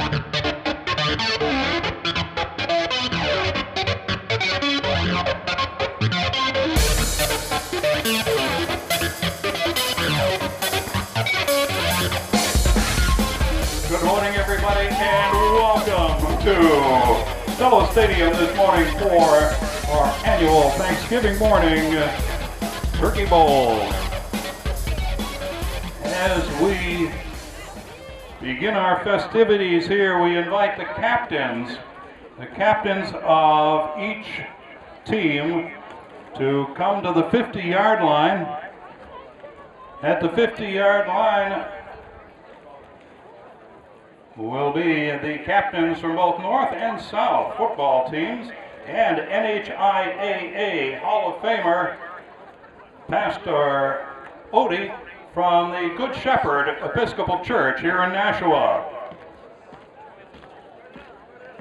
Good morning, everybody, and welcome to Stella Stadium this morning for our annual Thanksgiving morning Turkey Bowl. As we begin our festivities here, we invite the captains of each team to come to the 50-yard line. At the 50-yard line will be the captains from both North and South football teams and NHIAA Hall of Famer Pastor Odie from the Good Shepherd Episcopal Church here in Nashua.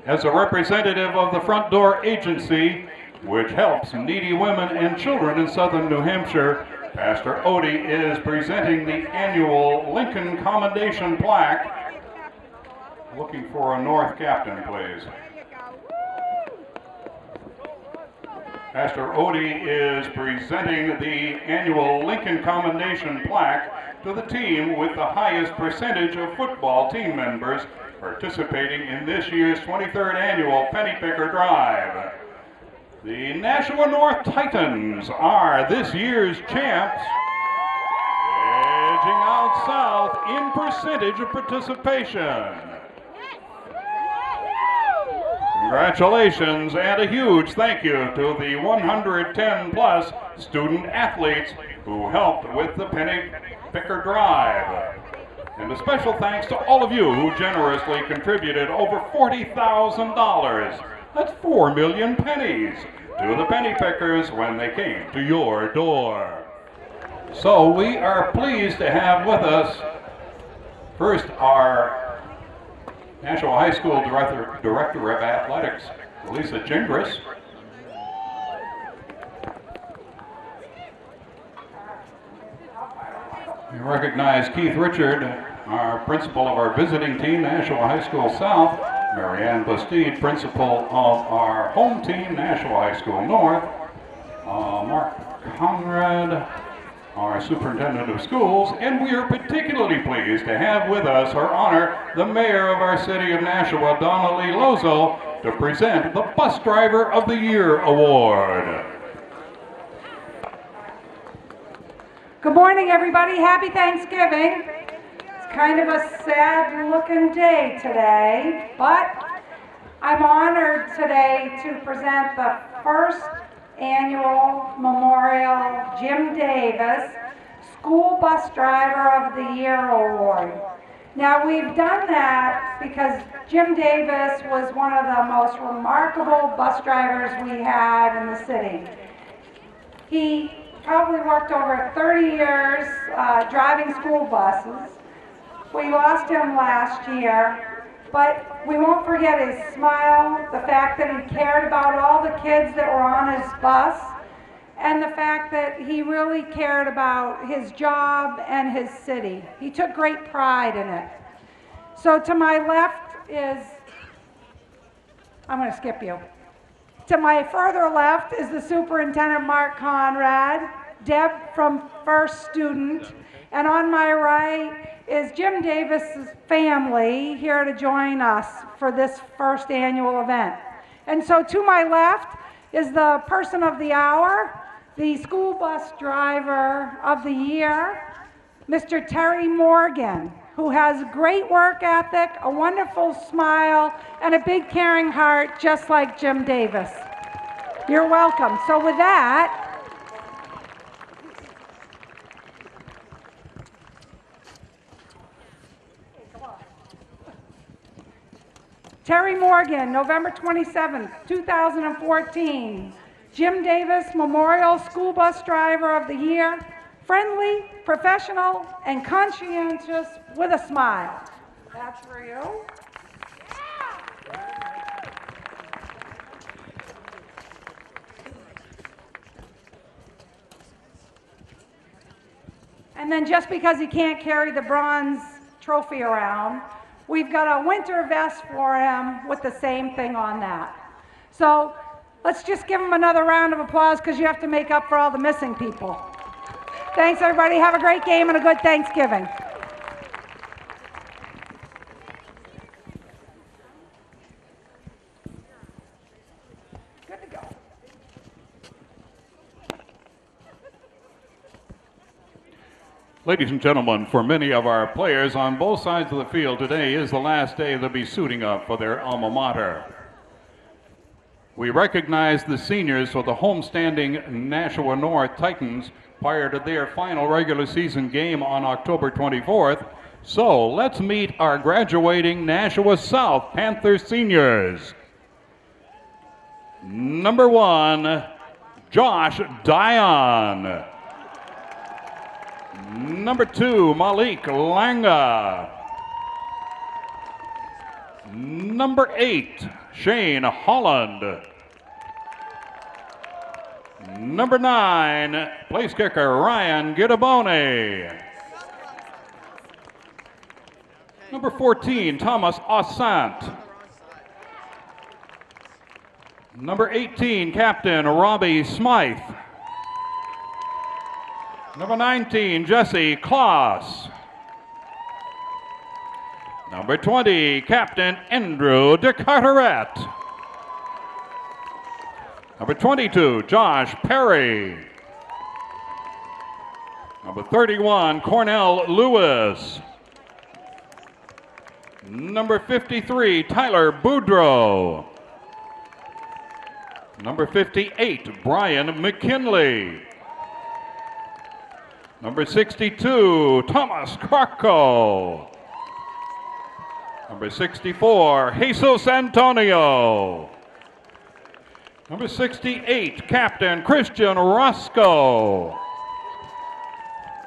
As a representative of the Front Door Agency, which helps needy women and children in southern New Hampshire, Pastor Odie is presenting the annual Lincoln Commendation Plaque. Looking for a North captain, please. Pastor Odie is presenting the annual Lincoln Commendation Plaque to the team with the highest percentage of football team members participating in this year's 23rd annual Penny Picker Drive. The Nashua North Titans are this year's champs, edging out south in percentage of participation. Congratulations and a huge thank you to the 110 plus student athletes who helped with the Penny Picker Drive. And a special thanks to all of you who generously contributed over $40,000. That's 4 million pennies to the Penny Pickers when they came to your door. So we are pleased to have with us first our Nashua High School Director of Athletics, Lisa Gingras. We recognize Keith Richard, our principal of our visiting team, Nashua High School South, Marianne Bastide, principal of our home team, Nashua High School North, Mark Conrad, our superintendent of schools, and we are particularly pleased to have with us or honor the mayor of our city of Nashua, Donna Lee Lozo, to present the Bus Driver of the Year Award. Good morning, everybody. Happy Thanksgiving. It's kind of a sad-looking day today, but I'm honored today to present the first annual Memorial Jim Davis School Bus Driver of the Year Award. Now, we've done that because Jim Davis was one of the most remarkable bus drivers we had in the city. He probably worked over 30 years driving school buses. We lost him last year. But we won't forget his smile, the fact that he cared about all the kids that were on his bus, and the fact that he really cared about his job and his city. He took great pride in it. So to my left is, I'm going to skip you. To my further left is the Superintendent Mark Conrad, Deb from First Student, and on my right is Jim Davis's family here to join us for this first annual event. And so to my left is the person of the hour, the school bus driver of the year, Mr. Terry Morgan, who has great work ethic, a wonderful smile, and a big caring heart, just like Jim Davis. You're welcome. So with that, Terry Morgan, November 27th, 2014. Jim Davis Memorial School Bus Driver of the Year. Friendly, professional, and conscientious with a smile. That's for you. And then just because he can't carry the bronze trophy around, we've got a winter vest for him with the same thing on that. So let's just give him another round of applause because you have to make up for all the missing people. Thanks, everybody. Have a great game and a good Thanksgiving. Good to go. Ladies and gentlemen, for many of our players on both sides of the field, today is the last day they'll be suiting up for their alma mater. We recognize the seniors for the homestanding Nashua North Titans prior to their final regular season game on October 24th. So let's meet our graduating Nashua South Panthers seniors. Number 1, Josh Dion. Number 2, Malik Langa. Number 8, Shane Holland. Number 9, place kicker Ryan Gitabone. Number 14, Thomas Ossant. Number 18, Captain Robbie Smythe. Number 19, Jesse Kloss. Number 20, Captain Andrew DeCarteret. Number 22, Josh Perry. Number 31, Cornell Lewis. Number 53, Tyler Boudreau. Number 58, Brian McKinley. Number 62, Thomas Crocco. Number 64, Jesus Antonio. Number 68, Captain Christian Roscoe.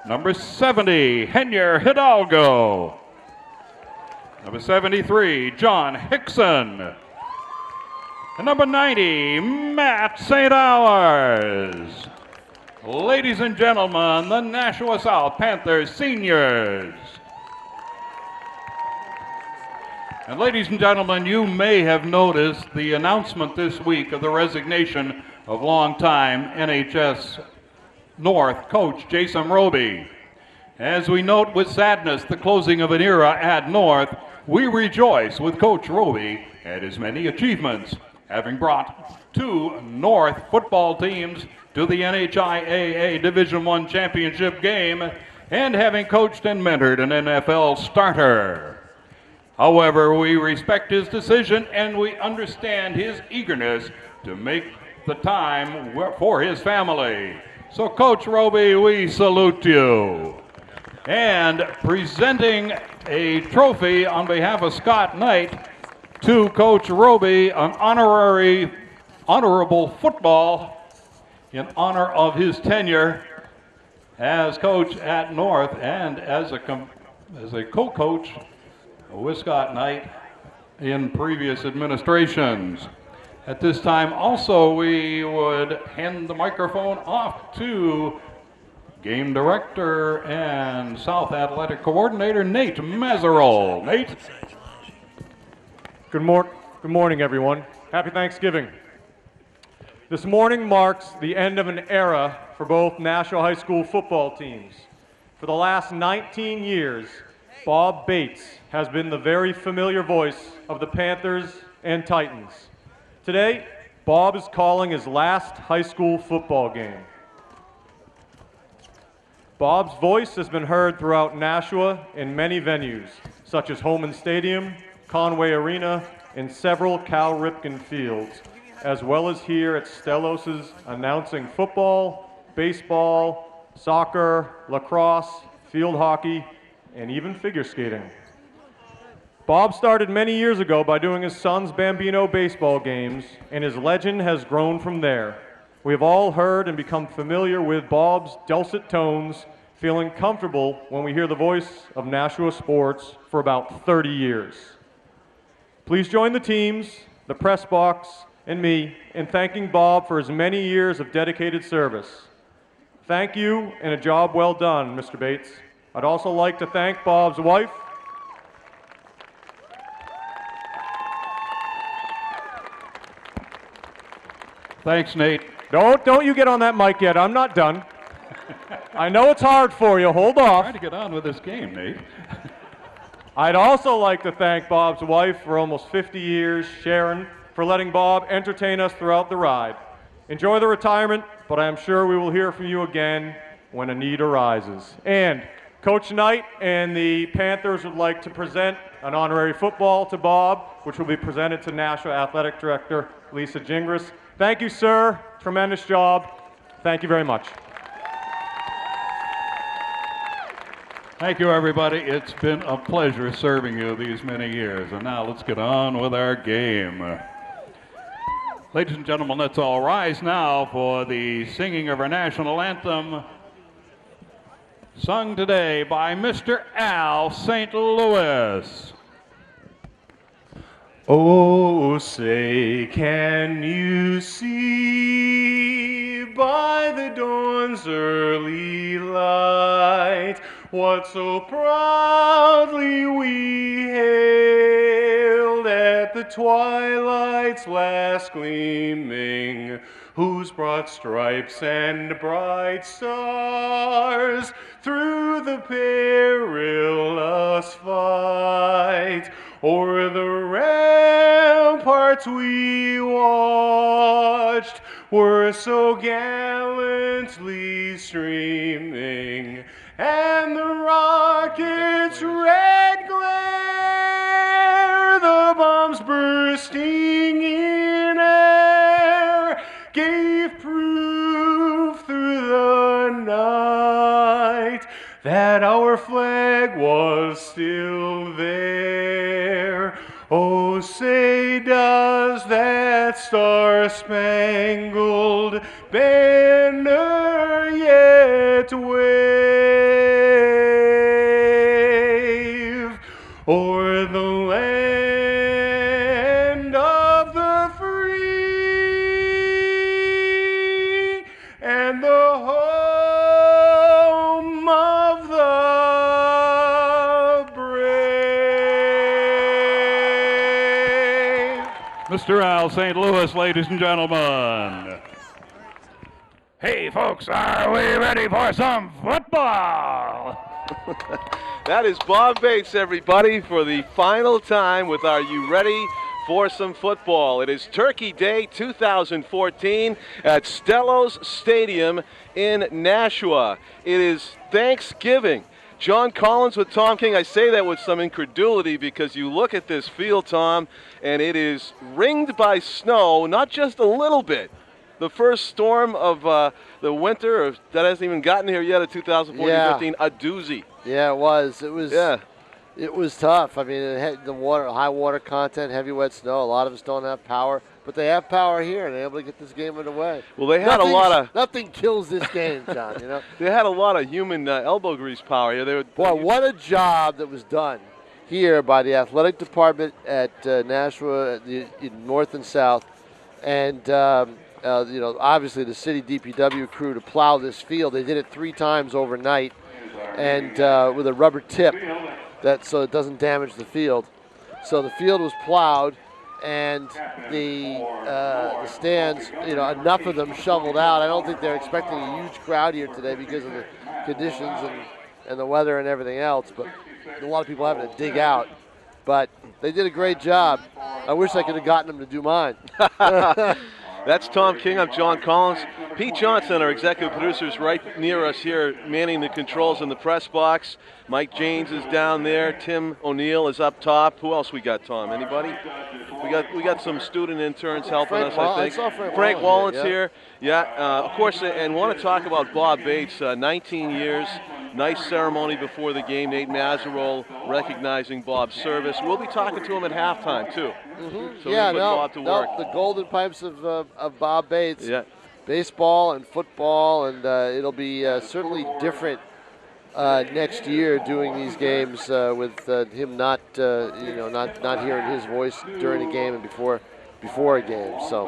Number 70, Henyer Hidalgo. Number 73, John Hickson. And number 90, Matt St. Hours. Ladies and gentlemen, the Nashua South Panthers seniors. And ladies and gentlemen, you may have noticed the announcement this week of the resignation of longtime NHS North coach Jason Roby. As we note with sadness the closing of an era at North, we rejoice with Coach Roby at his many achievements, having brought 2 North football teams to the NHIAA Division I championship game and having coached and mentored an NFL starter. However, we respect his decision and we understand his eagerness to make the time for his family. So Coach Roby, we salute you. And presenting a trophy on behalf of Scott Knight to Coach Roby, an honorable football in honor of his tenure as coach at North and as a co-coach with Scott Knight in previous administrations. At this time also we would hand the microphone off to Game Director and South Athletic Coordinator Nate Mazerol. Nate? Good morning, everyone. Happy Thanksgiving. This morning marks the end of an era for both Nashua High School football teams. For the last 19 years, Bob Bates has been the very familiar voice of the Panthers and Titans. Today, Bob is calling his last high school football game. Bob's voice has been heard throughout Nashua in many venues, such as Holman Stadium, Conway Arena, and several Cal Ripken fields, as well as here at Stellos's announcing football, baseball, soccer, lacrosse, field hockey, and even figure skating. Bob started many years ago by doing his son's Bambino baseball games, and his legend has grown from there. We have all heard and become familiar with Bob's dulcet tones, feeling comfortable when we hear the voice of Nashua sports for about 30 years. Please join the teams, the press box, and me in thanking Bob for his many years of dedicated service. Thank you, and a job well done, Mr. Bates. I'd also like to thank Bob's wife, Thanks, Nate. Don't you get on that mic yet. I'm not done. I know it's hard for you. Hold off. Trying to get on with this game, Nate. I'd also like to thank Bob's wife for almost 50 years, Sharon, for letting Bob entertain us throughout the ride. Enjoy the retirement, but I am sure we will hear from you again when a need arises. And Coach Knight and the Panthers would like to present an honorary football to Bob, which will be presented to Nashua Athletic Director Lisa Gingras. Thank you, sir. Tremendous job. Thank you very much. Thank you, everybody. It's been a pleasure serving you these many years. And now let's get on with our game. Ladies and gentlemen, let's all rise now for the singing of our national anthem, sung today by Mr. Al St. Louis. Oh, say, can you see by the dawn's early light what so proudly we hailed at the twilight's last gleaming, whose broad stripes and bright stars through the perilous fight o'er the ramparts we watched were so gallantly streaming, and the rocket's red glare, the bombs bursting in air, gave proof through the night that our flag was still there. Oh, say does that star-spangled banner yet wave o'er the land of the free and the home of the brave? Mr. Al St. Louis, ladies and gentlemen. Hey, folks, are we ready for some football? That is Bob Bates, everybody, for the final time with our You Ready for Some Football. It is Turkey Day 2014 at Stellos Stadium in Nashua. It is Thanksgiving. John Collins with Tom King. I say that with some incredulity because you look at this field, Tom, and it is ringed by snow, not just a little bit. The first storm of the winter that hasn't even gotten here yet of 2014-15, a doozy. Yeah, it was. Yeah. It was tough. I mean, it had the high water content, heavy wet snow. A lot of us don't have power, but they have power here, and they're able to get this game underway. Well, they had nothing kills this game, John. You know, they had a lot of human elbow grease power here. Boy, what a job that was done here by the athletic department at Nashua, in North and South, and obviously the city DPW crew to plow this field. They did it 3 times overnight, and with a rubber tip, so it doesn't damage the field. So the field was plowed, and the stands, enough of them shoveled out. I don't think they're expecting a huge crowd here today because of the conditions and the weather and everything else, but a lot of people having to dig out. But they did a great job. I wish I could have gotten them to do mine. That's Tom King. I'm John Collins. Pete Johnson, our executive producer, is right near us here, manning the controls in the press box. Mike Janes is down there. Tim O'Neill is up top. Who else we got, Tom? Anybody? We got some student interns helping us, I think. I saw Frank Wallen's here. Yeah, of course, and want to talk about Bob Bates. 19 years. Nice ceremony before the game. Nate Mazarol recognizing Bob's service. We'll be talking to him at halftime, too. Mm-hmm. So we put Bob to work. The golden pipes of Bob Bates. Yeah. Baseball and football, and it'll be certainly different next year doing these games with him not hearing his voice during a game and before a game. So,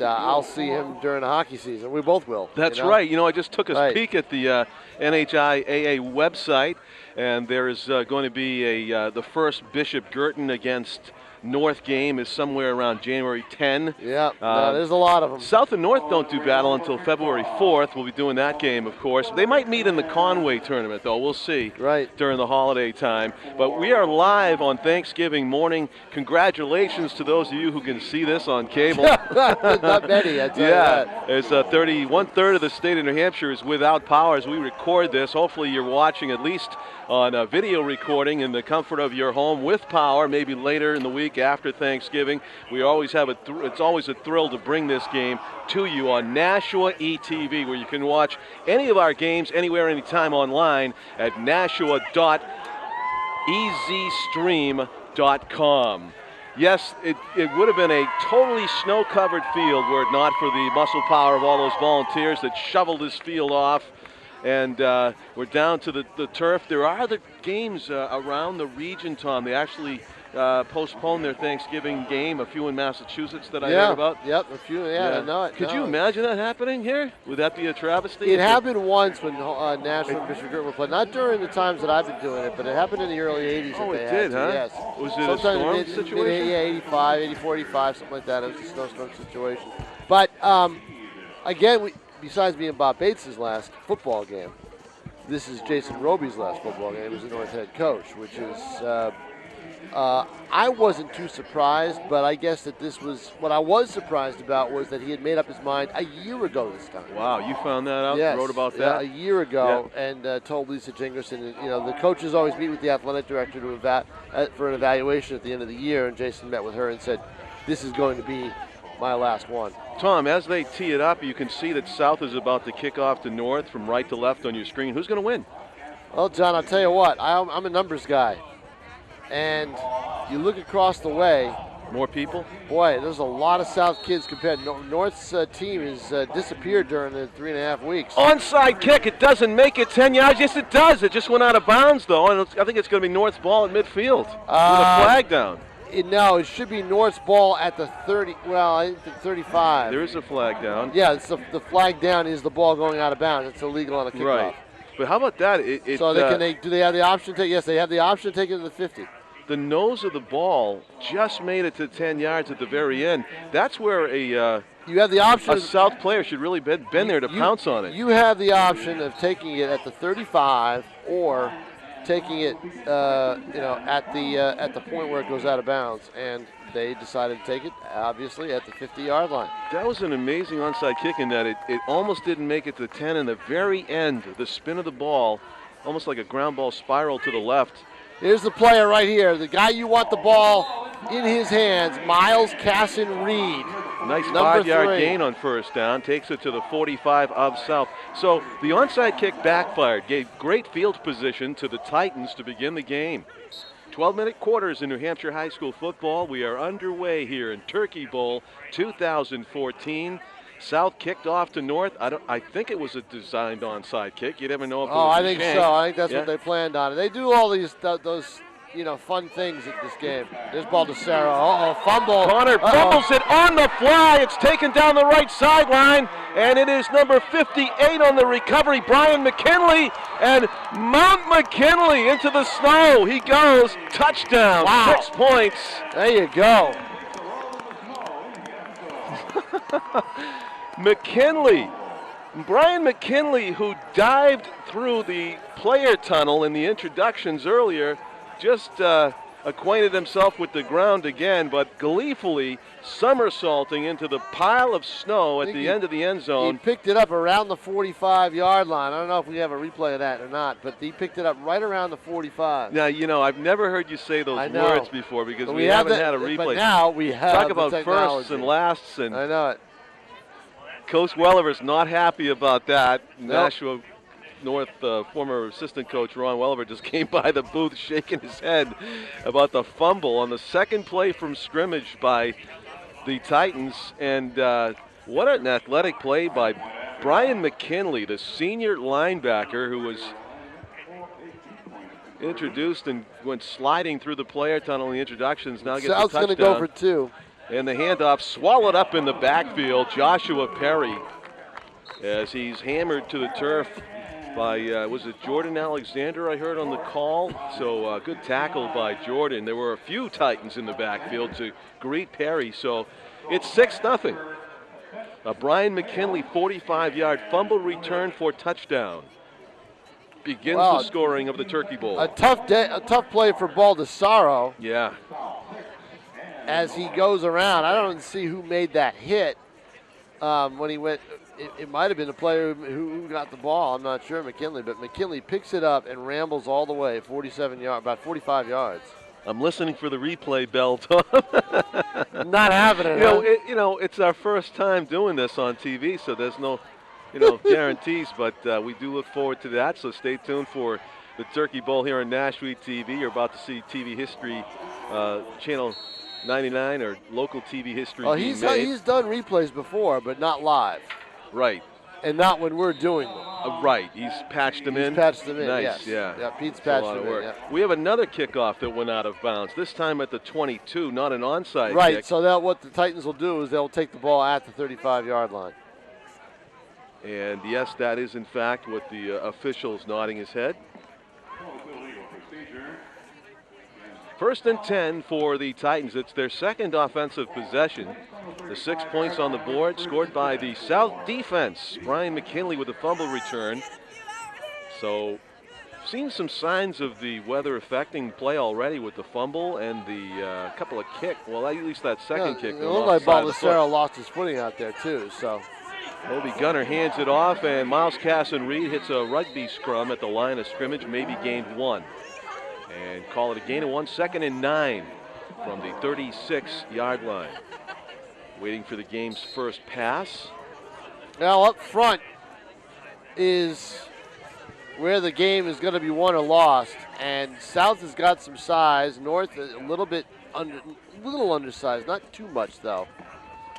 I'll see him during the hockey season. We both will. That's right. I just took a peek at the NHIAA website, and there is going to be the first Bishop Girton against North game is somewhere around January 10. Yeah, there's a lot of them. South and North don't do battle until February 4th. We'll be doing that game, of course. They might meet in the Conway tournament, though. We'll see. Right. During the holiday time. But we are live on Thanksgiving morning. Congratulations to those of you who can see this on cable. Not many, I tell you that. It's 1/3 of the state of New Hampshire is without power as we record this. Hopefully you're watching at least on a video recording in the comfort of your home with power, maybe later in the week after Thanksgiving. We always have it's always a thrill to bring this game to you on Nashua ETV, where you can watch any of our games anywhere, anytime online at nashua.ezstream.com. Yes, it would have been a totally snow-covered field were it not for the muscle power of all those volunteers that shoveled this field off. And we're down to the turf. There are other games around the region, Tom. They actually postponed their Thanksgiving game, a few in Massachusetts that I heard about. Yep, a few, I know it. Could you imagine that happening here? Would that be a travesty? It happened once when Nashua and Bishop Girt were playing. Not during the times that I've been doing it, but it happened in the early 80s. Oh, that it they did, had huh? Yes. Was it a storm situation? Yeah, 85, 84, 85, something like that. It was a snowstorm situation. But, again, besides being Bob Bates' last football game, this is Jason Roby's last football game. He was the North head coach, which is, I wasn't too surprised, but I guess that this was, what I was surprised about was that he had made up his mind a year ago this time. Wow, you found that out? Yes, Wrote about that? a year ago, and told Lisa Jingerson, the coaches always meet with the athletic director for an evaluation at the end of the year, and Jason met with her and said, this is going to be my last one. Tom, as they tee it up, you can see that South is about to kick off to North from right to left on your screen. Who's going to win? Well, John, I'll tell you what, I'm a numbers guy. And you look across the way. More people? Boy, there's a lot of South kids compared. North's team has disappeared during the 3.5 weeks. Onside kick. It doesn't make it 10 yards. Yes, it does. It just went out of bounds, though. And I think it's going to be North's ball at midfield with a flag down. No, it should be North's ball at the 30. Well, I think the 35. There is a flag down. Yeah, it's the flag down is the ball going out of bounds. It's illegal on a kickoff. Right. But how about that? So do they have the option to? Yes, they have the option to take it to the 50. The nose of the ball just made it to 10 yards at the very end. That's where you have the option. A South player should really been there to pounce on it. You have the option of taking it at the 35 or taking it, at the point where it goes out of bounds, and they decided to take it, obviously, at the 50-yard line. That was an amazing onside kick in that it almost didn't make it to 10. In the very end, the spin of the ball, almost like a ground ball spiral to the left. Here's the player right here, the guy you want the ball in his hands, Miles Casson Reed. Nice 5-yard gain on first down, takes it to the 45 of South. So the onside kick backfired, gave great field position to the Titans to begin the game. 12-minute quarters in New Hampshire high school football. We are underway here in Turkey Bowl 2014. South kicked off to North. I think it was a designed onside kick. You never know if it was I think shank. so. I think that's what they planned on. They do all those fun things at this game. There's ball to Sarah. Fumble. Connor fumbles it on the fly. It's taken down the right sideline, and it is number 58 on the recovery, Brian McKinley, and Mount McKinley into the snow. He goes. Touchdown. Wow. 6 points. There you go. Brian McKinley, who dived through the player tunnel in the introductions earlier, just acquainted himself with the ground again, but gleefully somersaulting into the pile of snow at the end of the end zone. He picked it up around the 45-yard line. I don't know if we have a replay of that or not, but he picked it up right around the 45. Now, I've never heard you say those words before because we haven't had a replay. But now we have. Talk about firsts and lasts. And I know it. Coach Welliver's not happy about that. Nope. Nashua North former assistant coach Ron Welliver just came by the booth shaking his head about the fumble on the second play from scrimmage by the Titans. And what an athletic play by Brian McKinley, the senior linebacker who was introduced and went sliding through the player tunnel in the introductions. Now gets a touchdown. South's going to go for 2. And the handoff swallowed up in the backfield. Joshua Perry, as he's hammered to the turf by, was it Jordan Alexander I heard on the call? So good tackle by Jordan. There were a few Titans in the backfield to greet Perry. So it's 6-0. A Brian McKinley 45-yard fumble return for touchdown begins the scoring of the Turkey Bowl. A tough play for Baldessaro. Yeah. As he goes around, I don't see who made that hit when he went. It might have been the player who got the ball. I'm not sure, McKinley, but McKinley picks it up and rambles all the way, 47 yards, about 45 yards. I'm listening for the replay bell, Tom. Not having it. It's our first time doing this on TV, so there's no, guarantees. But we do look forward to that. So stay tuned for the Turkey Bowl here on Nashua TV. You're about to see TV history, channel 99 or local TV history. Oh, he's done replays before, but not live. Right. And not when we're doing them. Right. He's patched them in. Patched them in. Nice. Yes. Yeah. Yeah. Pete's patched them in. Yeah. We have another kickoff that went out of bounds. This time at the 22, not an onside right. kick. So what the Titans will do is they'll take the ball at the 35-yard line. And yes, that is in fact what the official's nodding his head. 1st and 10 for the Titans. It's their second offensive possession. The 6 points on the board scored by the South defense. Brian McKinley with a fumble return. So seen some signs of the weather affecting play already with the fumble and the couple of kick. Well, at least that second kick. It looked like Baldessaro lost his footing out there too. So Colby Gunner hands it off, and Miles Casson-Reed hits a rugby scrum at the line of scrimmage, maybe gained 1. And call it a gain of 1, 2nd and 9 from the 36-yard line. Waiting for the game's first pass. Now up front is where the game is going to be won or lost. And South has got some size. North a little undersized, not too much though.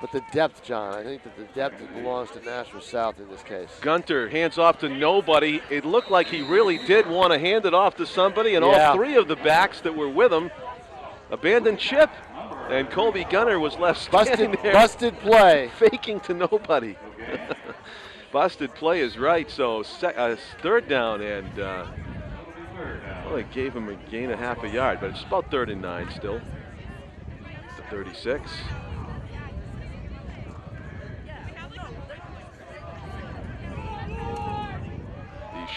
But the depth, John, I think that the depth belongs to Nashua South in this case. Gunter hands off to nobody. It looked like he really did want to hand it off to somebody, and all 3 of the backs that were with him abandoned ship. And Colby Gunner was left standing there. Busted play. Faking to nobody. Busted play is right. So 3rd down, and it gave him a gain of half a yard, but it's about 3rd and 9 still. The 36.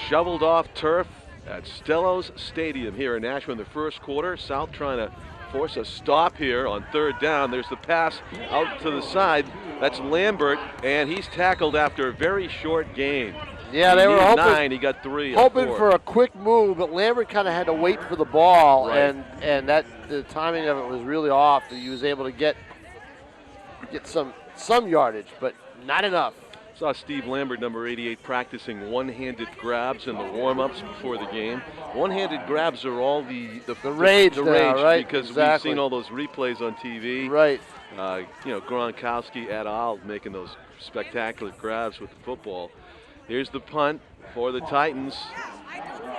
Shoveled off turf at Stellos Stadium here in Nashua in the first quarter. South trying to force a stop here on 3rd down. There's the pass out to the side. That's Lambert, and he's tackled after a very short gain. Yeah, they were hoping 9. He got 3. Hoping for a quick move, but Lambert kind of had to wait for the ball, right. and that the timing of it was really off. He was able to get some yardage, but not enough. Saw Steve Lambert, number 88, practicing one-handed grabs in the warm-ups before the game. One-handed grabs are all the rage, right? Because exactly. We've seen all those replays on TV. Right. Gronkowski et al. Making those spectacular grabs with the football. Here's the punt for the Titans.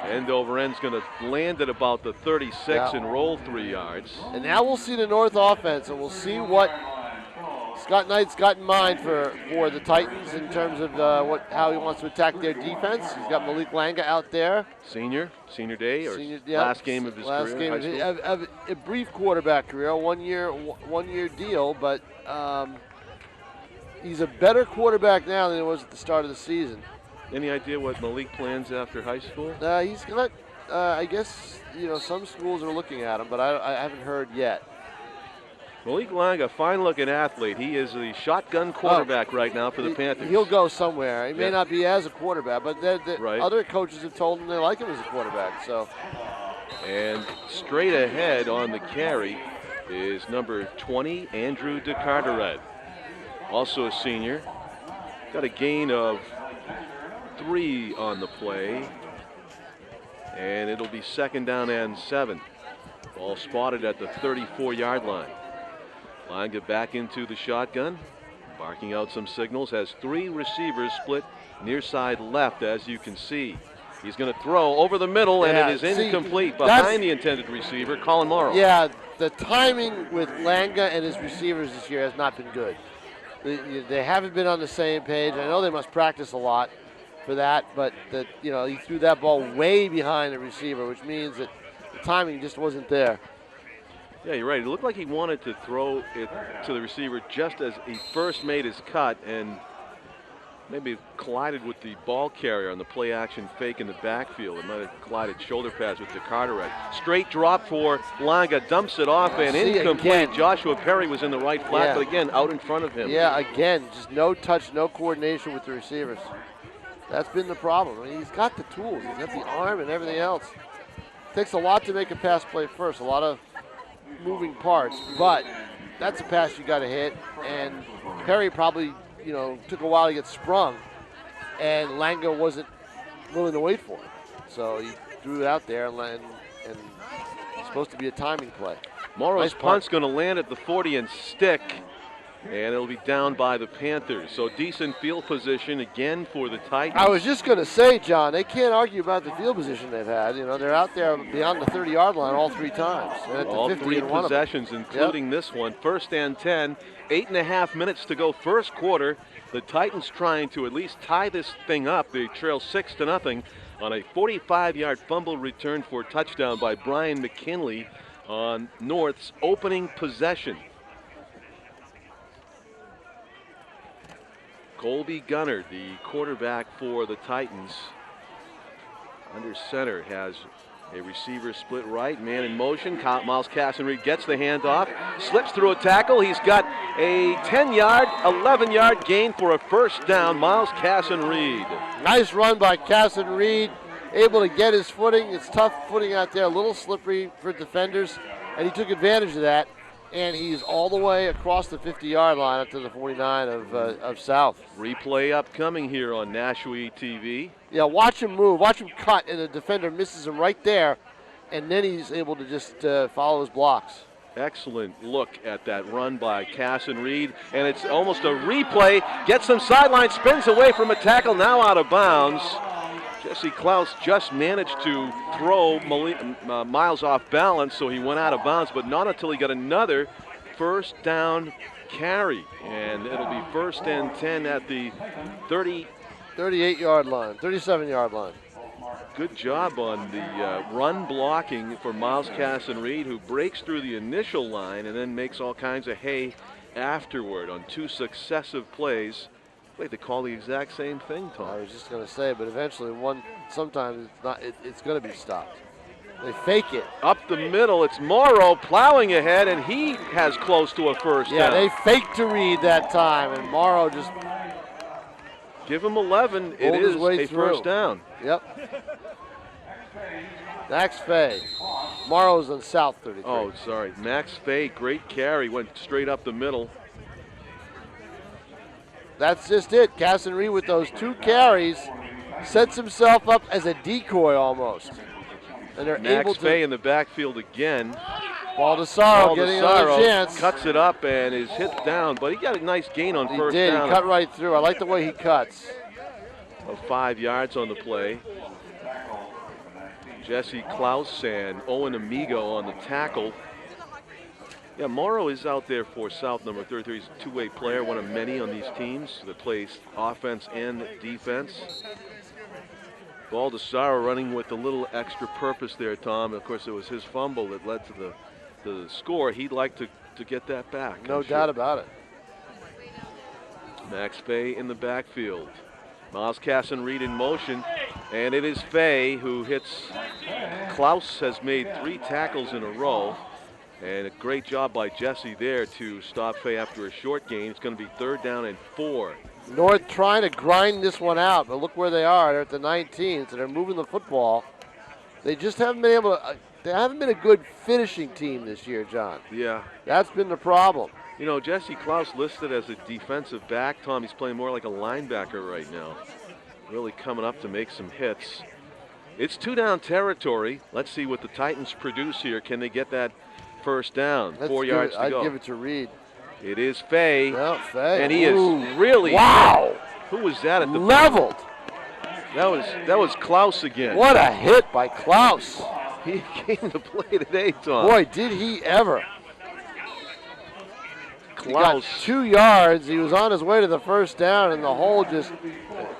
End over end's going to land at about the 36 and roll 3 yards. And now we'll see the North offense, and we'll see what Scott Knight's got in mind for the Titans in terms of how he wants to attack their defense. He's got Malik Langa out there. Senior day, or last game of his career. Last game of a brief quarterback career, one year deal, but he's a better quarterback now than he was at the start of the season. Any idea what Malik plans after high school? He's got, I guess, some schools are looking at him, but I haven't heard yet. Malik Langa, fine-looking athlete. He is the shotgun quarterback right now for the Panthers. He'll go somewhere. He may not be as a quarterback, but right. Other coaches have told him they like him as a quarterback. So, and straight ahead on the carry is number 20, Andrew DeCarteret, also a senior. Got a gain of 3 on the play, and it'll be 2nd down and 7. Ball spotted at the 34-yard line. Langa back into the shotgun, barking out some signals, has 3 receivers split near side left, as you can see. He's going to throw over the middle, and it is incomplete behind the intended receiver, Colin Morrow. Yeah, the timing with Langa and his receivers this year has not been good. They haven't been on the same page. I know they must practice a lot, for that, but he threw that ball way behind the receiver, which means that the timing just wasn't there. Yeah, you're right. It looked like he wanted to throw it to the receiver just as he first made his cut, and maybe collided with the ball carrier on the play action fake in the backfield. It might have collided shoulder pads with DeCarteret. Straight drop for Langa, dumps it off and incomplete. Again. Joshua Perry was in the right flat, Yeah. but again, out in front of him. Yeah, again, just no touch, no coordination with the receivers. That's been the problem. I mean, he's got the tools. He's got the arm and everything else. Takes a lot to make a pass play first, a lot of moving parts, but that's a pass you got to hit, and Perry probably took a while to get sprung, and Langa wasn't willing to wait for it. So he threw it out there, and it's supposed to be a timing play. Morrow's Nice punt's going to land at the 40 and stick, and it'll be down by the Panthers. So decent field position again for the Titans. I was just going to say, John, they can't argue about the field position they've had. They're out there beyond the 30-yard line all 3 times. And at the all 50 3 in one of them. possessions, including this one. 1st and 10, 8.5 minutes to go first quarter. The Titans trying to at least tie this thing up. They trail 6-0 on a 45-yard fumble return for a touchdown by Brian McKinley on North's opening possession. Colby Gunnar, the quarterback for the Titans, under center, has a receiver split right, man in motion. Miles Cassenreed gets the handoff, slips through a tackle. He's got a 10-yard, 11-yard gain for a first down. Miles Cassenreed. Nice run by Cassenreed, able to get his footing. It's tough footing out there, a little slippery for defenders, and he took advantage of that. And he's all the way across the 50-yard line up to the 49 of South. Replay upcoming here on Nashua TV. Yeah, watch him move, watch him cut, and the defender misses him right there, and then he's able to just follow his blocks. Excellent look at that run by Cassenreed, and it's almost a replay. Gets some sideline, spins away from a tackle, now out of bounds. Jesse Klaus just managed to throw Miles off balance, so he went out of bounds, but not until he got another first down carry. And it'll be 1st and 10 at the 38-yard line, 37-yard line. Good job on the run blocking for Miles Cassenreed, who breaks through the initial line and then makes all kinds of hay afterward on 2 successive plays. Wait, they call the exact same thing, Tom. I was just going to say, but eventually sometimes it's not. It's going to be stopped. They fake it. Up the middle, it's Morrow plowing ahead, and he has close to a first down. Yeah, they faked to Reed that time, and Morrow just give him 11. It pulled his is way a through. first down. Yep. Max Fay. Morrow's on South 33. Oh, sorry. Max Fay, great carry, went straight up the middle. That's just it. Cassenreed with those 2 carries sets himself up as a decoy almost. And they're able Max to. Fay in the backfield again. Baldessaro getting another chance. Cuts it up and is hit down, but he got a nice gain on first He did. down. He cut right through. I like the way he cuts. Of 5 yards on the play. Jesse Klaus and Owen Amigo on the tackle. Yeah, Morrow is out there for South, number 33. He's a 2-way player, one of many on these teams that plays offense and defense. Baldessaro running with a little extra purpose there, Tom. Of course, it was his fumble that led to the score. He'd like to get that back. No doubt about it. Max Fay in the backfield. Miles Cassenreed in motion, and it is Fay who hits. Klaus has made 3 tackles in a row. And a great job by Jesse there to stop Fay after a short gain. It's going to be 3rd down and 4. North trying to grind this one out, but look where they are. They're at the 19th, and they're moving the football. They just haven't been able to. They haven't been a good finishing team this year, John. Yeah. That's been the problem. You know, Jesse Klaus listed as a defensive back. Tom, he's playing more like a linebacker right now. Really coming up to make some hits. It's 2-down territory. Let's see what the Titans produce here. Can they get that first down? 4 yards to go. I'd give it to Reed. It is Fay. No, Fay. And he is really. Wow. Who was that at the leveled? That was Klaus again. What a hit by Klaus. He came to play today, Tom. Boy, did he ever. He got 2 yards. He was on his way to the first down, and the hole just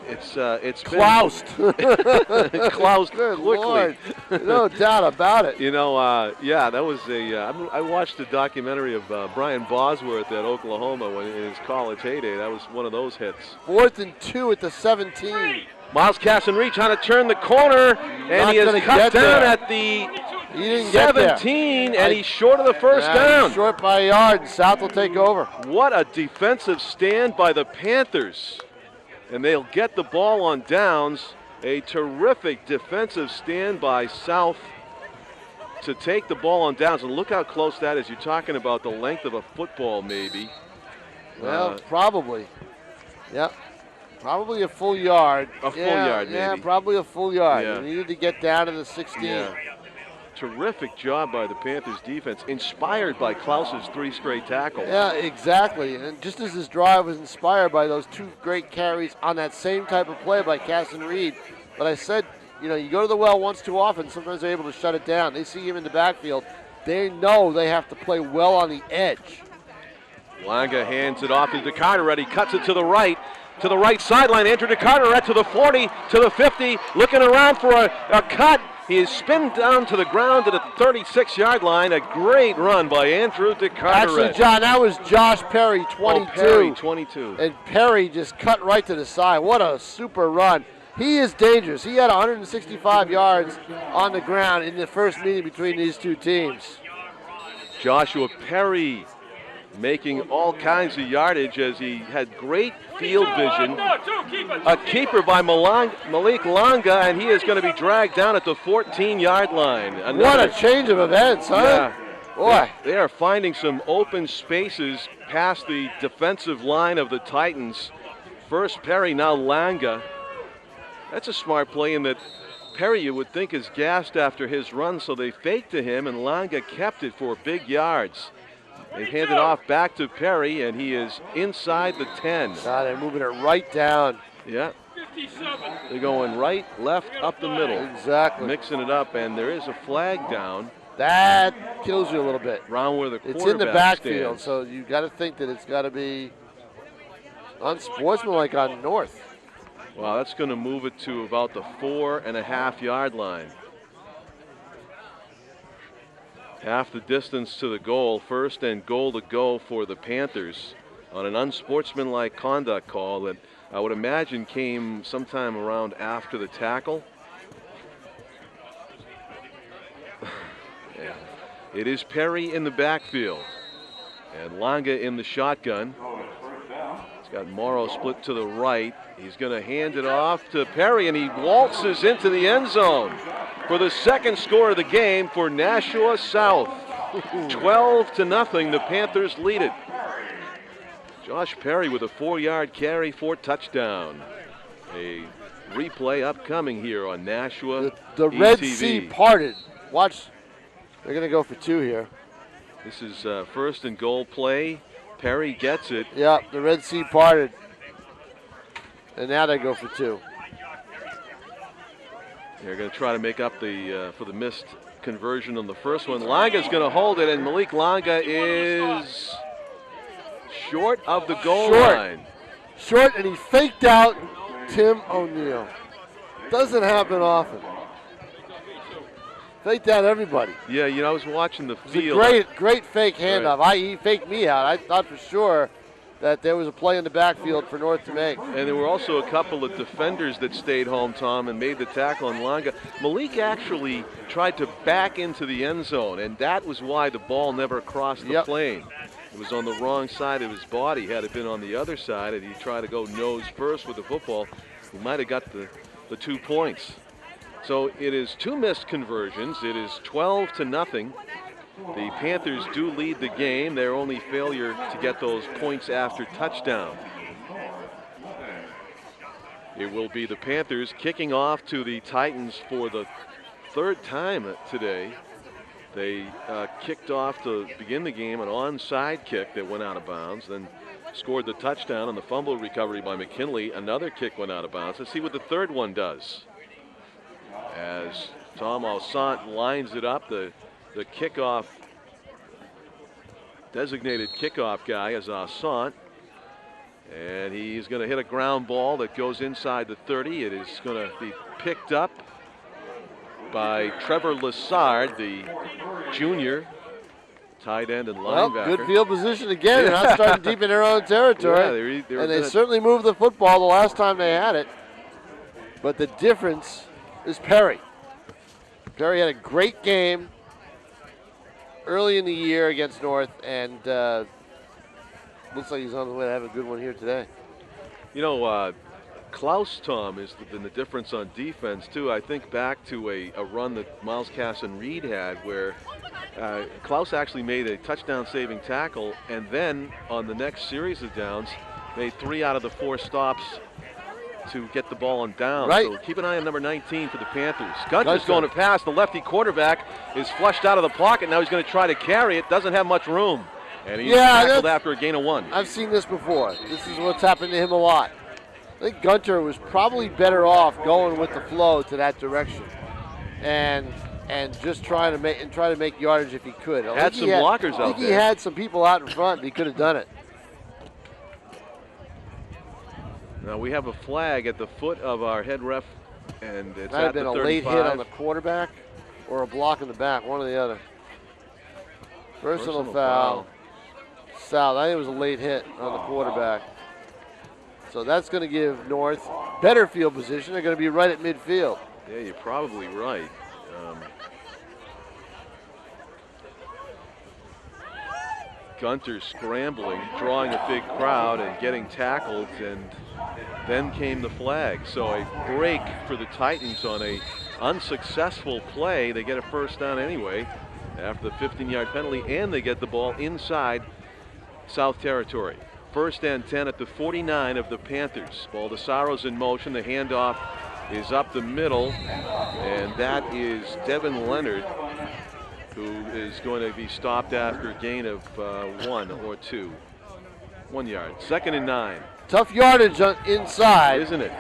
it's cloused. Cloused Good quickly. Lord. No doubt about it. You know, yeah, that was I watched a documentary of Brian Bosworth at Oklahoma when in his college heyday. That was one of those hits. 4th and 2 at the 17. Miles Casson-Reed trying to turn the corner, and Not he is gonna cut get down there. at the He didn't get there. 17, and he's short of the first down. Short by a yard, and South will take over. What a defensive stand by the Panthers. And they'll get the ball on downs. A terrific defensive stand by South to take the ball on downs. And look how close that is. You're talking about the length of a football, maybe. Well, probably. Yep. Probably a full yard. A full yard, Yeah, maybe. probably a full yard. Yeah. You needed to get down to the 16. Yeah. Terrific job by the Panthers defense, inspired by Klaus's 3 straight tackles. Yeah, exactly. And just as this drive was inspired by those 2 great carries on that same type of play by Casson Reed. But I said, you know, you go to the well once too often, sometimes they're able to shut it down. They see him in the backfield. They know they have to play well on the edge. Langa hands it off to DeCarteret. He cuts it to the right sideline. Andrew DeCarteret to the 40, to the 50, looking around for a cut. He is spinned down to the ground at the 36-yard line. A great run by Andrew DeCarteret. Actually, John, that was Josh Perry, 22. Oh, Perry, 22. And Perry just cut right to the side. What a super run. He is dangerous. He had 165 yards on the ground in the first meeting between these 2 teams. Joshua Perry making all kinds of yardage as he had great field vision. A keeper by Malik Langa, and he is going to be dragged down at the 14-yard line. What a change of events, huh? Yeah. Boy. They are finding some open spaces past the defensive line of the Titans. First Perry, now Langa. That's a smart play in that Perry, you would think, is gassed after his run, so they faked to him, and Langa kept it for big yards. They hand it off back to Perry, and he is inside the 10. God, they're moving it right down. Yeah. They're going right, left, up the middle. Exactly. Mixing it up, and there is a flag down. That kills you a little bit. Around where the quarterback It's in the backfield, stands. so you got to think that it's got to be unsportsmanlike on North. Wow, that's going to move it to about the 4.5-yard line. Half the distance to the goal. First and goal to go for the Panthers on an unsportsmanlike conduct call that I would imagine came sometime around after the tackle. Yeah. It is Perry in the backfield and Langa in the shotgun. He's got Morrow split to the right. He's going to hand it off to Perry, and he waltzes into the end zone for the second score of the game for Nashua South. 12-0, the Panthers lead it. Josh Perry with a 4-yard carry for touchdown. A replay upcoming here on Nashua The ETV. Red Sea parted. Watch. They're going to go for 2 here. This is first and goal play. Perry gets it. Yep, the Red Sea parted. And now they go for 2. They're going to try to make up for the missed conversion on the first one. Langa's going to hold it, and Malik Langa is short of the goal line. Short, and he faked out Tim O'Neill. Doesn't happen often. Faked out everybody. Yeah, you know, I was watching the It field. was a great fake handoff. He faked me out. I thought for sure that there was a play in the backfield for North to make. And there were also a couple of defenders that stayed home, Tom, and made the tackle on Langa. Malik actually tried to back into the end zone, and that was why the ball never crossed the plane. It was on the wrong side of his body. Had it been on the other side and he tried to go nose first with the football, he might have got the 2 points. So it is 2 missed conversions. It is 12-0. The Panthers do lead the game. Their only failure to get those points after touchdown. It will be the Panthers kicking off to the Titans for the 3rd time today. They kicked off to begin the game an onside kick that went out of bounds, then scored the touchdown on the fumble recovery by McKinley. Another kick went out of bounds. Let's see what the 3rd one does. As Tom Alsant lines it up, the kickoff designated kickoff guy is Assant. And he's going to hit a ground ball that goes inside the 30. It is going to be picked up by Trevor Lassard, the junior tight end and Well, linebacker. good field position again. They're not starting deep in their own territory. Yeah, and they certainly moved the football the last time they had it. But the difference is Perry. Perry had a great game early in the year against North, and looks like he's on the way to have a good one here today. You know, Klaus, Tom, has been the difference on defense, too. I think back to a run that Miles Casson-Reed had where Klaus actually made a touchdown-saving tackle, and then on the next series of downs, made 3 out of the 4 stops to get the ball on down. Right. So keep an eye on number 19 for the Panthers. Gunter's going to pass. The lefty quarterback is flushed out of the pocket. Now he's going to try to carry it. Doesn't have much room. And he's tackled after a gain of 1. I've seen this before. This is what's happened to him a lot. I think Gunter was probably better off going with the flow to that direction, and just try to make yardage if he could. Had some blockers out there. I think he had some people out in front, and he could have done it. Now we have a flag at the foot of our head ref, and it's Might have at been the a 35. late hit on the quarterback or a block in the back, one or the other. Personal foul. South. I think it was a late hit on the quarterback. So that's going to give North better field position. They're going to be right at midfield. Yeah, you're probably right. Gunter scrambling, drawing a big crowd and getting tackled, and then came the flag. So a break for the Titans on a unsuccessful play. They get a first down anyway after the 15-yard penalty, and they get the ball inside South Territory. First and 10 at the 49 of the Panthers. Baldessaro's in motion. The handoff is up the middle, and that is Devin Leonard, who is going to be stopped after a gain of 1 or 2. 1 yard. 2nd and 9. Tough yardage inside. Isn't it?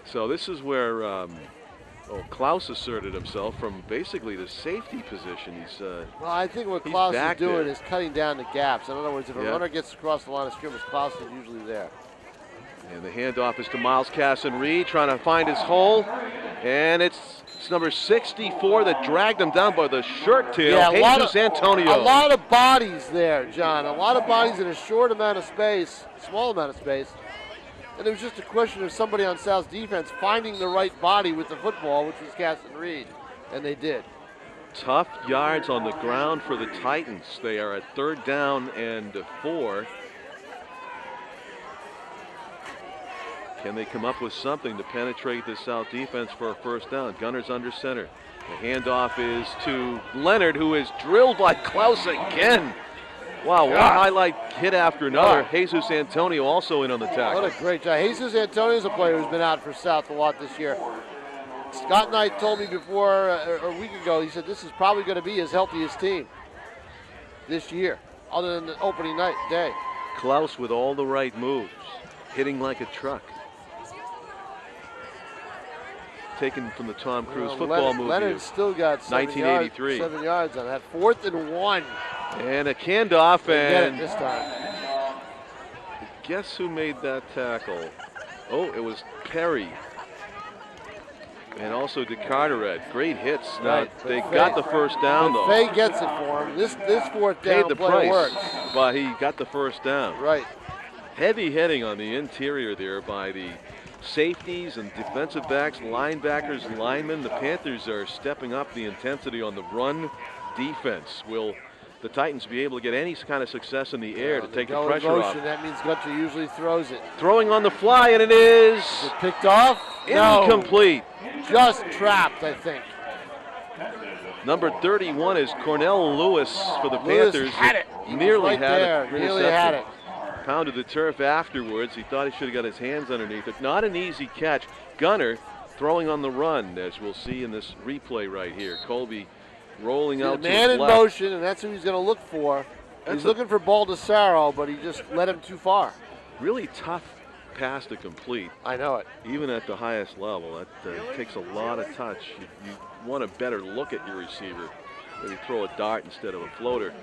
So this is where Klaus asserted himself from basically the safety position. Well, I think what Klaus is doing is cutting down the gaps. In other words, if a runner gets across the line of scrimmage, Klaus is usually there. And the handoff is to Miles Casson-Reed, trying to find his hole. And it's number 64 that dragged him down by the shirt tail, Jesus Antonio. A lot of bodies there, John. A lot of bodies in a short amount of space, small amount of space. And it was just a question of somebody on South's defense finding the right body with the football, which was Casson-Reed, and they did. Tough yards on the ground for the Titans. They are at 3rd down and 4. Can they come up with something to penetrate the South defense for a first down? Gunner's under center. The handoff is to Leonard, who is drilled by Klaus again. Wow, one highlight hit after another. Jesus Antonio also in on the tackle. What a great job. Jesus Antonio is a player who's been out for South a lot this year. Scott Knight told me before, a week ago, he said this is probably going to be his healthiest team this year, other than the opening night day. Klaus with all the right moves, hitting like a truck. Taken from the Tom Cruise football movie. Leonard still got 1983. 7 yards on that. 4th and 1. And a handoff, and get it this time. Guess who made that tackle? Oh, it was Perry. And also DeCarteret. Great hits. Now, they got the first down, though. Fay gets it for him. This 4th down paid the play price, works. but he got the first down. Right. Heavy hitting on the interior there by the safeties and defensive backs, linebackers, linemen. The Panthers are stepping up the intensity on the run defense. Will the Titans be able to get any kind of success in the air to take the pressure off? That means Gunter usually throws it. Throwing on the fly, and it is picked off. Incomplete. No, just trapped, I think. Number 31 is Cornell Lewis for the Panthers. Had it. Nearly had it. Nearly had it. Pounded the turf afterwards. He thought he should have got his hands underneath it. Not an easy catch. Gunner throwing on the run, as we'll see in this replay right here. Colby rolling out to his left. Man in motion, and that's who he's going to look for. He's looking for Baldessaro, but he just led him too far. Really tough pass to complete. I know it. Even at the highest level, that takes a lot of touch. You want a better look at your receiver. Maybe throw a dart instead of a floater.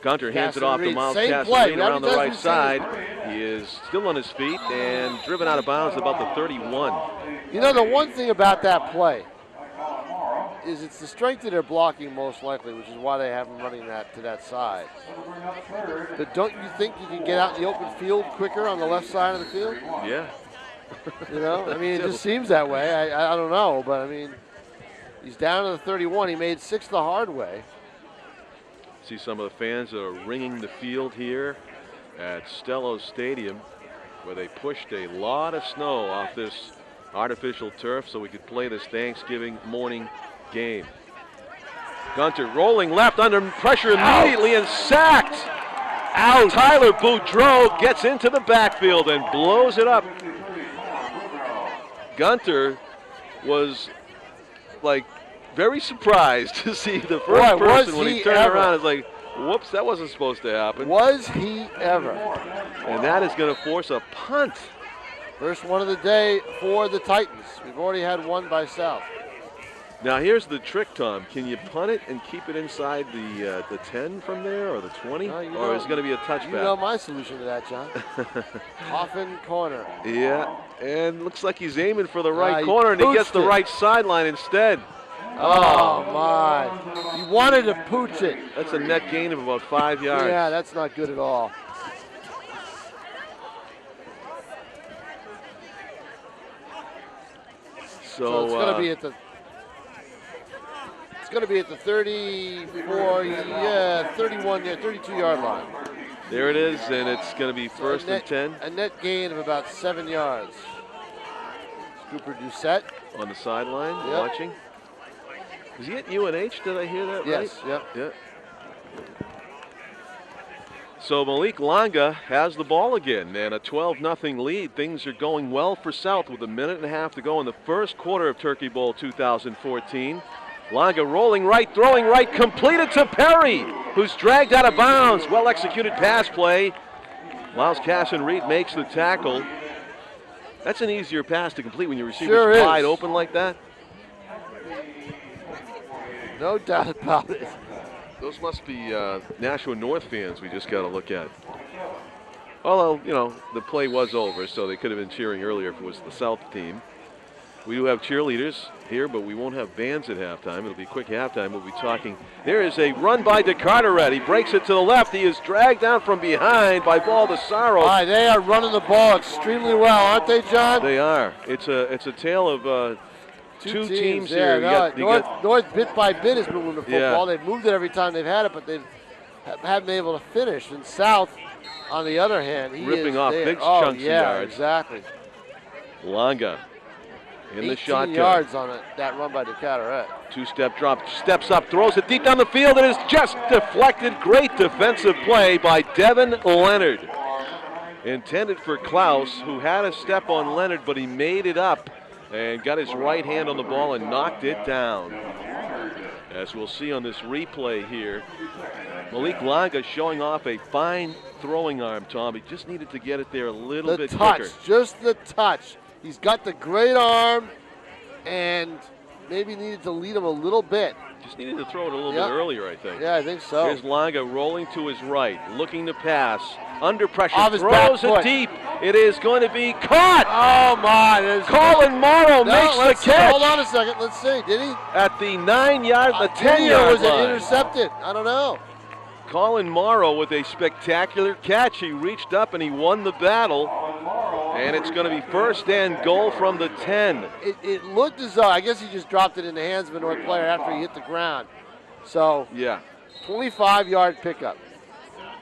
Gunter hands it off to Miles Cassarine around the right side. He is still on his feet and driven out of bounds about the 31. You know, the one thing about that play is it's the strength of their blocking most likely, which is why they have him running that to that side. But don't you think you can get out in the open field quicker on the left side of the field? Yeah. You know, I mean, it just seems that way. I don't know, but I mean, he's down to the 31. He made 6 the hard way. See some of the fans that are ringing the field here at Stellos Stadium, where they pushed a lot of snow off this artificial turf so we could play this Thanksgiving morning game. Gunter rolling left under pressure immediately and sacked. Out. Tyler Boudreau gets into the backfield and blows it up. Gunter was like very surprised to see the first person when he turned around. It's like, whoops, that wasn't supposed to happen. Was he ever? And that is going to force a punt. First one of the day for the Titans. We've already had one by South. Now here's the trick, Tom. Can you punt it and keep it inside the 10 from there, or the 20? Or is it going to be a touchback? You know my solution to that, John. Coffin corner. Yeah, and looks like he's aiming for the right corner, and he gets the right sideline instead. Oh, my. He wanted to pooch it. That's a net gain of about 5 yards. Yeah, that's not good at all. So it's going to be at the 34, 31, 32-yard line. There it is, and it's going to be first and 10. A net gain of about 7 yards. Cooper Doucette on the sideline, watching. Is he at UNH? Did I hear that right? Yes, yep. Yeah. So Malik Longa has the ball again, and a 12-0 lead. Things are going well for South with a minute and a half to go in the first quarter of Turkey Bowl 2014. Longa rolling right, throwing right, completed to Perry, who's dragged out of bounds. Well-executed pass play. Miles Casson-Reed makes the tackle. That's an easier pass to complete when your receiver's wide open like that. No doubt about it. Those must be Nashua North fans we just got to look at. Although, you know, the play was over, so they could have been cheering earlier if it was the South team. We do have cheerleaders here, but we won't have bands at halftime. It'll be a quick halftime. We'll be talking. There is a run by DeCarteret. He breaks it to the left. He is dragged down from behind by Baldessaro. All right, they are running the ball extremely well, aren't they, John? They are. It's a tale of two teams yeah, here. North bit by bit has moved the football. They've moved it every time they've had it, but they haven't been able to finish. And South, on the other hand, he ripping is off big chunks of yards. Exactly. Longa in the shotgun. 18 yards on that run by DeCarteret. Two-step drop, steps up, throws it deep down the field. It is just deflected. Great defensive play by Devin Leonard. Intended for Klaus, who had a step on Leonard, but he made it up and got his right hand on the ball and knocked it down. As we'll see on this replay here, Malik Longa showing off a fine throwing arm, Tom. He just needed to get it there a little bit quicker. Just the touch. He's got the great arm and maybe needed to lead him a little bit. Just needed to throw it a little bit earlier, I think. Yeah, I think so. Here's Longa rolling to his right, looking to pass. Under pressure, throws it deep. It is going to be caught. Oh, my. Colin Morrow makes the catch. Hold on a second. Let's see. Did he? At the 9-yard, the 10-yard line. Was it intercepted? I don't know. Colin Morrow with a spectacular catch. He reached up and he won the battle. And it's going to be first and goal from the 10. It looked as though, I guess he just dropped it in the hands of a North player after he hit the ground. So, 25-yard pickup.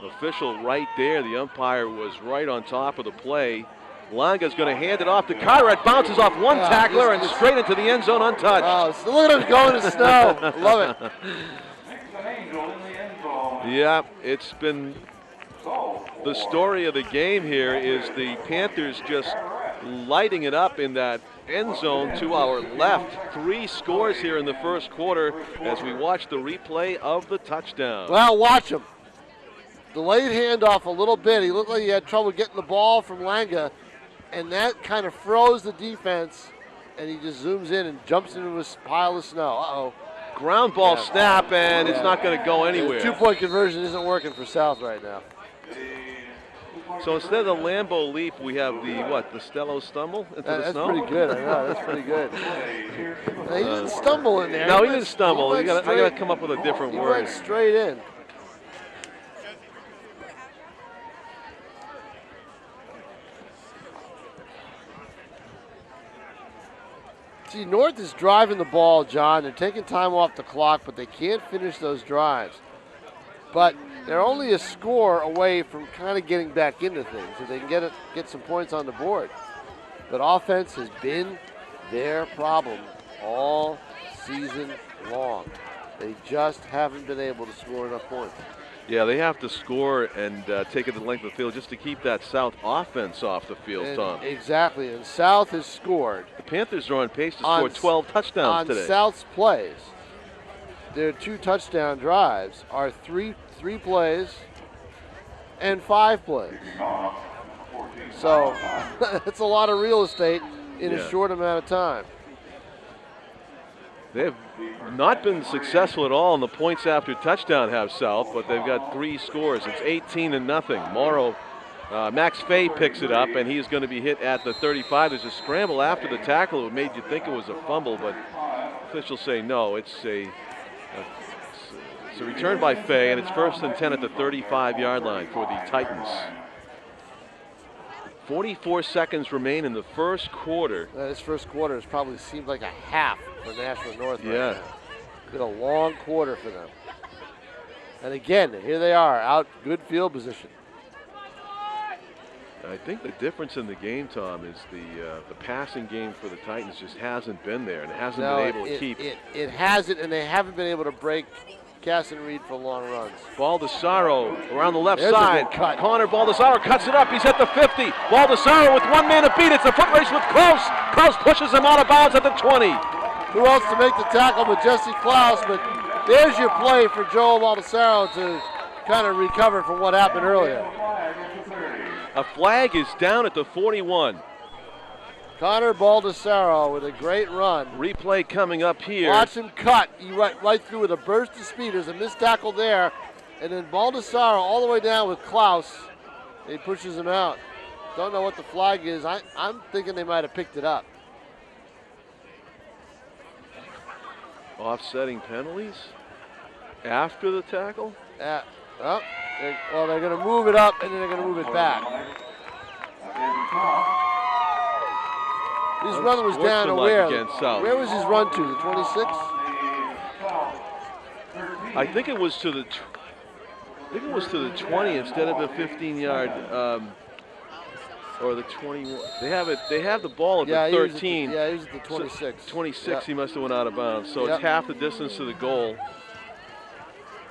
Official right there. The umpire was right on top of the play. Longa's going to hand it off to Carteret. Bounces off one tackler and straight into the end zone untouched. Oh, so look at him going to snow. Love it. Yeah, it's been the story of the game here is the Panthers just lighting it up in that end zone to our left. 3 scores here in the first quarter as we watch the replay of the touchdown. Well, watch them. delayed handoff a little bit. He looked like he had trouble getting the ball from Langa, and that kind of froze the defense, and he just zooms in and jumps into a pile of snow. Uh-oh. Ground ball snap, and it's not going to go anywhere. The 2-point conversion isn't working for South right now. So instead of the Lambeau leap, we have the Stello stumble into the snow? That's pretty good, I know, that's pretty good. He didn't stumble in there. No, he didn't stumble. I got to come up with a different he word. Went straight in. See, North is driving the ball, John. They're taking time off the clock, but they can't finish those drives. But they're only a score away from kind of getting back into things, if they can get some points on the board. But offense has been their problem all season long. They just haven't been able to score enough points. Yeah, they have to score and take it the length of the field just to keep that South offense off the field, Tom. Exactly, and South has scored. The Panthers are on pace to score 12 touchdowns today. On South's plays, their 2 touchdown drives are three plays and 5 plays. So it's a lot of real estate in a short amount of time. They have not been successful at all in the points after touchdown have South, but they've got 3 scores. It's 18-0. Morrow, Max Fay picks it up, and he's going to be hit at the 35. There's a scramble after the tackle. It made you think it was a fumble, but officials say no. It's a return by Fay, and it's 1st and 10 at the 35-yard line for the Titans. 44 seconds remain in the first quarter. This first quarter has probably seemed like a half for Nashua North right now. It's been a long quarter for them. And again, here they are, out good field position. I think the difference in the game, Tom, is the passing game for the Titans just hasn't been there, and it hasn't been able to keep. It hasn't, and they haven't been able to break Cass and Reed for long runs. Baldessaro around the left There's a side. good cut. Connor Baldessaro cuts it up. He's at the 50. Baldessaro with 1 man to beat. It's a foot race with Klaus. Klaus pushes him out of bounds at the 20. Who else to make the tackle but Jesse Klaus? But there's your play for Joel Baldessaro to kind of recover from what happened earlier. A flag is down at the 41. Connor Baldessaro with a great run. Replay coming up here. Watch him cut. He right through with a burst of speed. There's a missed tackle there. And then Baldessaro all the way down with Klaus. He pushes him out. Don't know what the flag is. I'm thinking they might have picked it up. Offsetting penalties after the tackle? They're going to move it up and then they're going to move it back. His run was down to where? Where was his run to? The 26? I think it was to the 20 instead of the 15-yard or the 21. They have the ball at the 13. He was at the 26. 26. Yep. He must have went out of bounds. So it's half the distance to the goal.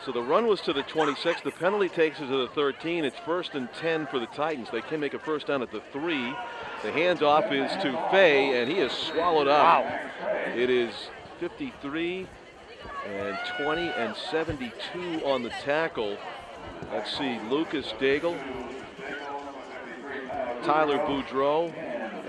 So the run was to the 26. The penalty takes it to the 13. It's 1st and 10 for the Titans. They can make a first down at the 3. The handoff is to Fay, and he is swallowed up. Wow. It is 53 and 20 and 72 on the tackle. Let's see, Lucas Daigle, Tyler Boudreau,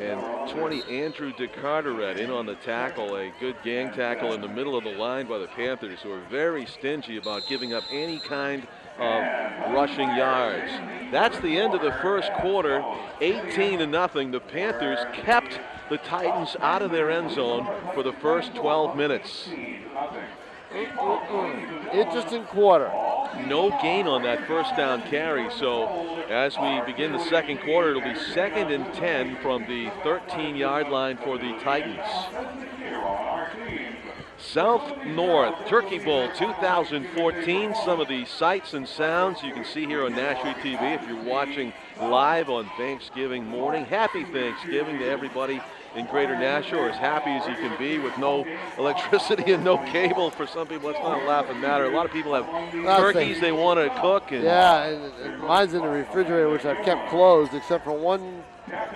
and 20 Andrew DeCarteret in on the tackle. A good gang tackle in the middle of the line by the Panthers, who are very stingy about giving up any kind of rushing yards. That's the end of the first quarter, 18-0. The Panthers kept the Titans out of their end zone for the first 12 minutes. Interesting quarter. No gain on that first down carry, so as we begin the second quarter, it'll be 2nd and 10 from the 13-yard line for the Titans. South North Turkey Bowl 2014. Some of the sights and sounds you can see here on Nashua TV if you're watching live on Thanksgiving morning. Happy Thanksgiving to everybody in Greater Nashua, or as happy as you can be with no electricity and no cable. For some people, that's not a laughing matter. A lot of people have turkeys they want to cook. And mine's in the refrigerator, which I've kept closed, except for one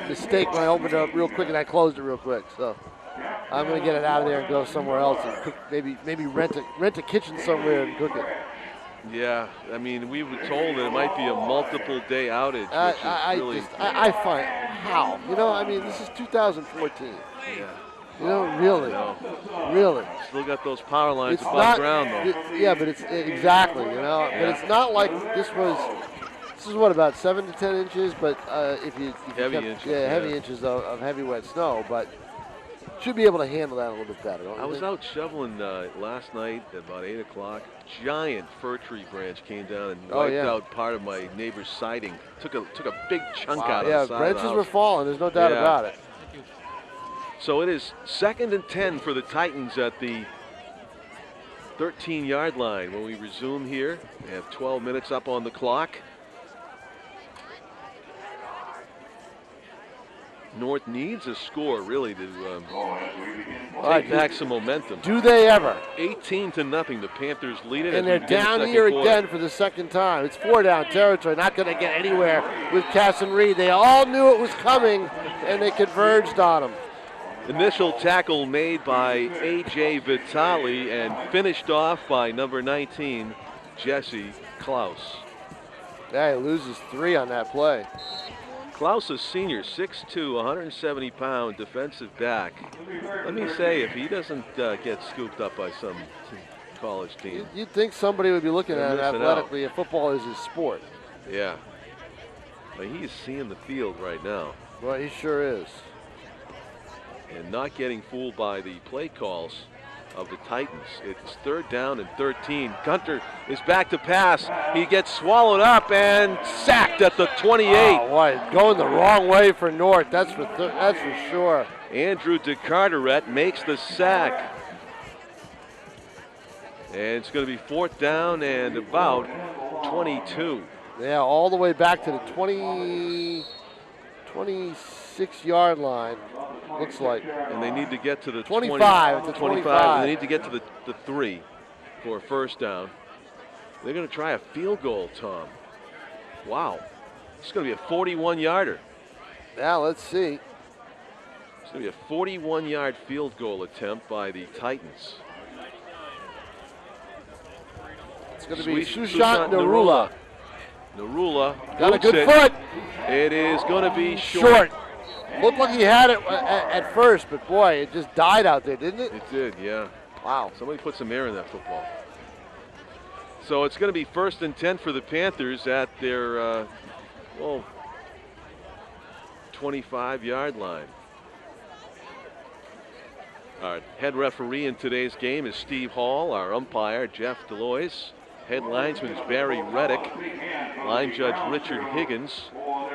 mistake when I opened it up real quick and I closed it real quick. So I'm going to get it out of there and go somewhere else and cook. Maybe rent a kitchen somewhere and cook it. Yeah, I mean, we were told that it might be a multiple day outage, which is I find how, you know, I mean, this is 2014. Yeah. You know, really, really. Still got those power lines It's above not, ground, though. yeah, but it's exactly, you know. Yeah. But it's not like this is what, about 7 to 10 inches. But if you Heavy kept, inches, yeah, heavy yeah. inches of heavy wet snow. But should be able to handle that a little bit better. Don't I you was think? out shoveling last night at about 8 o'clock. Giant fir tree branch came down and wiped out part of my neighbor's siding. Took a big chunk out of the side of the branches house. were falling. There's no doubt about it. So it is 2nd and 10 for the Titans at the 13-yard line when we resume here. We have 12 minutes up on the clock. North needs a score, really, to take back some momentum. Do they ever? 18-0. The Panthers lead it. And they're down here again for the second time. It's 4-down territory. Not going to get anywhere with Cass and Reed. They all knew it was coming, and they converged on them. Initial tackle made by A.J. Vitale and finished off by number 19, Jesse Klaus. Yeah, he loses 3 on that play. Klaus is senior, 6'2", 170-pound defensive back. Let me say, if he doesn't get scooped up by some college team. You'd think somebody would be looking at him athletically if football is his sport. Yeah. But he is seeing the field right now. Well, he sure is. And not getting fooled by the play calls of the Titans. It's 3rd down and 13. Gunter is back to pass. He gets swallowed up and sacked at the 28. Oh, boy, going the wrong way for North. That's for sure. Andrew DeCarteret makes the sack. And it's going to be 4th down and about 22. Yeah, all the way back to the 26-yard line. Looks like. And they need to get to the 25. 25. They need to get to the 3 for a 1st down. They're going to try a field goal, Tom. Wow. It's going to be a 41-yarder. Yeah, let's see. It's going to be a 41-yard field goal attempt by the Titans. It's going to be Sushant Narula. Narula got a good foot. It is going to be short. Looked like he had it at first, but boy, it just died out there, didn't it? It did, yeah. Wow. Somebody put some air in that football. So it's going to be 1st and 10 for the Panthers at their 25-yard line. Our head referee in today's game is Steve Hall. Our umpire, Jeff Deloise. Head linesman is Barry Reddick. Line judge Richard Higgins.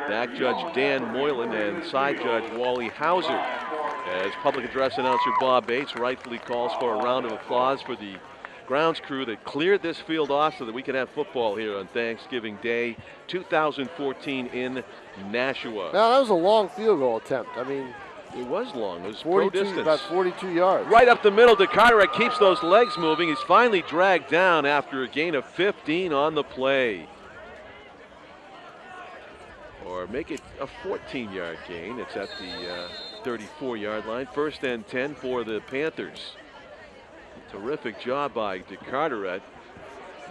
Back judge Dan Moylan and side judge Wally Hauser. As public address announcer Bob Bates rightfully calls for a round of applause for the grounds crew that cleared this field off so that we can have football here on Thanksgiving Day 2014 in Nashua. Now, that was a long field goal attempt. I mean, it was long. It was 42, about 42 yards. Right up the middle. DeCarteret keeps those legs moving. He's finally dragged down after a gain of 15 on the play. Or make it a 14-yard gain. It's at the 34-yard line. 1st and 10 for the Panthers. Terrific job by DeCarteret.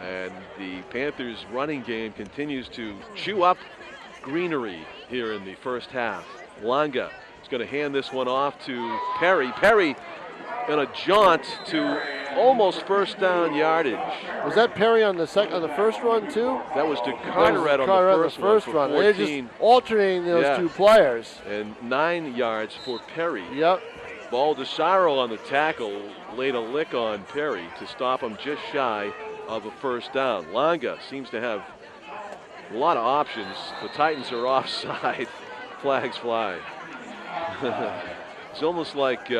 And the Panthers running game continues to chew up greenery here in the first half. Langa is going to hand this one off to Perry. Perry in a jaunt to almost 1st down yardage. Was that Perry on the first run too? That was DeCarteret on the first run. They're just alternating those two players. And 9 yards for Perry. Yep. Baldessaro on the tackle laid a lick on Perry to stop him just shy of a 1st down. Langa seems to have a lot of options. The Titans are offside. Flags fly. It's almost like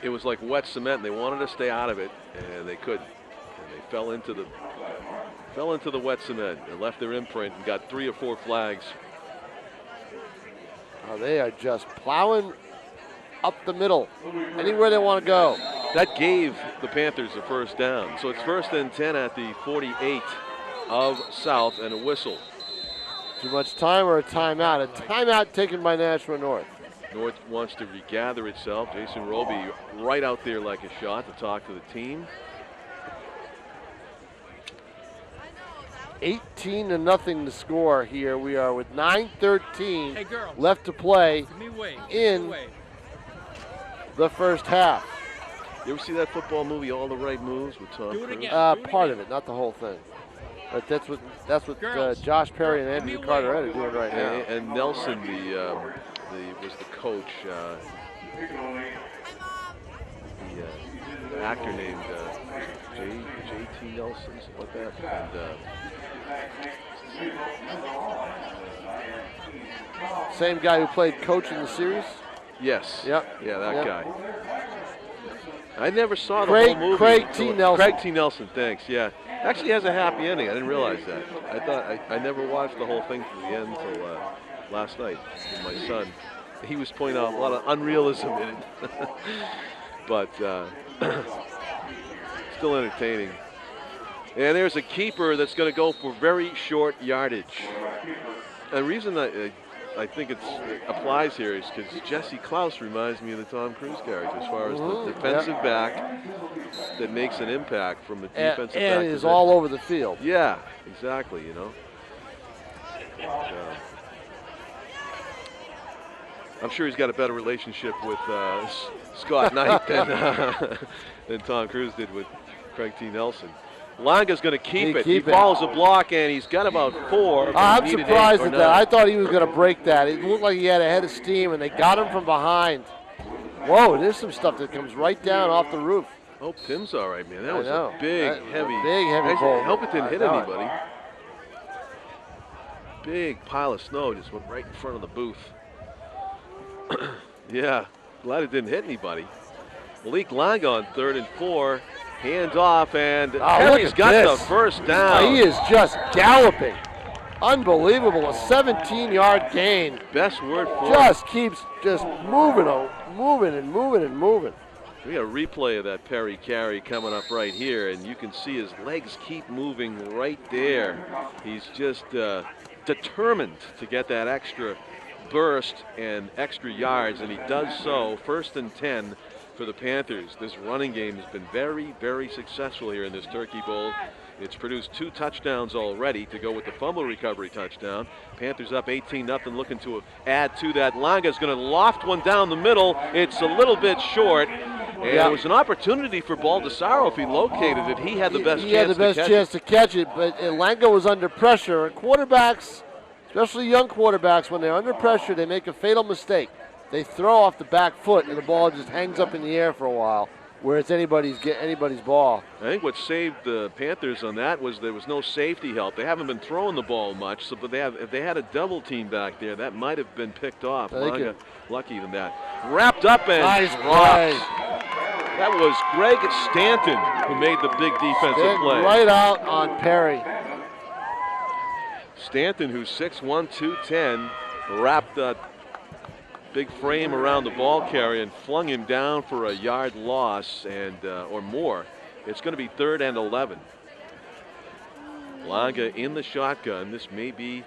it was like wet cement, and they wanted to stay out of it, and they couldn't. And they fell into the wet cement and left their imprint and got 3 or 4 flags. Oh, they are just plowing up the middle, anywhere they want to go. That gave the Panthers a 1st down. So it's 1st and 10 at the 48 of South and a whistle. Too much time or a timeout? A timeout taken by Nashua North. North wants to regather itself. Jason Roby right out there like a shot to talk to the team. 18-0 to score here. We are with 9:13 left to play in the first half. You ever see that football movie, All the Right Moves, with Tom Cruise? Part of it, not the whole thing. But that's what Josh Perry and Andrew Carteret are doing right now. And Nelson, was the coach. The actor named J.T. Nelson, something like that. And, same guy who played coach in the series? yes. Yep. Yeah, that guy. I never saw the Craig- whole movie. Craig T. Nelson. Craig T. Nelson, thanks, yeah. Actually has a happy ending. I didn't realize that. I never watched the whole thing to the end until last night with my son. He was pointing out a lot of unrealism in it. But still entertaining. And there's a keeper that's going to go for very short yardage. The reason I think it applies here is because Jesse Klaus reminds me of the Tom Cruise character as far as the defensive back that makes an impact from the defensive back. And is all over the field. Yeah, exactly, you know. I'm sure he's got a better relationship with Scott Knight than Tom Cruise did with Craig T. Nelson. Langa's going to keep it. He follows the block, and he's got about 4. I'm surprised at that. I thought he was going to break that. It looked like he had a head of steam, and they got him from behind. Whoa, there's some stuff that comes right down off the roof. Oh, Tim's all right, man. That was a big, heavy ball. I hope it didn't hit anybody. Big pile of snow just went right in front of the booth. Yeah, glad it didn't hit anybody. Malik Langa on 3rd and 4. Hands off, and Perry's got the first down. He is just galloping. Unbelievable, a 17-yard gain. Best word for it. Just keeps just moving and moving. We got a replay of that Perry carry coming up right here, and you can see his legs keep moving right there. He's just determined to get that extra burst and extra yards, and he does so. 1st and 10 for the Panthers. This running game has been very, very successful here in this Turkey Bowl. It's produced 2 touchdowns already to go with the fumble recovery touchdown. Panthers up 18-0, looking to add to that. Langa's going to loft one down the middle. It's a little bit short. And it was an opportunity for Baldessaro if he located it. He had the best chance to catch it, but Langa was under pressure. And quarterbacks, especially young quarterbacks, when they're under pressure, they make a fatal mistake. They throw off the back foot, and the ball just hangs up in the air for a while, where it's anybody's ball. I think what saved the Panthers on that was there was no safety help. They haven't been throwing the ball much, so but if they had a double team back there, that might have been picked off. Langa, lucky than that. Wrapped up and nice dropped. That was Greg Stanton who made the big defensive play. Right out on Perry. Stanton, who's 6'1", 210, wrapped that big frame around the ball carrier and flung him down for a yard loss and or more. It's going to be 3rd and 11. Langa in the shotgun. This may be a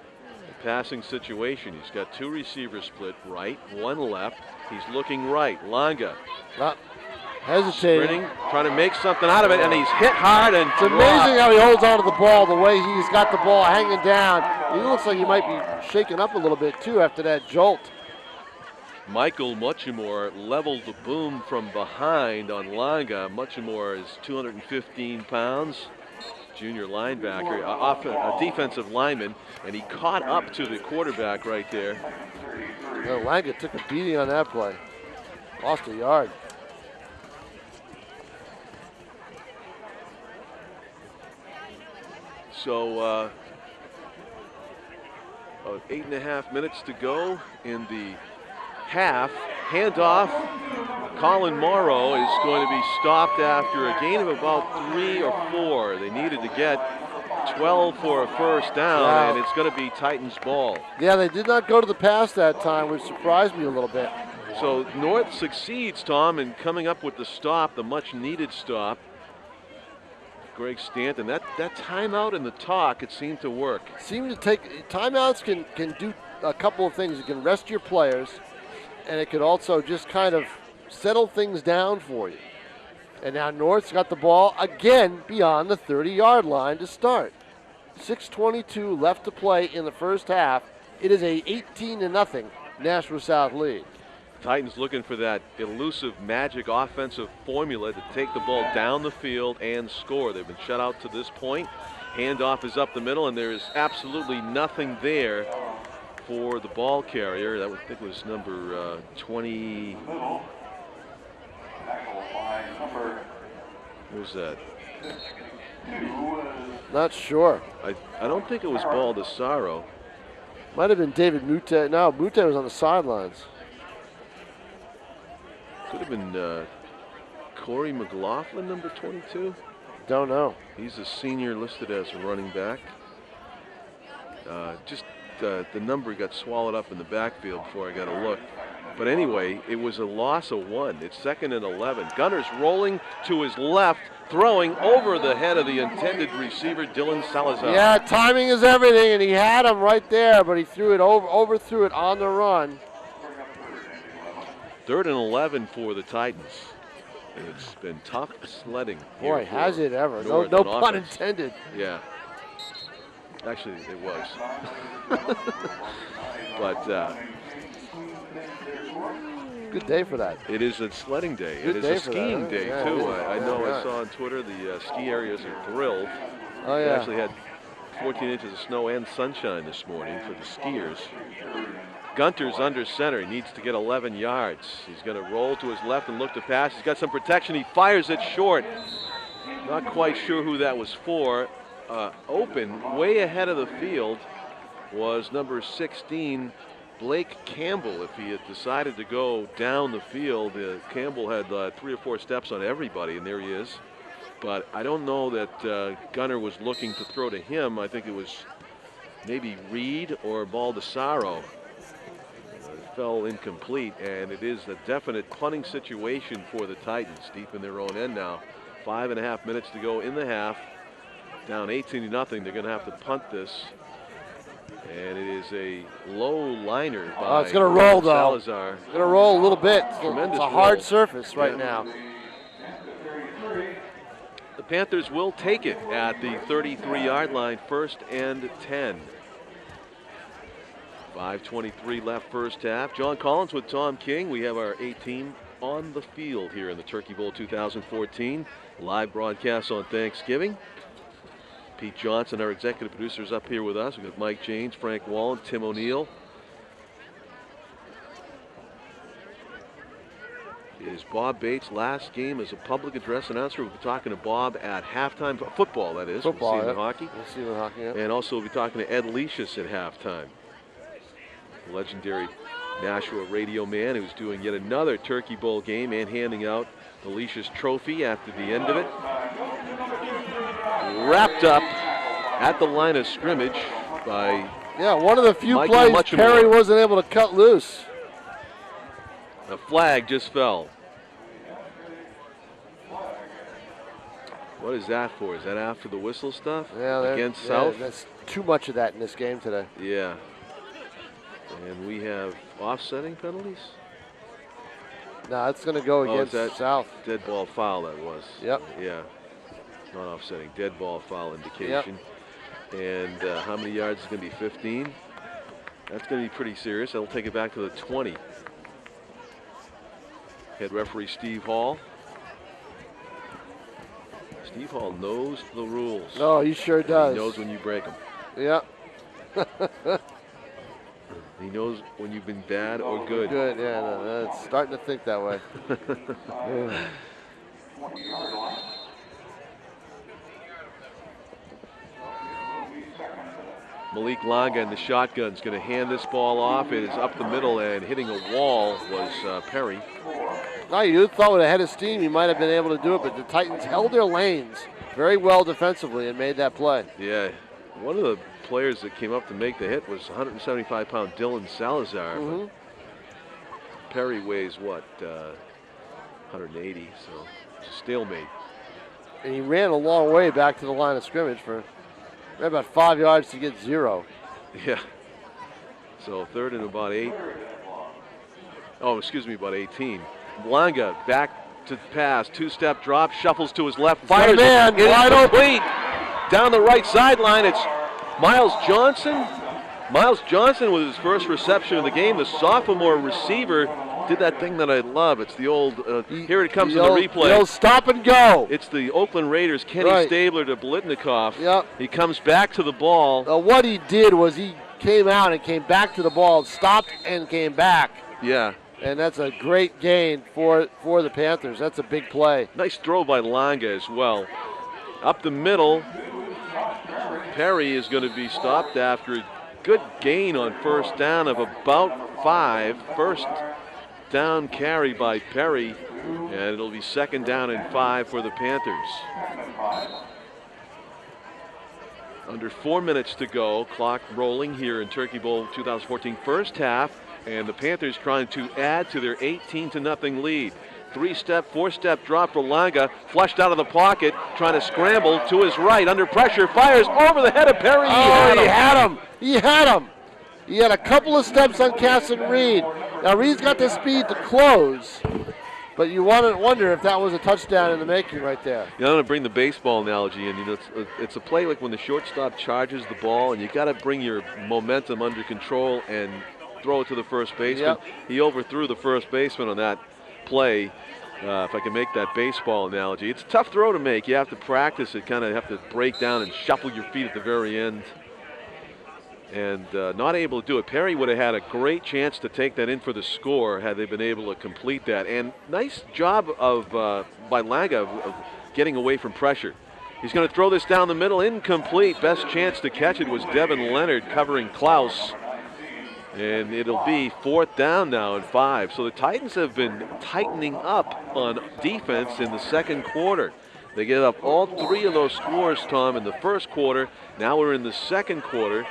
passing situation. He's got 2 receivers split right, 1 left. He's looking right. Langa hesitating, sprinting, trying to make something out of it, and he's hit hard and it's amazing how he holds onto the ball, the way he's got the ball hanging down. He looks like he might be shaken up a little bit too after that jolt. Michael Muchamore leveled the boom from behind on Langa. Muchamore is 215 pounds, junior linebacker, a defensive lineman, and he caught up to the quarterback right there. Langa took a beating on that play. Lost a yard. So 8.5 minutes to go in the half. Handoff. Colin Morrow is going to be stopped after a gain of about 3 or 4. They needed to get 12 for a first down, and it's going to be Titans ball. Yeah, they did not go to the pass that time, which surprised me a little bit. So North succeeds, Tom, in coming up with the stop, the much-needed stop. Greg Stanton, that timeout and the talk, it seemed to work. Timeouts can do a couple of things. It can rest your players, and it could also just kind of settle things down for you. And now North's got the ball again beyond the 30-yard line to start. 6:22 left to play in the first half. It is a 18-0 Nashua South lead. Titans looking for that elusive magic offensive formula to take the ball down the field and score. They've been shut out to this point. Handoff is up the middle, and there is absolutely nothing there for the ball carrier. That I think was number 20. Who's that? Not sure. I don't think it was Baldessaro. Might have been David Mute. No, Mute was on the sidelines. Could have been Corey McLaughlin, number 22. Don't know. He's a senior listed as a running back. The number got swallowed up in the backfield before I got a look. But anyway, it was a loss of 1. It's 2nd and 11. Gunner's rolling to his left, throwing over the head of the intended receiver, Dylan Salazar. Yeah, timing is everything, and he had him right there, but he threw it overthrew it on the run. 3rd and 11 for the Titans. It's been tough sledding. Boy, has it ever. No pun intended. Yeah. Actually, it was. But good day for that. it is a sledding day. Good it day is a for that, skiing huh? day, Yeah, too. it is. I know Yeah. I saw on Twitter the ski areas are thrilled. Oh, They yeah. actually had 14 inches of snow and sunshine this morning for the skiers. Gunter's under center. He needs to get 11 yards. He's going to roll to his left and look to pass. He's got some protection. He fires it short. Not quite sure who that was for. Open, way ahead of the field, was number 16, Blake Campbell. If he had decided to go down the field, Campbell had 3 or 4 steps on everybody, and there he is. But I don't know that Gunner was looking to throw to him. I think it was maybe Reed or Baldessaro. Fell incomplete, and it is a definite punting situation for the Titans, deep in their own end now. 5.5 minutes to go in the half. Down 18-0. They're going to have to punt this. And it is a low liner by It's going to roll, though. Salazar. It's going to roll a little bit. Tremendous It's a hard roll. surface right now. The Panthers will take it at the 33-yard line, 1st and 10. 5:23 left first half. John Collins with Tom King. We have our A-team on the field here in the Turkey Bowl 2014. Live broadcast on Thanksgiving. Pete Johnson, our executive producer, is up here with us. We've got Mike James, Frank Wallen, Tim O'Neill. It is Bob Bates' last game as a public address announcer. We'll be talking to Bob at halftime. Football, that is. Football, We'll see him in yeah. hockey. We'll see him in hockey, yeah. And also we'll be talking to Ed Leishus at halftime. Legendary Nashua radio man who's doing yet another Turkey Bowl game and handing out the Leishus Trophy after the end of it. Wrapped up at the line of scrimmage by one of the few Michael plays Muchamore. Perry wasn't able to cut loose. a flag just fell. What is that for? Is that after the whistle stuff? Against South? That's too much of that in this game today. Yeah. And we have offsetting penalties? No, it's going to go Oh, is against that South. dead ball foul that was? Yep. Yeah. Not offsetting. Dead ball foul indication. And how many yards is going to be? 15? That's going to be pretty serious. That'll take it back to the 20. Head referee Steve Hall. Steve Hall knows the rules. No, he sure does. He knows when you break them. Yep. He knows when you've been bad or good. Good, yeah. No, it's starting to think that way. Yeah. Malik Longa in the shotgun is going to hand this ball off. It is up the middle, and hitting a wall was Perry. No, you thought with a head of steam he might have been able to do it, but the Titans held their lanes very well defensively and made that play. Yeah, one of the players that came up to make the hit was 175-pound Dylan Salazar. Mm-hmm. Perry weighs, what, 180, so it's a stalemate. And he ran a long way back to the line of scrimmage for about 5 yards to get 0. Yeah. So 3rd and about 8. Oh, excuse me, about 18. Longa back to pass, 2-step drop, shuffles to his left, fires man, it. It is wide open. complete. Down the right sideline, it's Miles Johnson with his first reception of the game. The sophomore receiver did that thing that I love. It's the old, here it comes in the replay. The old stop and go. It's the Oakland Raiders, Kenny Stabler to Blitnikoff. Yep. He comes back to the ball. What he did was he came out and came back to the ball, stopped and came back. Yeah. And that's a great gain for the Panthers. That's a big play. Nice throw by Langa as well. Up the middle, Perry is going to be stopped after a good gain on first down of about 5. First down carry by Perry, and it'll be 2nd down and 5 for the Panthers. Under 4 minutes to go, clock rolling here in Turkey Bowl 2014 first half, and the Panthers trying to add to their 18-0 lead. 3-step, 4-step drop for Langa, flushed out of the pocket, trying to scramble to his right, under pressure, fires over the head of Perry. He had him. He had a couple of steps on Casson Reed. Now Reed's got the speed to close, but you want to wonder if that was a touchdown in the making right there. I'm going to bring the baseball analogy in. It's a play like when the shortstop charges the ball, and you got to bring your momentum under control and throw it to the first baseman. Yep. He overthrew the first baseman on that play. If I can make that baseball analogy, it's a tough throw to make. You have to practice it, kind of have to break down and shuffle your feet at the very end. And not able to do it. Perry would have had a great chance to take that in for the score had they been able to complete that. And nice job by Langa of getting away from pressure. He's going to throw this down the middle, incomplete. Best chance to catch it was Devin Leonard covering Klaus. And it'll be 4th down now and 5. So the Titans have been tightening up on defense in the second quarter. They get up all 3 of those scores, Tom, in the first quarter. Now we're in the second quarter,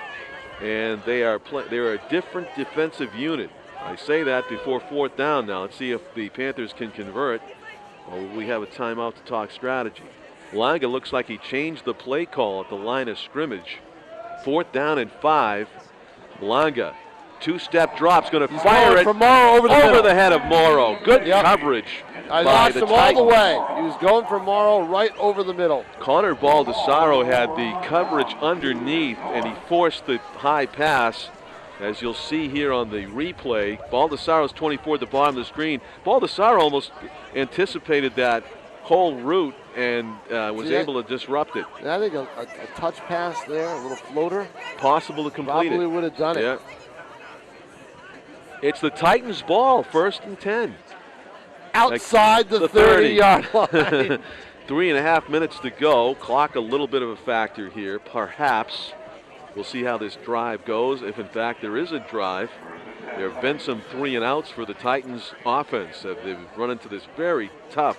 and they're a different defensive unit. I say that before 4th down now. Let's see if the Panthers can convert, or we have a timeout to talk strategy. Langa looks like he changed the play call at the line of scrimmage. 4th down and 5. Langa. 2-step drop's going to fire it from Morrow over the head of Morrow. Good coverage. I lost him all the way. He was going for Morrow right over the middle. Connor Baldessaro had the coverage underneath, and he forced the high pass. As you'll see here on the replay, Baldessaro's 24 at the bottom of the screen. Baldessaro almost anticipated that whole route and was able to disrupt it. I think a touch pass there, a little floater. Possible to complete Probably would have done it. Yeah. It's the Titans' ball, 1st and 10. Outside the 30-yard line. 3.5 minutes to go. Clock a little bit of a factor here, perhaps. We'll see how this drive goes, if in fact there is a drive. There have been some 3-and-outs for the Titans' offense. They've run into this very tough,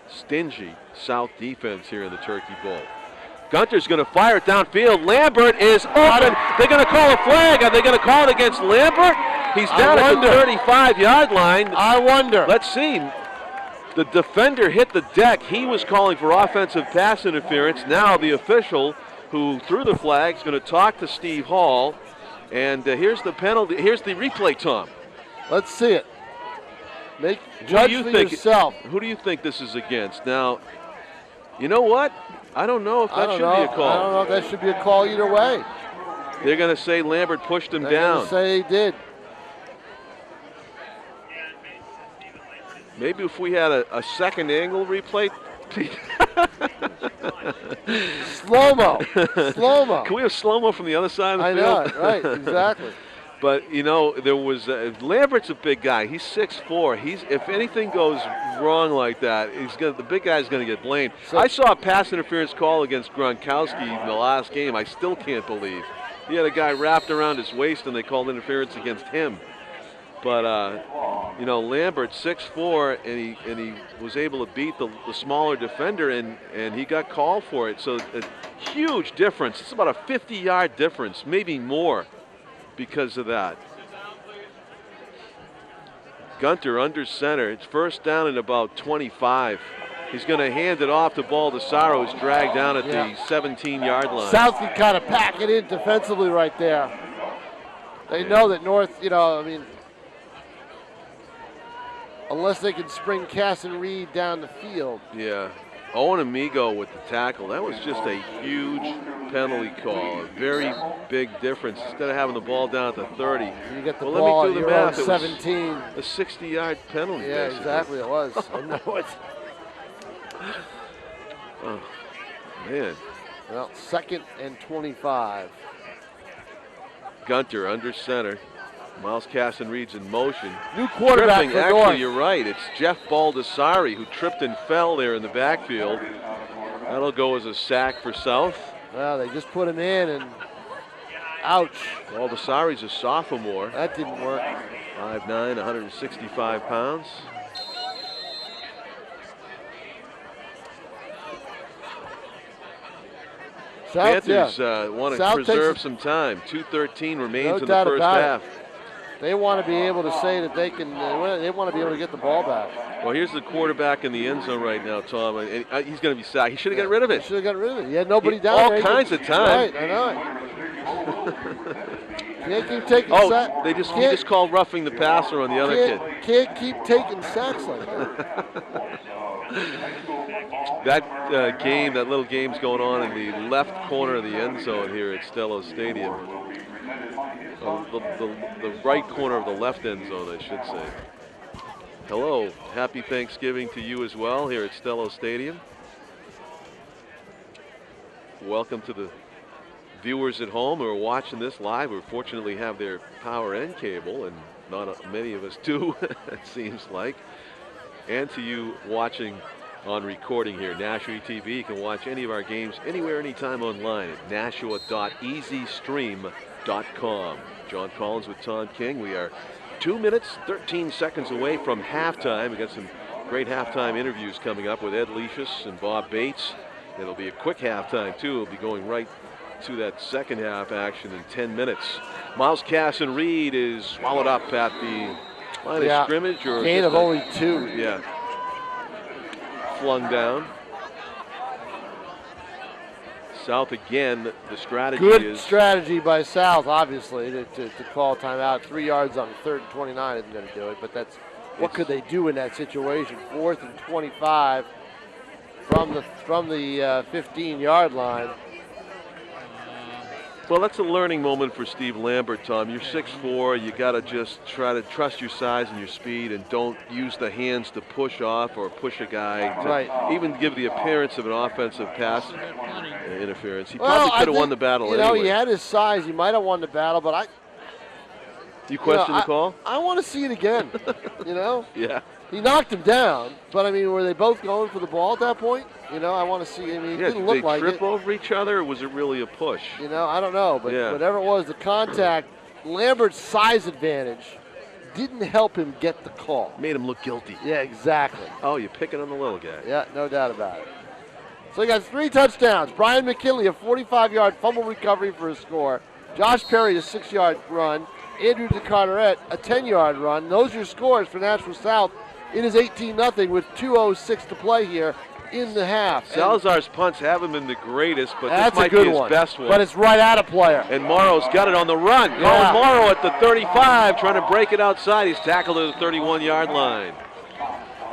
stingy South defense here in the Turkey Bowl. Gunter's going to fire it downfield. Lambert is open. They're going to call a flag. Are they going to call it against Lambert? He's down at the 35-yard line. I wonder. Let's see. The defender hit the deck. He was calling for offensive pass interference. Now the official who threw the flag is going to talk to Steve Hall. And here's the penalty. Here's the replay, Tom. Let's see it. Judge for yourself. Who do you think this is against? Now, you know what? I don't know if that should be a call. I don't know if that should be a call either way. They're going to say Lambert pushed him down. They're going to say he did. Maybe if we had a second angle replay. Slow-mo. Can we have slow-mo from the other side of the field? I know, right, exactly. But, you know, there was Lambert's a big guy. He's 6'4". If anything goes wrong like that, the big guy's going to get blamed. So, I saw a pass interference call against Gronkowski in the last game. I still can't believe. He had a guy wrapped around his waist, and they called interference against him. But, you know, Lambert, 6'4", and he was able to beat the smaller defender, and he got called for it. So a huge difference. It's about a 50-yard difference, maybe more, because of that. Gunter under center. It's 1st down and about 25. He's going to hand it off to Baldessaro, who's dragged down at the 17-yard line. South can kind of pack it in defensively right there. They know that North, you know, I mean, unless they can spring Cass and Reed down the field. Yeah. Owen Amigo with the tackle. That was just a huge penalty call. A very big difference. Instead of having the ball down at the 30. You get the well, ball let me do the math. at 17. A 60-yard penalty. Yeah, basically. exactly. It was. I know it. Oh, man. Well, 2nd and 25. Gunter under center. Miles Casson-Reed's in motion. New quarterback Tripping. for Actually, North. you're right. It's Jeff Baldessari who tripped and fell there in the backfield. That'll go as a sack for South. Well, they just put him in, and ouch. Baldessari's a sophomore. That didn't work. 5'9", 165 pounds. South, Panthers yeah. want to South preserve takes- some time. 2:13 remains No in the doubt first about it. half. They want to be able to say that they can. They want to be able to get the ball back. Well, here's the quarterback in the end zone right now, Tom, and he's going to be sacked. He should have got rid of it. Should have got rid of it. He had nobody He- down all there. kinds of time. Right, I know it. Can't keep taking Oh, sacks. he just called roughing the passer on the other kid. Can't keep taking sacks like that. That little game's going on in the left corner of the end zone here at Stello Stadium. The right corner of the left end zone, I should say. Hello, happy Thanksgiving to you as well here at Stello Stadium. Welcome to the viewers at home who are watching this live, who fortunately have their power and cable, and not many of us do, it seems like. And to you watching on recording here, Nashua TV. You can watch any of our games anywhere, anytime online at nashua.easystream.com. John Collins with Tom King. We are 2 minutes, 13 seconds away from halftime. We got some great halftime interviews coming up with Ed Leishus and Bob Bates. It'll be a quick halftime, too. We'll be going right to that second half action in 10 minutes. Miles Casson-Reed is swallowed up at the line of scrimmage. Or gain of only 2. Yeah. Flung down. South again, the strategy Good is... strategy by South, obviously, to call timeout. 3 yards on 3rd and 29 isn't going to do it, but that's what could they do in that situation? 4th and 25 from the 15-yard line. Well, that's a learning moment for Steve Lambert, Tom. You're 6'4", you got to just try to trust your size and your speed and don't use the hands to push off or push a guy to even give the appearance of an offensive pass interference. He probably could have won the battle anyway. He had his size. He might have won the battle, but You question the call? I want to see it again, Yeah. He knocked him down, but, I mean, were they both going for the ball at that point? I want to see. I mean, it didn't look like it. Did they trip over each other, or was it really a push? I don't know, but whatever it was, the contact, Lambert's size advantage didn't help him get the call. Made him look guilty. Yeah, exactly. Oh, you're picking on the little guy. Yeah, no doubt about it. So he got 3 touchdowns. Brian McKinley, a 45-yard fumble recovery for a score. Josh Perry, a 6-yard run. Andrew DeCarteret, a 10-yard run. Those are your scores for Nashua South. It is 18-0 with 2:06 to play here in the half. Salazar's punts haven't been the greatest, but this might be his best one. But it's right at a player. And Morrow's got it on the run. Yeah. Colin Morrow at the 35, trying to break it outside. He's tackled at the 31-yard line.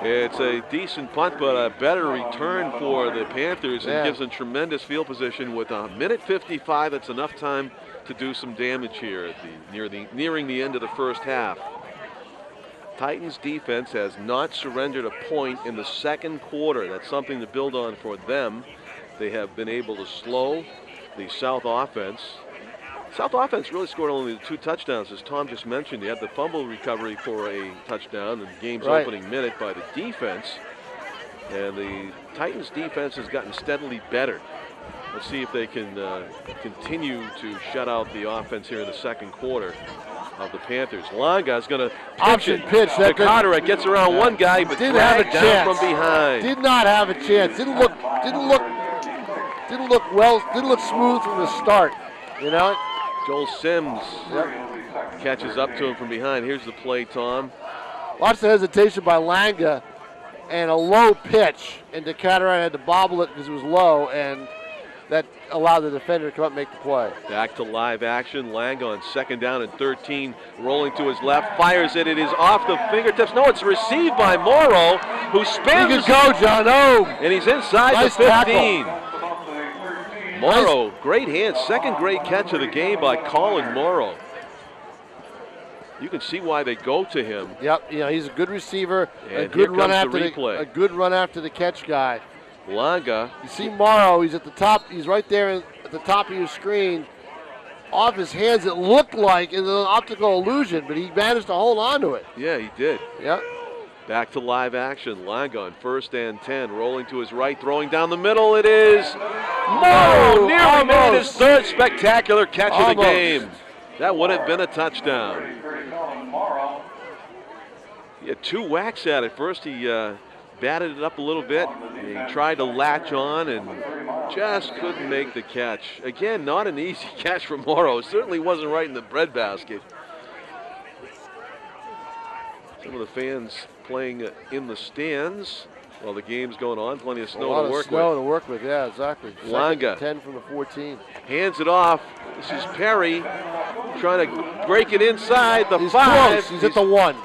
It's a decent punt, but a better return for the Panthers, and gives them tremendous field position with a minute 55. That's enough time to do some damage here at nearing the end of the first half. Titans defense has not surrendered a point in the second quarter. That's something to build on for them. They have been able to slow the South offense. South offense really scored only 2 touchdowns, as Tom just mentioned. They had the fumble recovery for a touchdown in the game's opening minute by the defense. And the Titans defense has gotten steadily better. Let's see if they can continue to shut out the offense here in the second quarter of the Panthers. Longa's going to pitch. Carteret gets around one guy, but didn't have a dragged down chance from behind. Did not have a chance. Didn't look smooth from the start. Joel Sims catches up to him from behind. Here's the play, Tom. Watch the hesitation by Langa and a low pitch, and DeCarteret had to bobble it because it was low, and that allowed the defender to come up and make the play. Back to live action. Lang on 2nd down and 13, rolling to his left, fires it. It is off the fingertips. No, it's received by Morrow. who spins. He can go, John. Oh, and he's inside nice the 15. tackle. Morrow, great hand. Second great catch of the game by Colin Morrow. You can see why they go to him. Yep, he's a good receiver. And a good here run comes after the replay. a good run after the catch guy. Langa. You see Morrow, he's at the top, he's right there at the top of your screen. Off his hands, it looked like an optical illusion, but he managed to hold on to it. Yeah, he did. Yep. Back to live action. Langa on 1st and 10, rolling to his right, throwing down the middle. It is Morrow. Nearly made his third spectacular catch of the game. That would have been a touchdown. He had 2 whacks at it. First, he batted it up a little bit. He tried to latch on and just couldn't make the catch. Again, not an easy catch for Morrow. It certainly wasn't right in the breadbasket. Some of the fans playing in the stands while the game's going on. Plenty of snow to work with. Yeah, exactly. Langa. 10 from the 14. Hands it off. This is Perry trying to break it inside the He's 5. close. He's at the 1.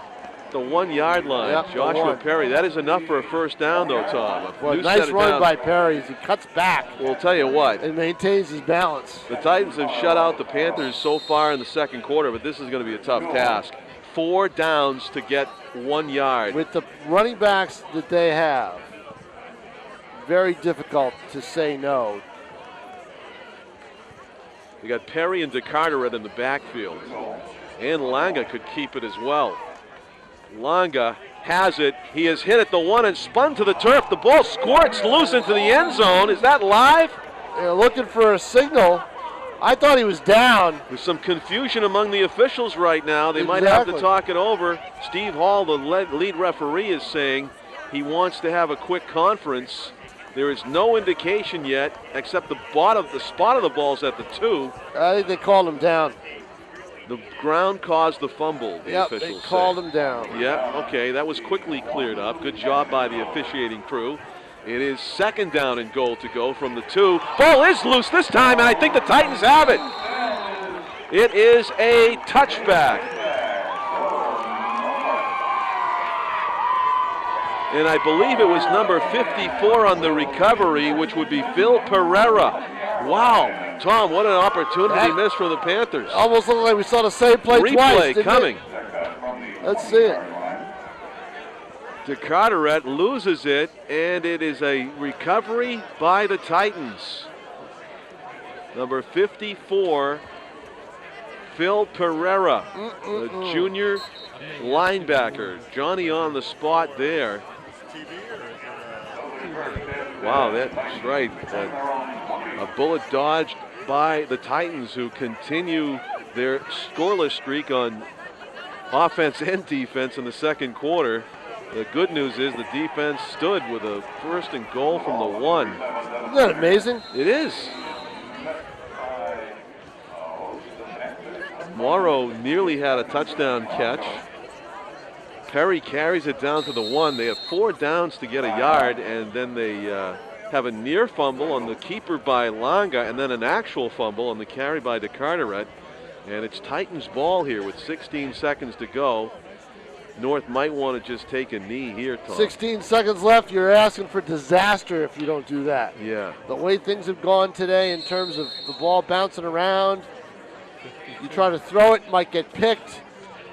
The 1 yard line. Yep, Joshua Perry. That is enough for a first down, though, Tom. Well, nice run by Perry as he cuts back. We'll tell you what. And maintains his balance. The Titans have shut out the Panthers so far in the second quarter, but this is going to be a tough task. 4 downs to get 1 yard. With the running backs that they have, very difficult to say no. We got Perry and DeCarteret in the backfield. And Langa could keep it as well. Langa has it. He is hit at the 1 and spun to the turf. The ball squirts loose into the end zone. Is that live? They're looking for a signal. I thought he was down. There's some confusion among the officials right now. They might have to talk it over. Steve Hall, the lead referee, is saying he wants to have a quick conference. There is no indication yet, except the spot of the ball's at the 2. I think they called him down. The ground caused the fumble, the officials they called him down. Yep, okay, that was quickly cleared up. Good job by the officiating crew. It is 2nd down and goal to go from the 2. Ball is loose this time, and I think the Titans have it. It is a touchback. And I believe it was number 54 on the recovery, which would be Phil Pereira. Wow, Tom, what an opportunity missed for the Panthers. Almost looked like we saw the same play twice. Replay coming. Let's see it. DeCarteret loses it, and it is a recovery by the Titans. Number 54, Phil Pereira, the junior linebacker. Johnny on the spot there. Wow, that's right. A bullet dodged by the Titans, who continue their scoreless streak on offense and defense in the second quarter. The good news is the defense stood with a 1st and goal from the 1. Isn't that amazing? It is. Morrow nearly had a touchdown catch. Perry carries it down to the 1. They have 4 downs to get a yard, and then they have a near fumble on the keeper by Langa, and then an actual fumble on the carry by DeCarteret. And it's Titans ball here with 16 seconds to go. North might want to just take a knee here, Tom. 16 seconds left. You're asking for disaster if you don't do that. Yeah. The way things have gone today in terms of the ball bouncing around, you try to throw it, might get picked.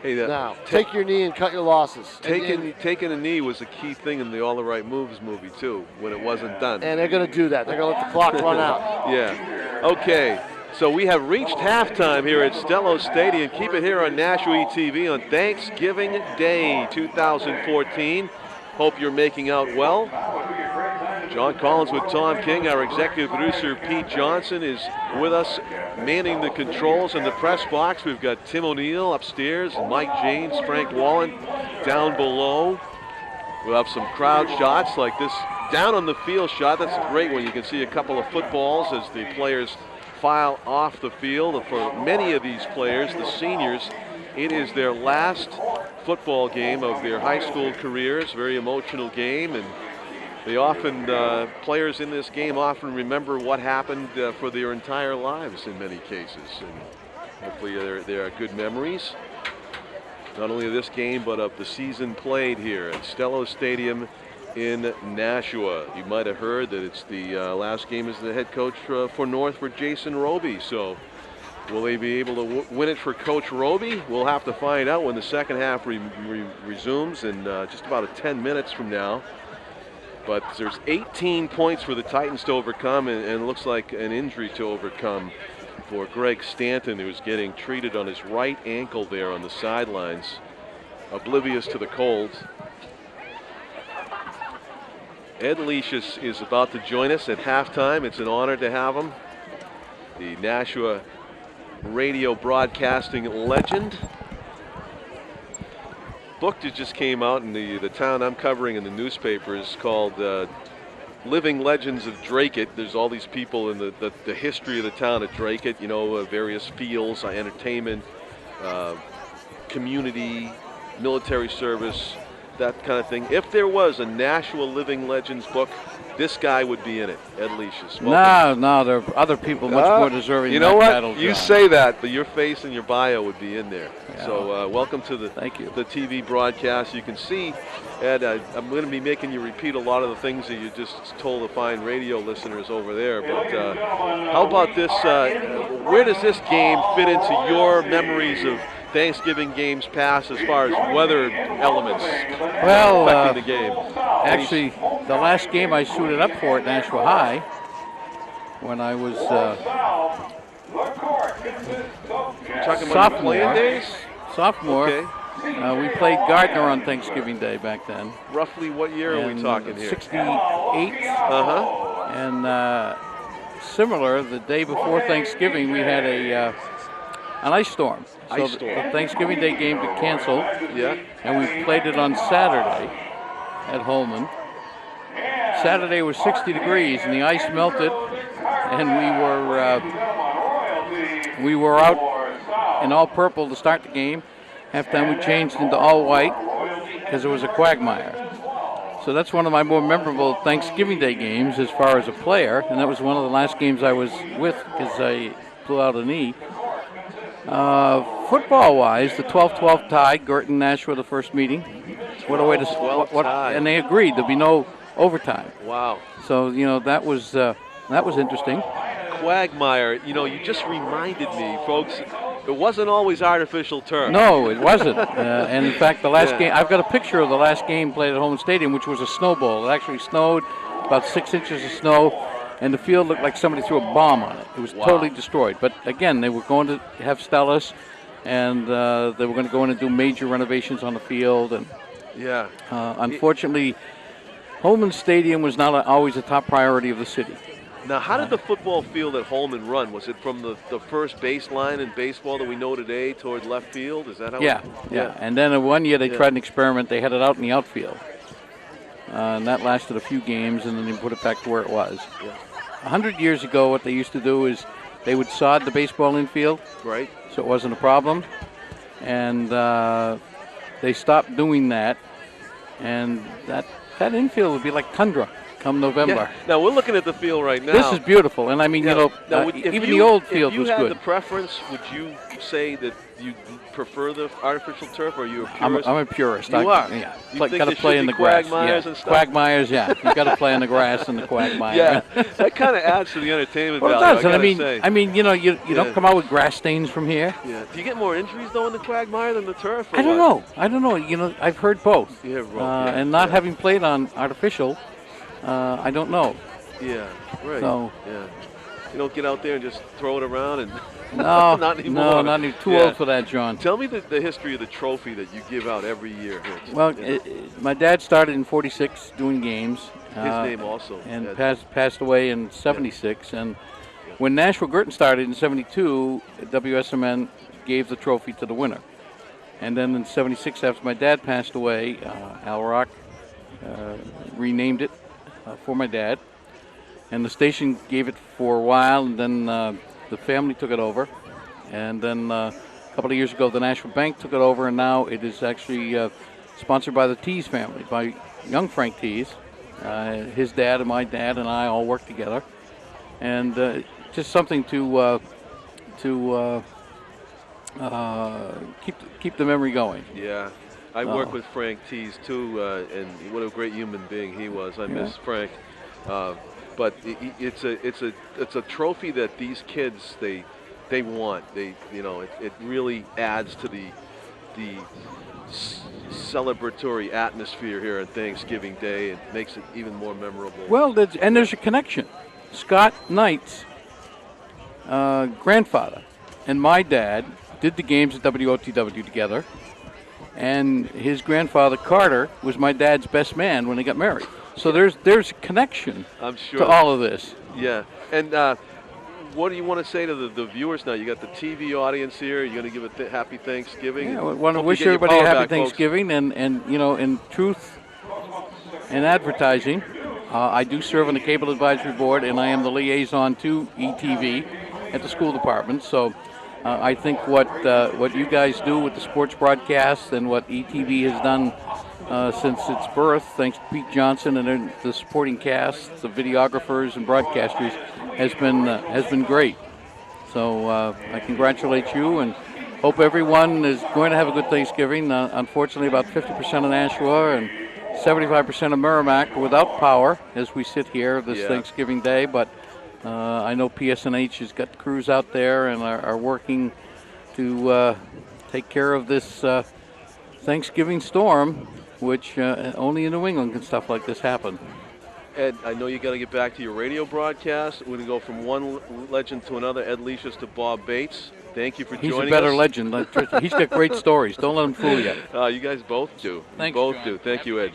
Hey, now, take your knee and cut your losses. Taking a knee was a key thing in the All the Right Moves movie, too, when it wasn't done. And they're going to do that. They're going to let the clock run out. Yeah. Okay. So we have reached halftime here at Stello Stadium. Keep it here on Nashua TV on Thanksgiving Day 2014. Hope you're making out well. John Collins with Tom King. Our executive producer, Pete Johnson, is with us manning the controls in the press box. We've got Tim O'Neill upstairs, Mike James, Frank Wallen down below. We'll have some crowd shots like this down on the field shot. That's great when you can see a couple of footballs as the players file off the field. And for many of these players, the seniors, it is their last football game of their high school careers. Very emotional game, and they often, players in this game often remember what happened for their entire lives in many cases. And hopefully there are good memories, not only of this game, but of the season played here at Stello Stadium in Nashua. You might have heard that it's the last game as the head coach for North for Jason Roby. So will they be able to win it for Coach Roby? We'll have to find out when the second half resumes in just about 10 minutes from now. But there's 18 points for the Titans to overcome, and it looks like an injury to overcome for Greg Stanton, who's getting treated on his right ankle there on the sidelines, oblivious to the cold. Ed Leash is about to join us at halftime. It's an honor to have him. The Nashua radio broadcasting legend. Book that just came out in the town I'm covering in the newspaper is called Living Legends of Dracut. There's all these people in the history of the town of Dracut, you know, various fields, entertainment, community, military service, that kind of thing. If there was a Nashua Living Legends book, this guy would be in it, Ed Leash's. No, there are other people much more deserving. You know of that what? title, You John. say that, but your face and your bio would be in there. Yeah. So welcome to the TV broadcast. You can see, Ed, I'm going to be making you repeat a lot of the things that you just told the fine radio listeners over there. But how about this? Where does this game fit into your memories of Thanksgiving games past as far as weather elements affecting the game? Actually, the last game I suited up for at Nashua High, when I was talking about playing days? Sophomore. Okay. We played Gardner on Thanksgiving Day back then. Roughly what year are we talking here? 68. Uh-huh. And similar, the day before Thanksgiving, we had an ice storm. So the Thanksgiving Day game got canceled. Yeah. And we played it on Saturday at Holman. Saturday was 60 degrees and the ice melted, and we were out in all purple to start the game. Halftime we changed into all white because there was a quagmire. So that's one of my more memorable Thanksgiving Day games as far as a player, and that was one of the last games I was with because I blew out a knee. Football-wise, the 12-12 tie, Girton Nashua, the first meeting. What a way to and they agreed there'd be no overtime. Wow. So that was interesting. Quagmire, you just reminded me, folks. It wasn't always artificial turf. No, it wasn't. And in fact, the last game, I've got a picture of the last game played at Holman Stadium, which was a snow bowl. It actually snowed, about 6 inches of snow, and the field looked like somebody threw a bomb on it. It was totally destroyed. But again, they were going to have Stellas, and they were going to go in and do major renovations on the field. And unfortunately, Holman Stadium was not always a top priority of the city. Now, how did the football field at Holman run? Was it from the first baseline in baseball that we know today toward left field? Is that how? Yeah. And then one year they tried an experiment. They had it out in the outfield, and that lasted a few games, and then they put it back to where it was. 100 years ago, what they used to do is they would sod the baseball infield, right? So it wasn't a problem, and they stopped doing that, and that infield would be like tundra come November. Yeah. Now we're looking at the field right now. This is beautiful, and I mean, even the old field was good. If you had the preference, would you say that you prefer the artificial turf, or are you a purist? I'm a purist. You are? Yeah. You Got think to play in the grass. Quagmires and stuff? Quagmires, yeah. You got to play in the grass and the quagmire. Yeah, that kind of adds to the entertainment Well, value. it does. I mean, you don't come out with grass stains from here. Yeah. Do you get more injuries though in the quagmire than the turf? I don't know. I've heard both. Yeah, and not having played on artificial, I don't know. Yeah, right. So, you don't get out there and just throw it around and. No, not anymore. No, not anymore. Too old for that, John. Tell me the history of the trophy that you give out every year. Well, my dad started in '46 doing games. His name also. And passed away in '76. And when Nashua Girton started in '72, WSMN gave the trophy to the winner. And then in '76, after my dad passed away, Al Rock renamed it for my dad. And the station gave it for a while, and then the family took it over. And then a couple of years ago, the Nashua Bank took it over, and now it is actually sponsored by the Tees family, by young Frank Tees. His dad and my dad and I all work together. And just something to keep the memory going. Yeah. I worked with Frank Tees too, and what a great human being he was. I miss Frank. But it's a trophy that these kids they want. It really adds to the celebratory atmosphere here on Thanksgiving Day and makes it even more memorable. Well, there's a connection. Scott Knight's grandfather and my dad did the games at WOTW together, and his grandfather Carter was my dad's best man when they got married. So there's a connection, I'm sure, to all of this. Yeah, and what do you want to say to the viewers now? You got the TV audience here. You're going to give a happy Thanksgiving. Yeah, I want to wish everybody a happy Thanksgiving, and in truth and advertising, I do serve on the Cable Advisory Board, and I am the liaison to ETV at the school department. So I think what you guys do with the sports broadcast and what ETV has done since its birth, thanks to Pete Johnson and the supporting cast, the videographers and broadcasters, has been great. So I congratulate you and hope everyone is going to have a good Thanksgiving. Unfortunately, about 50% of Nashua and 75% of Merrimack are without power as we sit here this Thanksgiving Day, but I know PSNH has got crews out there and are working to take care of this Thanksgiving storm, which only in New England can stuff like this happen. Ed, I know you got to get back to your radio broadcast. We're going to go from one legend to another, Ed Leishus to Bob Bates. Thank you for joining us. He's a better legend. He's got great stories. Don't let him fool you. You guys both do. Thanks, both John. do. Thank you, Ed.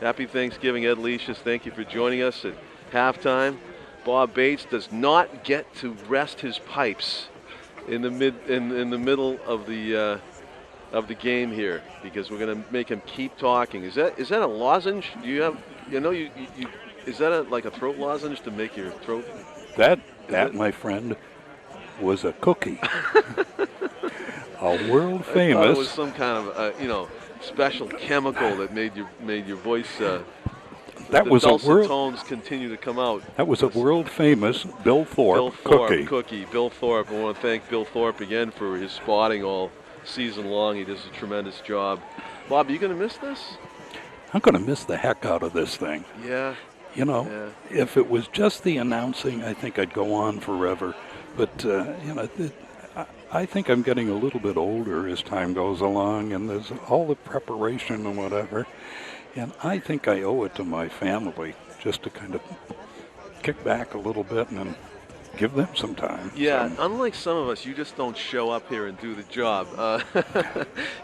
Happy Thanksgiving, Ed Leishus. Thank you for joining us at halftime. Bob Bates does not get to rest his pipes in the middle of the game here because we're going to make him keep talking. Is that a lozenge? Do you have? Is that like a throat lozenge to make your throat? That my friend, was a cookie. A world famous. I thought it was some kind of special chemical that made your voice. That was a world. Tones continue to come out. That was a world famous Bill Thorpe cookie. Bill Thorpe. I want to thank Bill Thorpe again for his spotting all season long. He does a tremendous job. Bob, are you going to miss this? I'm going to miss the heck out of this thing. Yeah. If it was just the announcing, I think I'd go on forever. But, I think I'm getting a little bit older as time goes along, and there's all the preparation and whatever. And I think I owe it to my family just to kind of kick back a little bit and give them some time. Yeah, unlike some of us, you just don't show up here and do the job.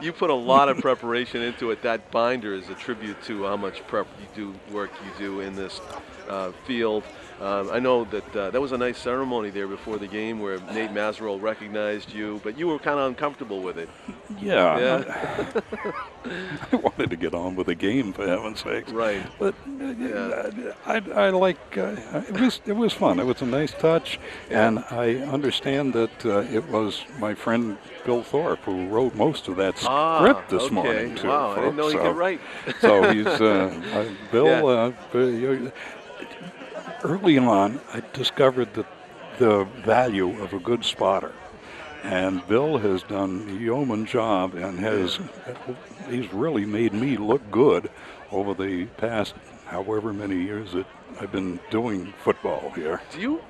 You put a lot of preparation into it. That binder is a tribute to how much work you do in this field. I know that that was a nice ceremony there before the game where Nate Mazerow recognized you, but you were kind of uncomfortable with it. Yeah. I wanted to get on with the game, for heaven's sakes. Right. But I like it was fun. It was a nice touch, and I understand that it was my friend Bill Thorpe who wrote most of that script this morning too. Wow, I didn't know he could write. So he's Bill. Yeah. Early on, I discovered the value of a good spotter. And Bill has done a yeoman job and he's really made me look good over the past however many years that I've been doing football here. Do you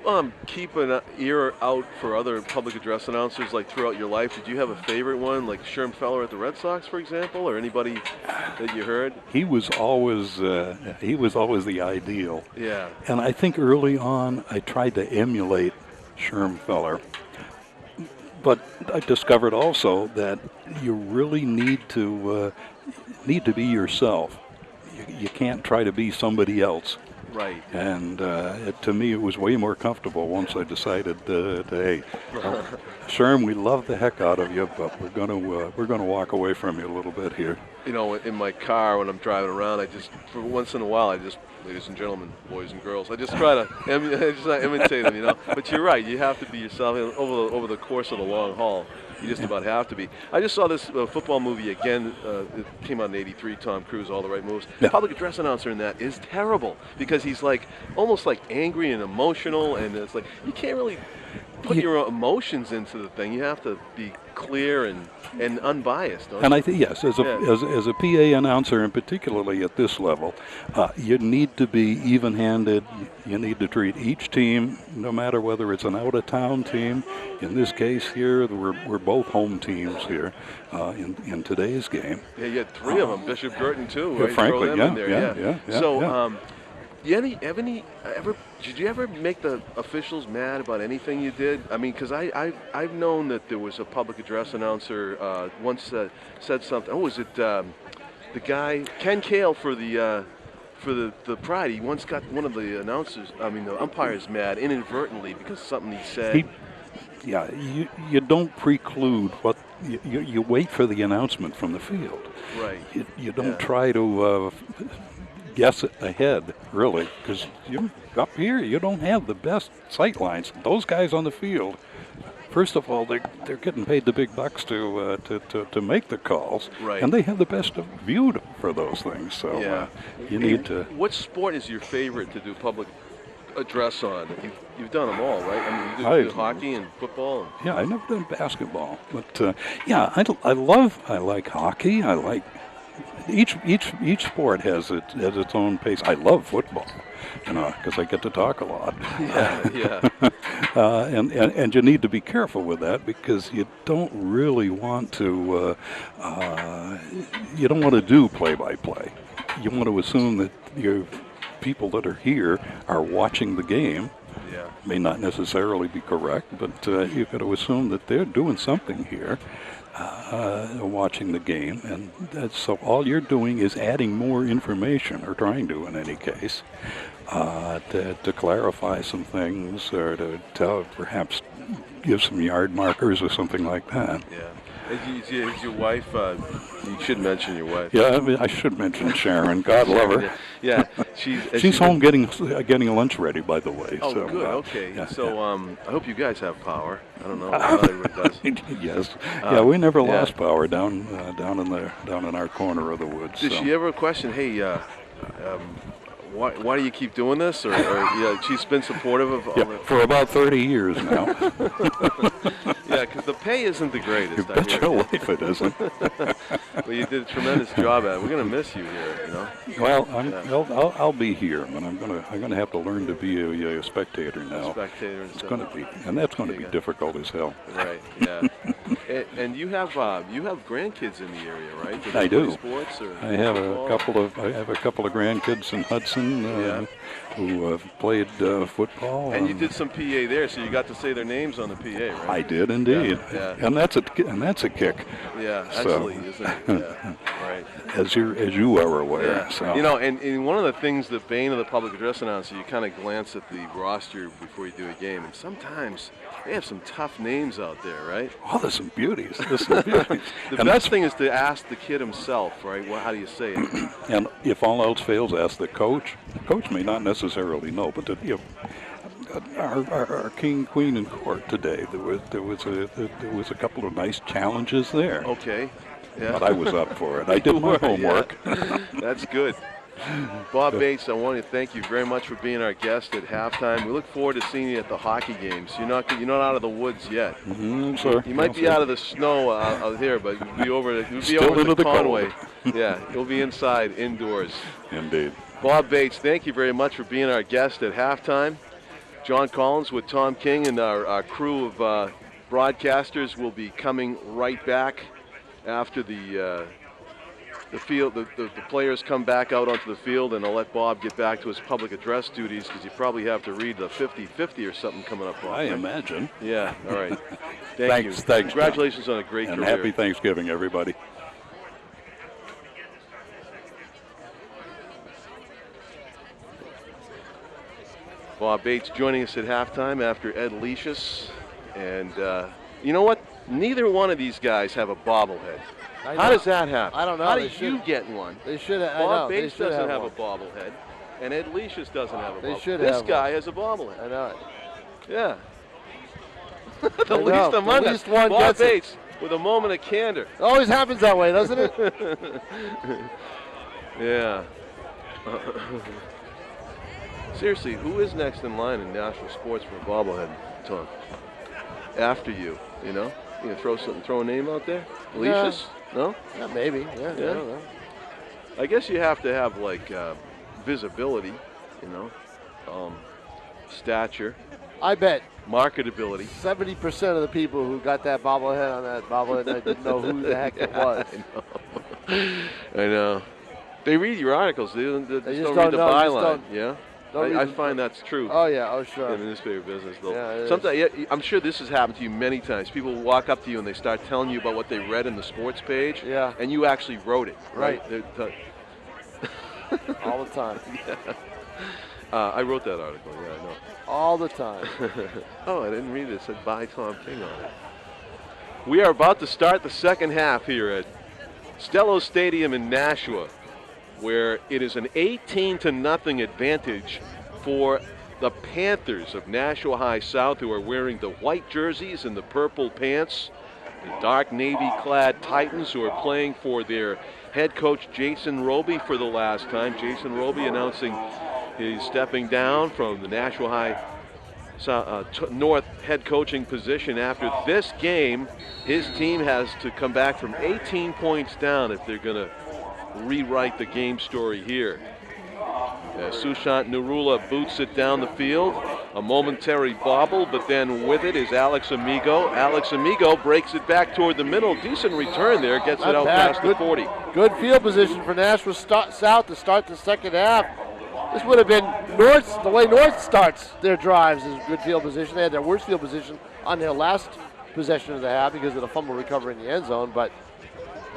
keep an ear out for other public address announcers like throughout your life? Did you have a favorite one, like Sherm Feller at the Red Sox, for example, or anybody that you heard? He was always the ideal. Yeah. And I think early on I tried to emulate Sherm Feller. But I discovered also that you really need to be yourself. You can't try to be somebody else. Right. And to me, it was way more comfortable once I decided, hey, Sherm, we love the heck out of you, but we're gonna walk away from you a little bit here. In my car when I'm driving around, for once in a while, ladies and gentlemen, boys and girls, I just try to imitate them, But you're right, you have to be yourself over the course of the long haul. You just about have to be. I just saw this football movie again. It came out in '83. Tom Cruise, All the Right Moves. Yeah. Public address announcer in that is terrible because he's almost angry and emotional, and it's you can't really put your emotions into the thing. You have to be clear and unbiased. Don't And you? I think, yes, as a PA announcer, and particularly at this level, you need to be even-handed. You need to treat each team, no matter whether it's an out-of-town team. In this case here, we're both home teams here in today's game. Yeah, you had 3 of them. Bishop Girton too. Right? Frankly, Throw them in there. yeah. So, did you ever make the officials mad about anything you did? I mean, because I've known that there was a public address announcer once said something. Oh, was it the guy Ken Cale for the Pride? He once got one of the the umpires mad inadvertently because of something he said. You don't preclude what you wait for the announcement from the field. Right. You don't try to guess it ahead, really, because up here you don't have the best sight lines. Those guys on the field, first of all, they're getting paid the big bucks to make the calls, right. And they have the best view for those things. So you need to. What sport is your favorite to do public address on? You've done them all, right? I mean, you do hockey and football. Yeah, I've never done basketball, but I like hockey. I like each sport has its own pace. I love football, because I get to talk a lot. Yeah. And you need to be careful with that because you don't really want to. You don't want to do play-by-play. You want to assume that your people that are here are watching the game. Yeah. May not necessarily be correct, but you've got to assume that they're doing something here. Watching the game, and so all you're doing is adding more information, or trying to, in any case, to clarify some things, or to perhaps give some yard markers or something like that. Yeah. Is your wife? You should mention your wife. Yeah, I should mention Sharon. God love her. Yeah, she's home getting lunch ready, by the way. Oh, so, good. Okay. Yeah, so I hope you guys have power. I don't know. Not everybody does. Yes. We never lost power down in our corner of the woods. Did she ever question? Hey, why do you keep doing this? Or she's been supportive of all that. For about 30 years now. Yeah, because the pay isn't the greatest. You bet your life it isn't. Well, you did a tremendous job at it. We're going to miss you here, Well, I'll be here, but I'm gonna have to learn to be a spectator now. It's going to be, and that's going to be difficult as hell. Right. Yeah. and you have grandkids in the area, right? I do. Sports or I have football? I have a couple of grandkids in Hudson who played football. And you did some PA there, so you got to say their names on the PA, right? I did indeed. Yeah. And that's a kick. Yeah, actually, isn't it? Yeah. Right. As you are aware. Yeah. So. And one of the things, the bane of the public address announcer, you kind of glance at the roster before you do a game, and sometimes they have some tough names out there, right? Oh, there's some beauties. The best thing is to ask the kid himself, right? Well, how do you say it? And if all else fails, ask the coach. The coach may not necessarily know, but our king, queen, and court today, there was a couple of nice challenges there. Okay. Yeah. But I was up for it. I did my homework. Yeah. That's good. Bob Bates, I want to thank you very much for being our guest at halftime. We look forward to seeing you at the hockey games. You're not out of the woods yet. Sir. You might be out of the snow out here, but you'll be over to Conway. Yeah, you'll be inside, indoors. Indeed. Bob Bates, thank you very much for being our guest at halftime. John Collins with Tom King and our crew of broadcasters will be coming right back after the field, the players come back out onto the field, and I'll let Bob get back to his public address duties because you probably have to read the 50-50 or something coming up. I imagine. Yeah, all right. Thank you. Thanks, Congratulations on a great and career. Happy Thanksgiving, everybody. Bob Bates joining us at halftime after Ed Leishus. And you know what? Neither one of these guys have a bobblehead. How does that happen? I don't know. How did you get one? They should have. Bob Bates doesn't have a bobblehead, and Ed Leishus doesn't have a bobblehead. This guy has a bobblehead. I know it. Yeah. the least among us. Bob Bates with a moment of candor. It always happens that way, doesn't it? Yeah. Seriously, who is next in line in Nashua sports for a bobblehead, Tom? After you, you know? You gonna throw a name out there? Alicius? No? Yeah, maybe. Yeah, I don't know. I guess you have to have like visibility, stature, I bet marketability. 70% of the people who got that bobblehead on that bobblehead night didn't know who the heck it was. I know. They read your articles. They just don't read the know, byline. Yeah. I the- find that's true. Oh yeah, oh sure. In the newspaper business, though. Yeah, it Sometimes, I'm sure this has happened to you many times. People walk up to you and they start telling you about what they read in the sports page. Yeah. And you actually wrote it. Right. All the time. I wrote that article. Yeah, I know. All the time. Oh, I didn't read it. It said "Bye Tom King" on it. We are about to start the second half here at Stello Stadium in Nashua, where it is an 18-0 advantage for the Panthers of Nashua High South, who are wearing the white jerseys and the purple pants. The dark navy-clad Titans, who are playing for their head coach Jason Roby for the last time. Jason Roby announcing he's stepping down from the Nashua High North head coaching position after this game. His team has to come back from 18 points down if they're going to rewrite the game story here. Sushant Narula boots it down the field. A momentary bobble, but then with it is Alex Amigo. Alex Amigo breaks it back toward the middle. Decent return there, gets it out past the 40. Good field position for Nashua South to start the second half. This would have been the way North starts their drives is good field position. They had their worst field position on their last possession of the half because of the fumble recovery in the end zone. But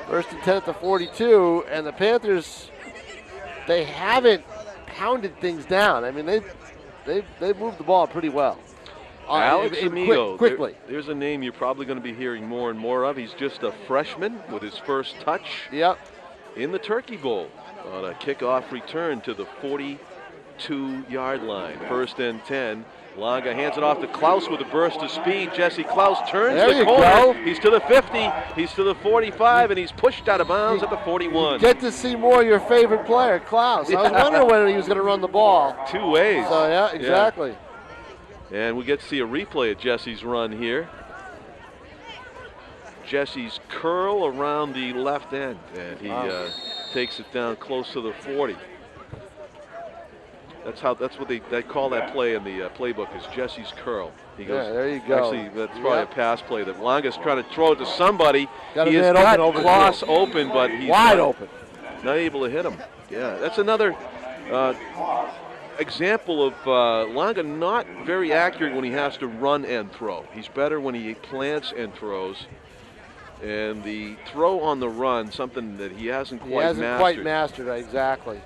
first and 10 at the 42, and the Panthers, they haven't pounded things down. I mean, they've moved the ball pretty well. Alex Amigo, quickly. There's a name you're probably going to be hearing more and more of. He's just a freshman with his first touch in the Turkey Bowl on a kickoff return to the 42-yard line. First and 10. Longa hands it off to Klaus with a burst of speed. Jesse Klaus turns the corner. He's to the 50, he's to the 45, and he's pushed out of bounds at the 41. You get to see more of your favorite player, Klaus. I was wondering whether he was going to run the ball. Two ways. So, yeah, exactly. Yeah. And we get to see a replay of Jesse's run here. Jesse's curl around the left end, and he takes it down close to the 40. That's what they call that play in the playbook is Jesse's curl. He goes, there you go. Actually, that's probably a pass play that Longa's trying to throw it to somebody. He has got Klaus open, but he's wide open. Not able to hit him. Yeah, that's another example of Longa not very accurate when he has to run and throw. He's better when he plants and throws. And the throw on the run, something that he hasn't quite mastered. Exactly.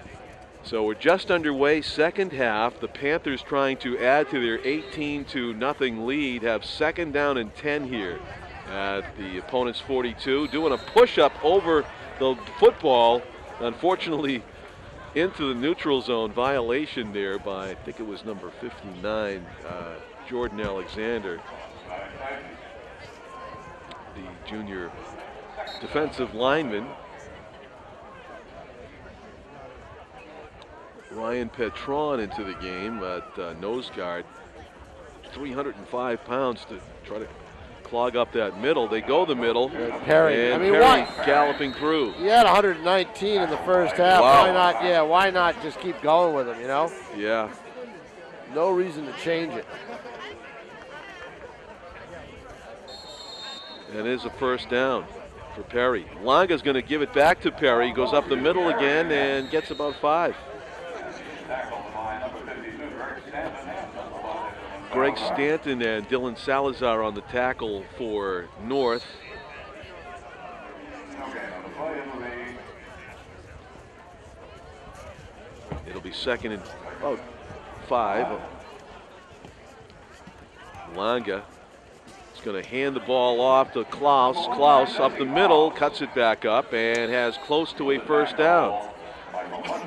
So we're just underway, second half. The Panthers trying to add to their 18-0 lead, have second down and 10 here at the opponent's 42. Doing a push-up over the football, unfortunately into the neutral zone. Violation there by, I think it was number 59, Jordan Alexander, the junior defensive lineman. Ryan Petron into the game at nose guard. 305 pounds to try to clog up that middle. They go the middle. Perry. And Perry galloping through. He had 119 in the first half. Wow. Why not just keep going with him, you know? Yeah. No reason to change it. And it is a first down for Perry. Longa's going to give it back to Perry. Goes up the middle again and gets about 5. Greg Stanton and Dylan Salazar on the tackle for North. It'll be second and about 5. Longa is going to hand the ball off to Klaus. Klaus up the middle, cuts it back up, and has close to a first down.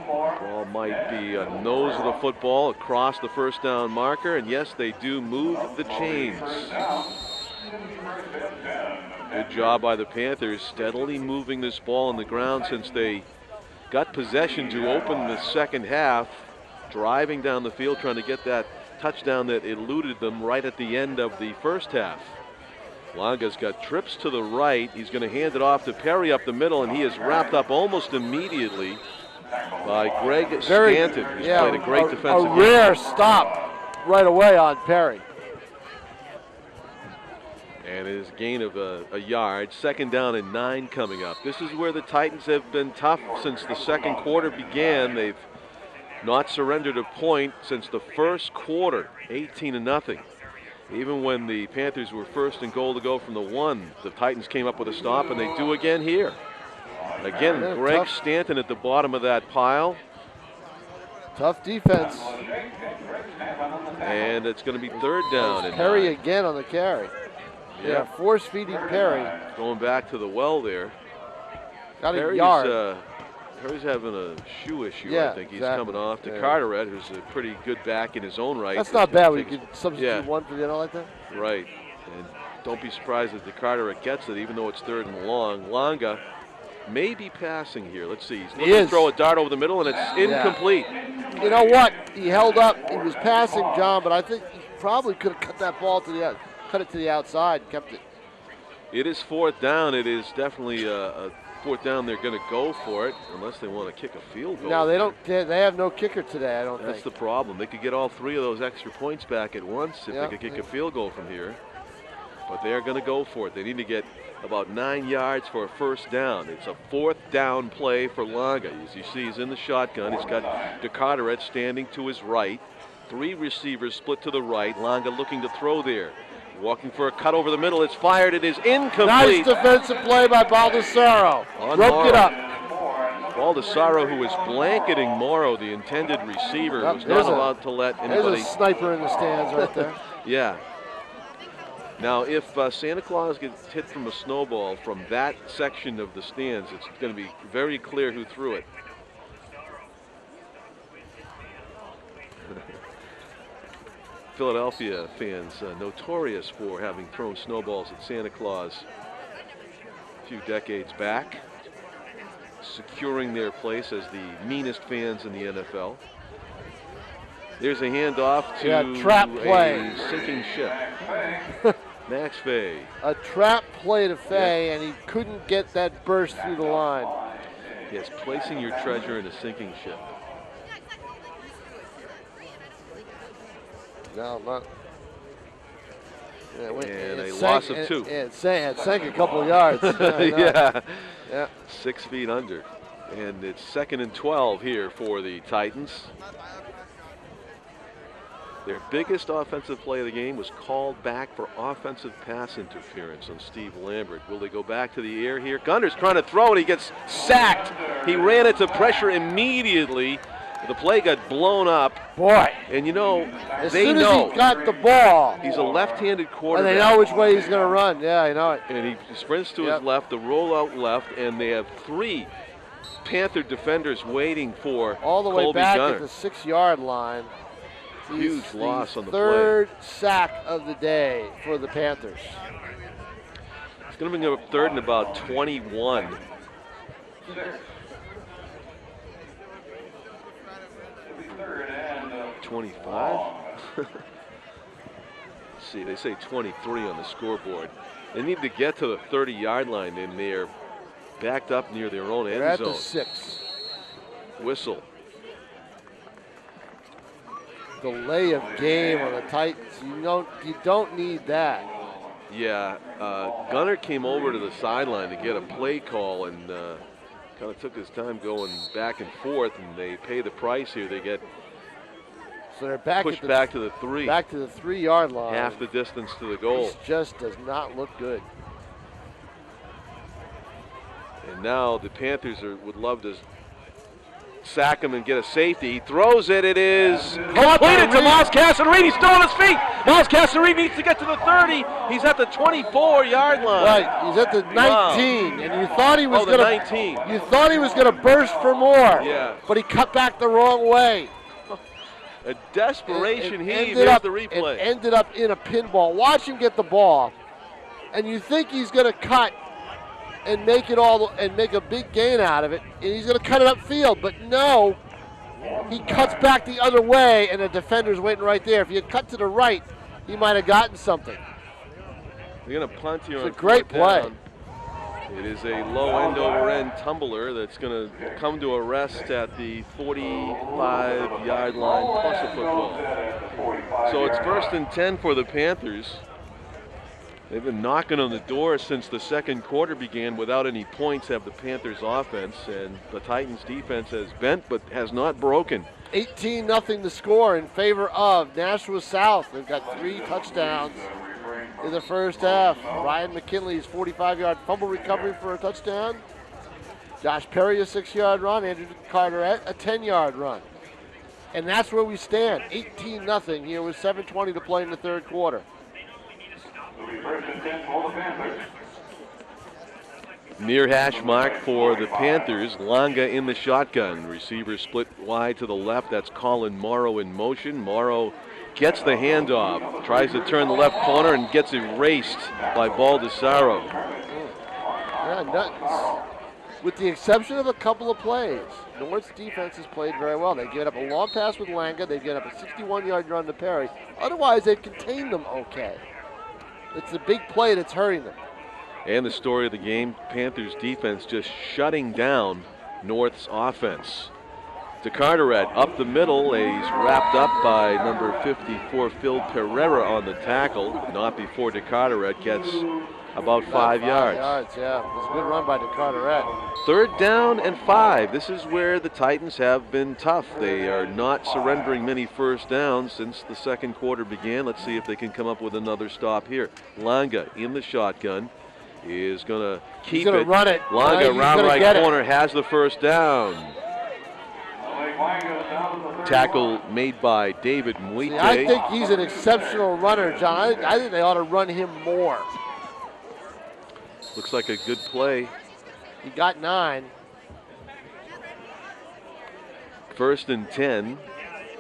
Ball might be a nose of the football across the first down marker, and yes, they do move the chains. Good job by the Panthers, steadily moving this ball on the ground since they got possession to open the second half, driving down the field, trying to get that touchdown that eluded them right at the end of the first half. Longa's got trips to the right. He's going to hand it off to Perry up the middle, and he is wrapped up almost immediately by Greg Stanton, who's played a great defensive game. A rare stop right away on Perry. And it is a gain of a yard. 2nd down and 9 coming up. This is where the Titans have been tough since the second quarter began. They've not surrendered a point since the first quarter, 18-0. Even when the Panthers were first and goal to go from the 1, the Titans came up with a stop, and they do again here. Again, Greg Stanton at the bottom of that pile. Tough defense. And it's going to be 3rd down. And Perry again on the carry. Yeah, force-feeding Perry. Going back to the well there. Got a yard. Perry's having a shoe issue, Yeah, I think. He's exactly. coming off to Yeah. Carteret, who's a pretty good back in his own right. That's not bad when you can substitute Yeah. one for the other like that. Right. And don't be surprised if the Carteret gets it, even though it's 3rd and long. Longa may be passing here. Let's see. He's looking to throw a dart over the middle, and it's incomplete. You know what? He held up. He was passing John, but I think he probably could have cut that ball to the cut it to the outside, kept it. It is 4th down. It is definitely a 4th down. They're going to go for it unless they want to kick a field goal. No, they don't. They have no kicker today, I don't think. That's the problem. They could get all 3 of those extra points back at once if they could kick a field goal from here. But they are going to go for it. They need to get about 9 yards for a 1st down. It's a 4th down play for Longa. As you see, he's in the shotgun. He's got DeCarteret standing to his right. 3 receivers split to the right. Longa looking to throw there. Walking for a cut over the middle. It's fired. It is incomplete. Nice defensive play by Baldessaro. Roped it up. Baldessaro, who is blanketing Morrow, the intended receiver, was not allowed to let anybody. There's a sniper in the stands right there. Yeah. Now, if Santa Claus gets hit from a snowball from that section of the stands, it's going to be very clear who threw it. Philadelphia fans notorious for having thrown snowballs at Santa Claus a few decades back, securing their place as the meanest fans in the NFL. There's a handoff to trap play. A sinking ship. Max Fay. A trap play to Fay, and he couldn't get that burst through the line. Yes, placing your treasure in a sinking ship. No, not. Yeah, and a loss of 2. It sank a couple of yards. Yeah. 6 feet under. And it's 2nd and 12 here for the Titans. Their biggest offensive play of the game was called back for offensive pass interference on Steve Lambert. Will they go back to the air here? Gunner's trying to throw it. He gets sacked. He ran into pressure immediately. The play got blown up. Boy. And you know, as they soon know. As he got the ball. He's a left-handed quarterback. And they know which way he's going to run. Yeah, I know it. And he sprints to his left, the rollout left, and they have 3 Panther defenders waiting for all the way Colby back Gunner. at the 6-yard line. Huge loss on the play. 3rd sack of the day for the Panthers. It's going to bring up 3rd and about 21. 25. Let's see, they say 23 on the scoreboard. They need to get to the 30-yard line, and they're backed up near their own end They're at zone. the 6. Whistle. Delay of game on the Titans. You don't need that. Yeah, Gunner came over to the sideline to get a play call and kind of took his time going back and forth, and they pay the price here. They get so they're back pushed back to the 3. Back to the 3-yard line. Half the distance to the goal. This just does not look good. And now the Panthers would love to sack him and get a safety. He throws it. It is completed to Miles Casson-Reed. He's still on his feet. Miles Casson-Reed needs to get to the 30. He's at the 24-yard line. Right, he's at the 19, Wow. And you thought he was the going 19. You thought he was going to burst for more. Yeah. But he cut back the wrong way. A desperation heave. Ended Here's up, the replay. It ended up in a pinball. Watch him get the ball, and you think he's going to cut and make it all and make a big gain out of it, and he's going to cut it upfield. But no, he cuts back the other way, and the defender's waiting right there. If he had cut to the right, he might have gotten something. They're going to punt here. It's on a great 4th play. down. It is a low end over end tumbler that's going to come to a rest at the 45-yard line plus a football. So it's 1st and 10 for the Panthers. They've been knocking on the door since the second quarter began without any points, have the Panthers offense, and the Titans defense has bent but has not broken. 18-0 to score in favor of Nashua South. They've got 3 touchdowns in the first half. Ryan McKinley's 45-yard fumble recovery for a touchdown. Josh Perry, a 6-yard run. Andrew Carteret, a 10-yard run. And that's where we stand, 18-0 here with 7:20 to play in the third quarter. Near hash mark for the Panthers. Longa in the shotgun. Receiver split wide to the left. That's Colin Morrow in motion. Morrow gets the handoff, tries to turn the left corner and gets erased by Baldessaro. Yeah, nuts. With the exception of a couple of plays, North's defense has played very well. They've given up a long pass with Langa. They've given up a 61-yard run to Perry. Otherwise, they've contained them okay. It's the big play that's hurting them. And the story of the game, Panthers defense just shutting down North's offense. To Carteret up the middle. He's wrapped up by number 54, Phil Pereira, on the tackle. Not before De Carteret gets about 5 yards. Yeah. It was a good run by De Carteret. 3rd down and 5. This is where the Titans have been tough. They are not surrendering many first downs since the second quarter began. Let's see if they can come up with another stop here. Langa in the shotgun is going to keep it. Run it. Langa round right corner has the first down. Tackle made by David Muite. I think he's an exceptional runner, John. I think they ought to run him more. Looks like a good play. He got 9. 1st and 10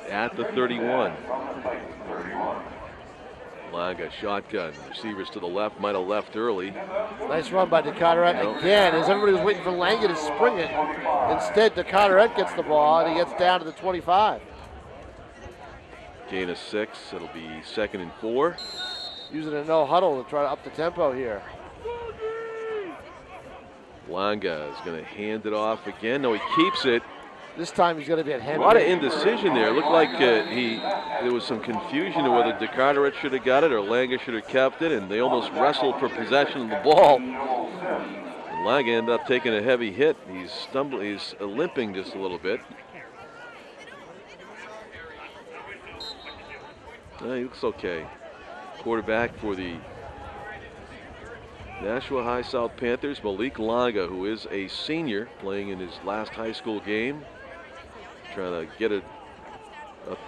at the 31. Langa shotgun. Receivers to the left, might have left early. Nice run by De Carteret again, as everybody was waiting for Langa to spring it. Instead, De Carteret gets the ball, and he gets down to the 25. Gain of 6. It'll be 2nd and 4. Using a no huddle to try to up the tempo here. Langa is going to hand it off again. No, he keeps it. This time he's going to be at A Henry. lot of indecision there. It looked like there was some confusion of whether De Carteret should have got it or Langa should have kept it, and they almost wrestled for possession of the ball. And Langa ended up taking a heavy hit. He's limping just a little bit. He looks okay. Quarterback for the Nashua High South Panthers, Malik Langa, who is a senior, playing in his last high school game. Trying to get a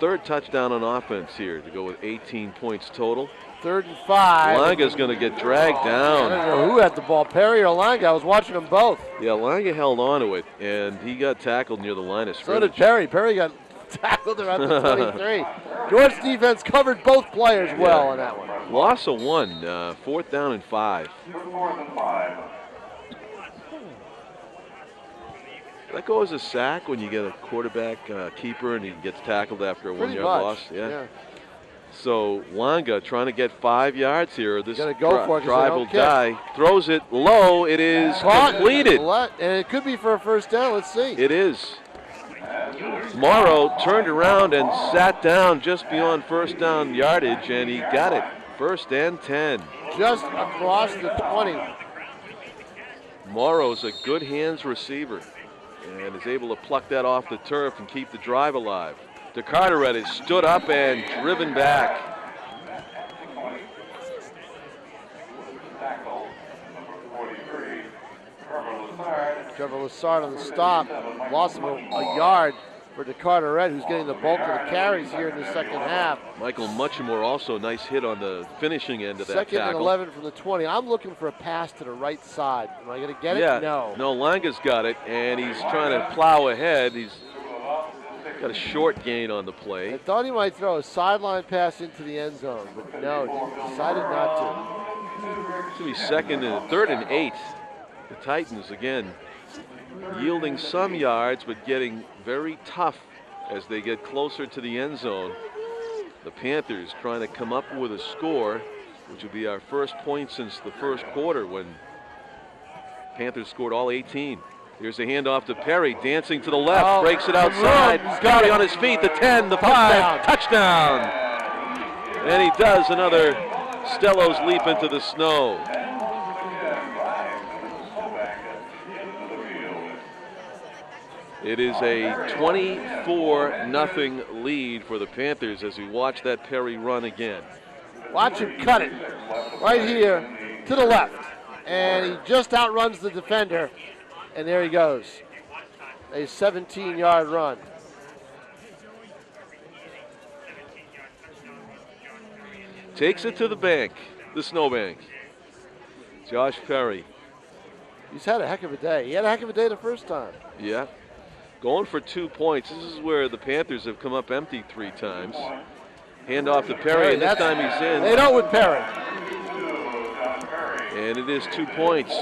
3rd touchdown on offense here to go with 18 points total. 3rd and 5. Langa's going to get dragged down. I don't know who had the ball, Perry or Langa. I was watching them both. Yeah, Langa held on to it, and he got tackled near the line of So scrimmage. did Perry. Perry got tackled around the 23. North's defense covered both players well on that one. Loss of 1, 4th down and 5. That go as a sack when you get a quarterback keeper and he gets tackled after a 1-yard loss. Yeah. So Langa trying to get 5 yards here. This Gotta go for it 'cause they drive don't will kick. die. Throws it low. It is completed. And it could be for a first down. Let's see. It is. Morrow turned around and sat down just beyond first down yardage, and he got it. 1st and 10. Just across the 20. Morrow's a good hands receiver and is able to pluck that off the turf and keep the drive alive. De Carteret is stood up and driven back. Trevor Lassard on the stop. Loss of a yard for De Carteret, who's getting the bulk of the carries here in the second half. Michael Muchamore also a nice hit on the finishing end of that tackle. 2nd and 11 from the 20. I'm looking for a pass to the right side. Am I going to get it? Yeah. No. No, Langa's got it, and he's trying to plow ahead. He's got a short gain on the play. I thought he might throw a sideline pass into the end zone, but no, he decided not to. It's going to be 3rd and 8. The Titans, again, yielding some yards, but getting very tough as they get closer to the end zone. The Panthers trying to come up with a score. which would be our first point since the first quarter when Panthers scored all 18. Here's a handoff to Perry, dancing to the left, breaks it outside. Perry on his feet, the 10, the 5, touchdown. And he does another Stellos leap into the snow. It is a 24-0 lead for the Panthers as we watch that Perry run again. Watch him cut it right here to the left. And he just outruns the defender. And there he goes. A 17-yard run. Takes it to the bank, the snowbank. Josh Perry. He's had a heck of a day. He had a heck of a day the first time. Yeah. Going for 2 points. This is where the Panthers have come up empty 3 times. Hand off to Perry, and this time he's in. They know with Perry. And it is 2 points.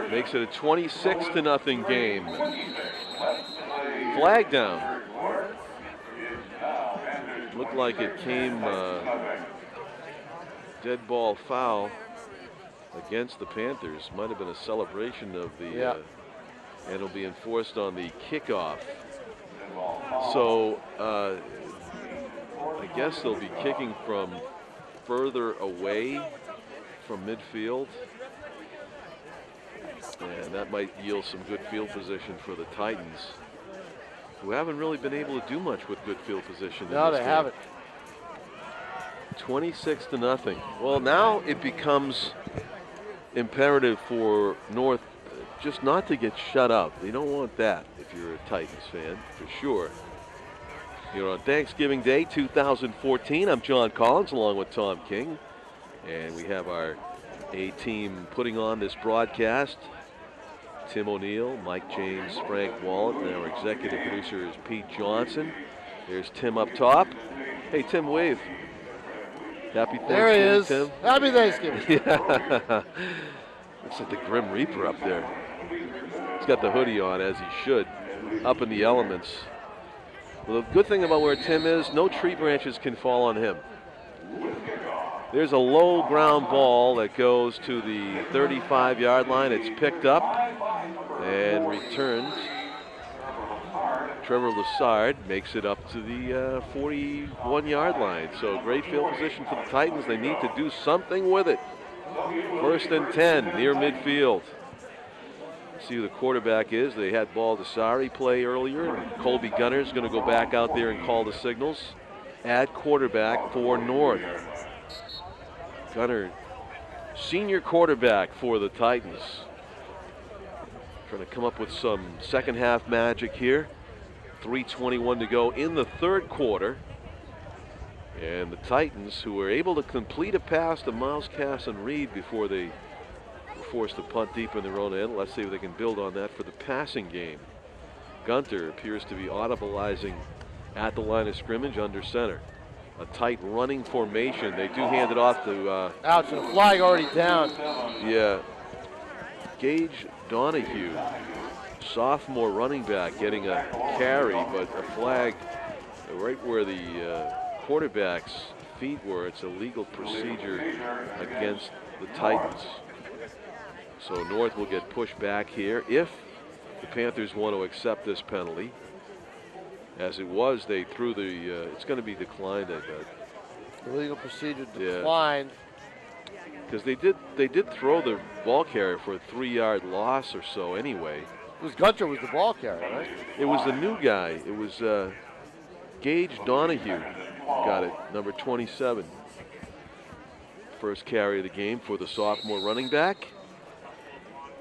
Makes it a 26-0 game. Flag down. Looked like it came dead ball foul against the Panthers. Might have been a celebration of the, and it'll be enforced on the kickoff. So I guess they'll be kicking from further away from midfield. And that might yield some good field position for the Titans, who haven't really been able to do much with good field position. No, they haven't. 26-0. Well, now it becomes imperative for North just not to get shut out. You don't want that if you're a Titans fan, for sure. Here on Thanksgiving Day 2014, I'm John Collins along with Tom King. And we have our A-team putting on this broadcast. Tim O'Neill, Mike James, Frank Wallet, and our executive producer is Pete Johnson. There's Tim up top. Hey, Tim, wave. Happy Thanksgiving, there he is. Tim. Happy Thanksgiving. Yeah. Looks like the Grim Reaper up there. He's got the hoodie on, as he should, up in the elements. Well, the good thing about where Tim is, no tree branches can fall on him. There's a low ground ball that goes to the 35-yard line. It's picked up and returned. Trevor Lassard makes it up to the 41-yard line. So great field position for the Titans. They need to do something with it. 1st and 10 near midfield. See who the quarterback is. They had Baldessari play earlier, and Colby Gunner is going to go back out there and call the signals. At quarterback for North. Gunner, senior quarterback for the Titans. Trying to come up with some second half magic here. 3:21 to go in the third quarter. And the Titans, who were able to complete a pass to Miles Cass and Reed before they were forced to punt deep in their own end. Let's see if they can build on that for the passing game. Gunter appears to be audibilizing at the line of scrimmage under center. A tight running formation. They do hand it off to... Ouch, and a flag already down. Yeah. Gage Donahue, sophomore running back, getting a carry, but a flag right where the quarterback's feet were. It's a legal procedure against the Titans. So North will get pushed back here if the Panthers want to accept this penalty. As it was, they threw the, it's going to be declined, I bet. The legal procedure declined. Because they did throw the ball carrier for a 3-yard loss or so anyway. It was Gunter was the ball carrier, right? It was the new guy. It was Gage Donahue got it, number 27. First carry of the game for the sophomore running back.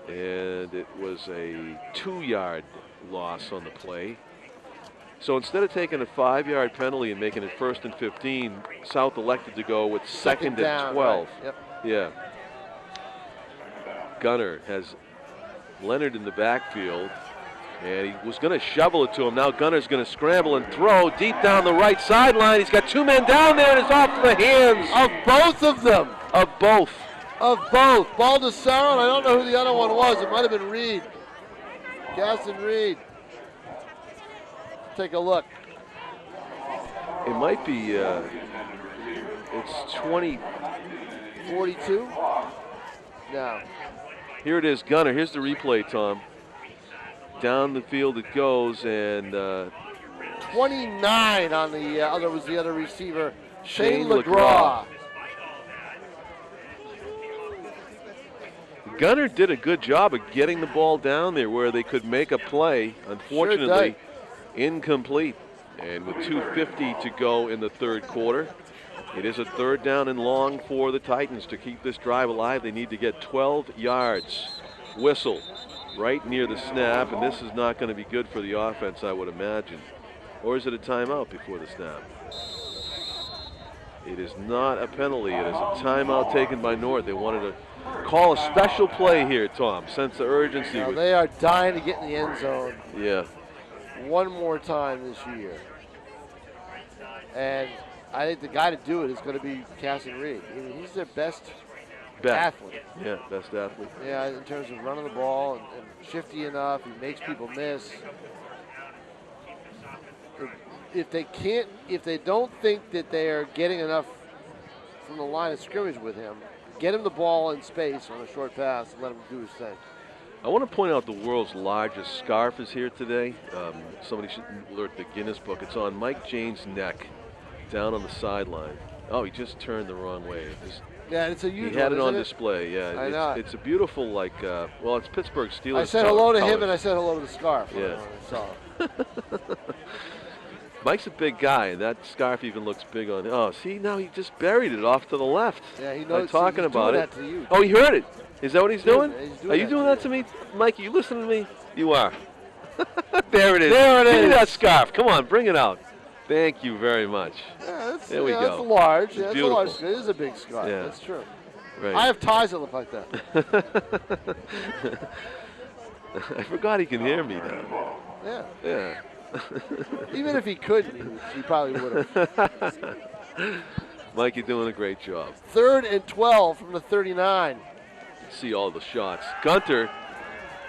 And it was a 2-yard loss on the play. So instead of taking a 5-yard penalty and making it 1st and 15, South elected to go with second and 12. Right. Yep. Yeah. Gunner has Leonard in the backfield, and he was going to shovel it to him. Now Gunner's going to scramble and throw deep down the right sideline. He's got 2 men down there, and it's off the hands of both of them. Of both. Of both. Baldessaro, and I don't know who the other one was. It might have been Reed. Gaston Reed. Take a look. It might be, it's 42? No. Here it is, Gunner. Here's the replay, Tom. Down the field it goes, and 29 on the other receiver, Shane Shane LeGras. Gunner did a good job of getting the ball down there where they could make a play. Unfortunately, incomplete. And with 2:50 to go in the third quarter, it is a 3rd down and long for the Titans to keep this drive alive. They need to get 12 yards. Whistle right near the snap, and this is not going to be good for the offense, I would imagine. Or is it a timeout before the snap? It is not a penalty. It is a timeout taken by North. They wanted to call a special play here, Tom. Sense the urgency. Now they are dying to get in the end zone. Yeah. One more time this year. And I think the guy to do it is going to be Casson Reed. I mean, he's their best athlete. Yeah, best athlete. Yeah, in terms of running the ball and shifty enough. He makes people miss. If they don't think that they are getting enough from the line of scrimmage with him, get him the ball in space on a short pass and let him do his thing. I want to point out the world's largest scarf is here today. Somebody should alert the Guinness Book. It's on Mike Jane's neck, down on the sideline. Oh, he just turned the wrong way. Yeah, it's a huge He had one, it on isn't display. Yeah, I know. it's a beautiful, like, well, it's Pittsburgh Steelers. I said hello to him colors. and I said hello to the scarf. Yeah. When I saw him. Mike's a big guy, and that scarf even looks big on him. Oh, see, now he just buried it off to the left. Yeah, he I'm knows. talking he's about doing it. That to you. Oh, he heard it. Is that what he's doing? Yeah, he's doing Are you that doing to that to me? Mike, you listening to me? You are. There it is. There it Give me is. that scarf. Come on, bring it out. Thank you very much. Yeah, that's, There we yeah, go. That's large. It's Yeah, that's a beautiful. large. It is a big scarf. Yeah. That's true. Right. I have ties that look like that. I forgot he can hear me now. Yeah. Yeah. Even if he couldn't, he probably would have. Mike, you're doing a great job. 3rd and 12 from the 39. See all the shots. Gunter,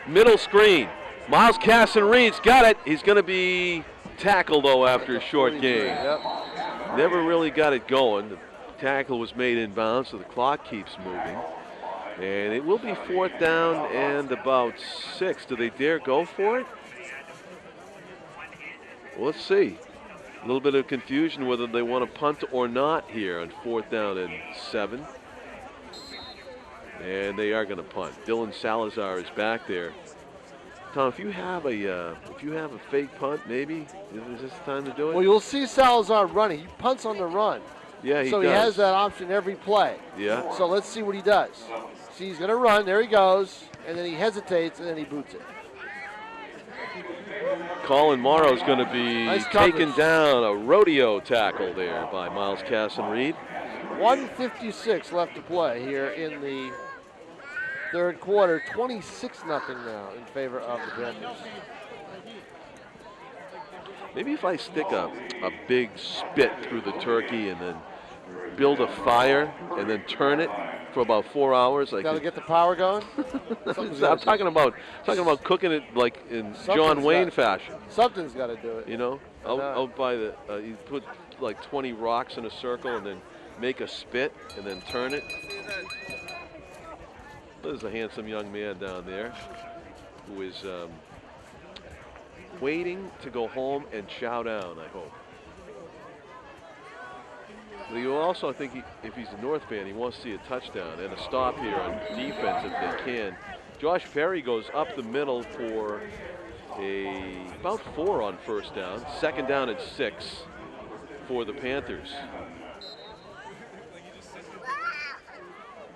middle screen. Miles Casson-Reed's got it. He's going to be tackled, though, after a short 43, gain. Yep. Never really got it going. The tackle was made in bounds, so the clock keeps moving. And it will be 4th down and about 6. Do they dare go for it? Well, let's see. A little bit of confusion whether they want to punt or not here on 4th down and 7. And they are going to punt. Dylan Salazar is back there. Tom, if you have a fake punt, maybe is this the time to do it? Well, you'll see Salazar running. He punts on the run. Yeah, he so does. he has that option every play. Yeah. So let's see what he does. See, he's going to run. There he goes. And then he hesitates, and then he boots it. Colin Morrow's going to be Nice taken coverage. down. A rodeo tackle there by Miles Casson-Reed. 1:56 left to play here in the third quarter. 26-0 now in favor of the Panthers. Maybe if I stick a big spit through the turkey and then build a fire and then turn it for about 4 hours. Got to get the power going. I'm talking about cooking it like in John Wayne fashion. Something's got to do it. You know, out by the you put like 20 rocks in a circle and then make a spit and then turn it. There's a handsome young man down there who is waiting to go home and chow down, I hope. But he will also, I think, if he's a North fan, he wants to see a touchdown and a stop here on defense if they can. Josh Perry goes up the middle for about 4 on 1st down. 2nd down and 6 for the Panthers.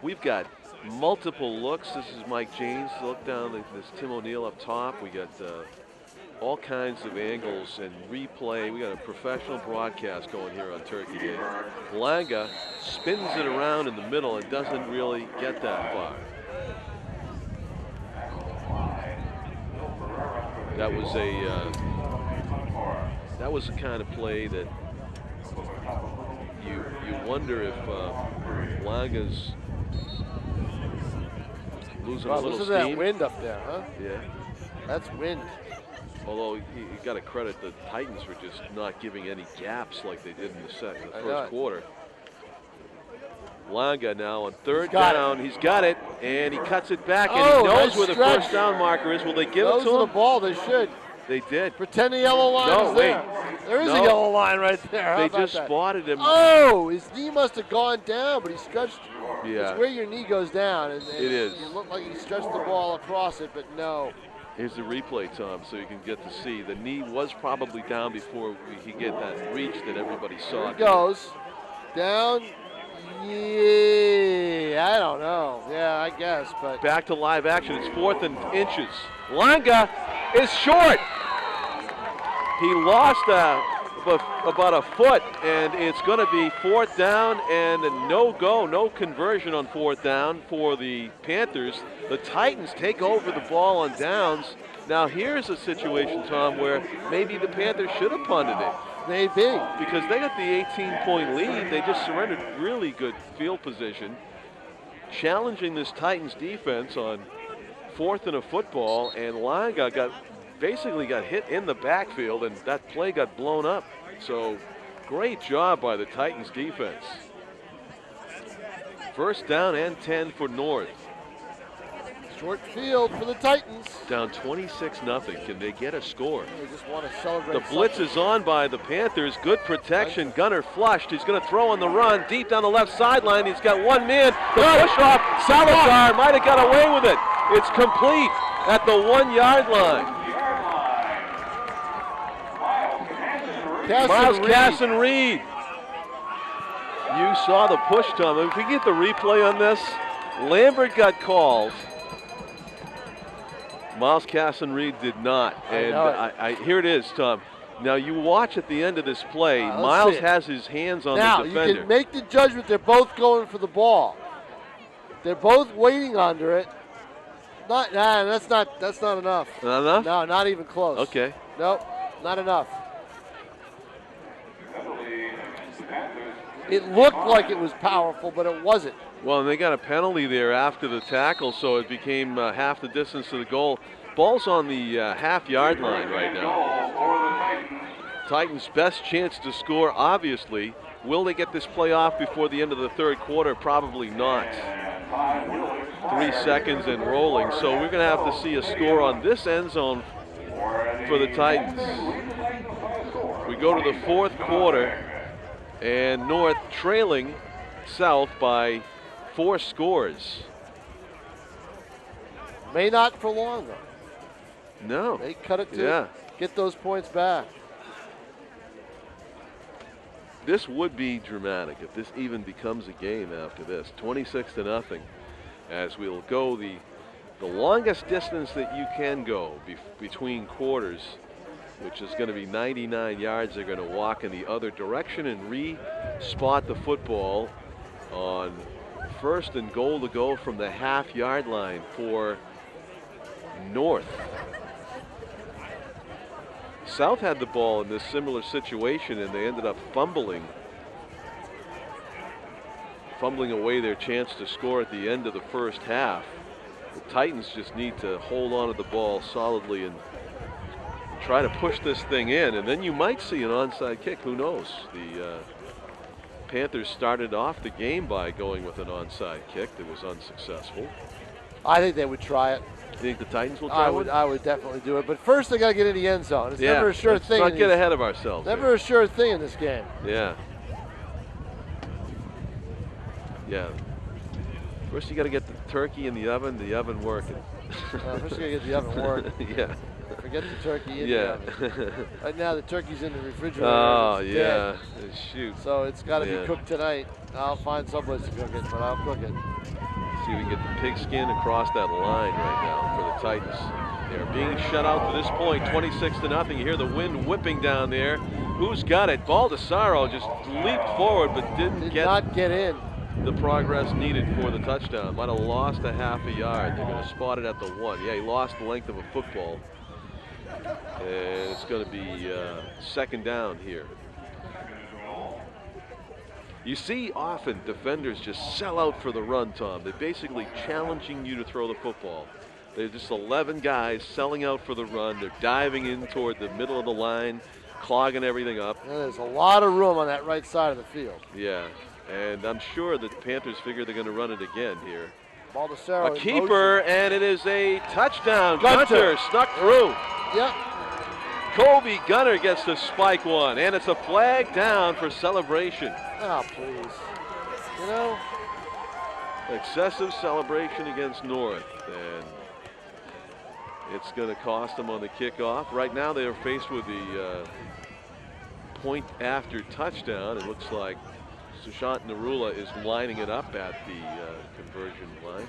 We've got multiple looks. This is Mike James. Look down, there's Tim O'Neill up top. We got all kinds of angles and replay. We got a professional broadcast going here on Turkey Day. Langa spins it around in the middle and doesn't really get that far. That was the kind of play that you wonder if Langa's losing a little listen steam. to that wind up there, huh? Yeah. That's wind. Although you got to credit the Titans for just not giving any gaps like they did in the first quarter. Langa now on third got down. He's got it, and he cuts it back, and Oh, he knows nice where the stretch. first down marker is. Will they give Those it to are him? the ball. They should. They did. Pretend the yellow line No, is wait. there. There is No. a yellow line right there. How They about just that? spotted him. Oh, his knee must have gone down, but he stretched. Yeah. It's where your knee goes down. And It is. It looked like he stretched the ball across it, but no. Here's the replay, Tom, so you can get to see. The knee was probably down before he get that reach that everybody saw. Here he goes. Down. Yeah, I don't know. Yeah, I guess, but. Back to live action. It's 4th and inches. Langa is short. He lost about a foot, and it's going to be 4th down and a no conversion on 4th down for the Panthers. The Titans take over the ball on downs. Now here's a situation, Tom, where maybe the Panthers should have punted it. Maybe. Because they got the 18-point lead. They just surrendered really good field position, challenging this Titans defense on 4th and a football, and Langa basically got hit in the backfield, and that play got blown up. So great job by the Titans defense. First down and 10 for North. Short field for the Titans. Down 26-0. Can they get a score? They just want to celebrate. The blitz is on by the Panthers. Good protection. Gunner flushed. He's going to throw on the run. Deep down the left sideline. He's got one man. The push off. Salazar might have got away with it. It's complete at the 1 yard line. Miles Casson Reed. You saw the push, Tom. If we get the replay on this, Lambert got called. Miles Casson Reed did not. And here it is, Tom. Now you watch at the end of this play. Miles has his hands on the defender. Now you can make the judgment they're both going for the ball. They're both waiting under it. That's not enough. Not enough? No, not even close. Okay. Nope, not enough. It looked like it was powerful, but it wasn't. Well, and they got a penalty there after the tackle, so it became half the distance to the goal. Ball's on the half-yard line right now. Titans' best chance to score, obviously. Will they get this play off before the end of the third quarter? Probably not. 3 seconds and rolling, so we're going to have to see a score on this end zone for the Titans. We go to the fourth quarter, and North trailing South by 4 scores. May not for long, though. No. They cut it to get those points back. This would be dramatic if this even becomes a game after this. 26-0 as we'll go the longest distance that you can go between quarters, which is going to be 99 yards. They're going to walk in the other direction and re-spot the football on 1st and goal to go from the half-yard line for North. South had the ball in this similar situation, and they ended up fumbling away their chance to score at the end of the first half. The Titans just need to hold on to the ball solidly and try to push this thing in, and then you might see an onside kick. Who knows? The Panthers started off the game by going with an onside kick that was unsuccessful. I think they would try it. You think the Titans will try it? I would definitely do it. But first they got to get in the end zone. It's never a sure thing. Let's not get ahead of ourselves. Never a sure thing in this game. Yeah. Yeah. First you got to get the turkey in the oven working. First you got to get the oven working. Yeah. Forget the turkey in the oven. Right now the turkey's in the refrigerator. Oh, it's yeah. dead. Shoot. So it's got to be cooked tonight. I'll find someplace to cook it, but I'll cook it. See if we can get the pigskin across that line right now for the Titans. They're being shut out to this point, 26-0. You hear the wind whipping down there. Who's got it? Baldessaro just leaped forward but did not get in. The progress needed for the touchdown. Might have lost a half a yard. They're going to spot it at the 1. Yeah, he lost the length of a football. And it's going to be second down here. You see often defenders just sell out for the run, Tom. They're basically challenging you to throw the football. They're just 11 guys selling out for the run. They're diving in toward the middle of the line, clogging everything up. And there's a lot of room on that right side of the field. Yeah, and I'm sure the Panthers figure they're going to run it again here. Baldessaro A in keeper, motion. and it is a touchdown. Gunter. Gunter snuck through. Yep. Kobe Gunter gets the spike one, and it's a flag down for celebration. Oh, please. You know, Excessive celebration against North, and it's going to cost them on the kickoff. Right now they are faced with the point after touchdown. It looks like Sushant Narula is lining it up at the conversion line.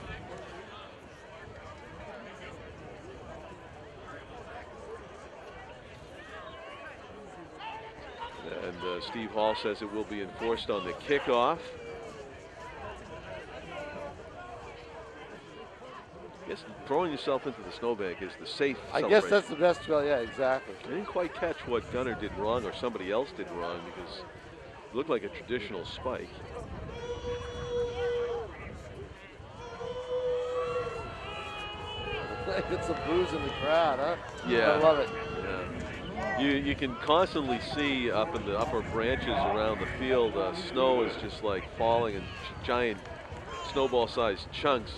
And Steve Hall says it will be enforced on the kickoff. I guess throwing yourself into the snowbank is the safe I celebration. guess that's the best. Well, yeah, exactly. I didn't quite catch what Gunner did wrong or somebody else did wrong because it looked like a traditional spike. It's a booze in the crowd, huh? Yeah. I love it. Yeah. You can constantly see up in the upper branches around the field, snow is just like falling in giant snowball-sized chunks.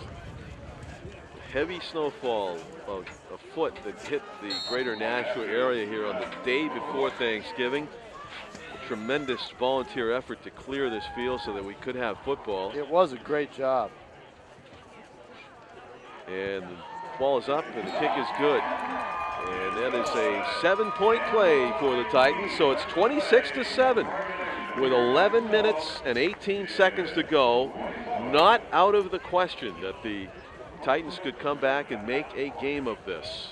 Heavy snowfall of a foot that hit the greater Nashua area here on the day before Thanksgiving. A tremendous volunteer effort to clear this field so that we could have football. It was a great job. And the ball is up and the kick is good. And that is a 7-point play for the Titans. So it's 26-7 with 11 minutes and 18 seconds to go. Not out of the question that the Titans could come back and make a game of this.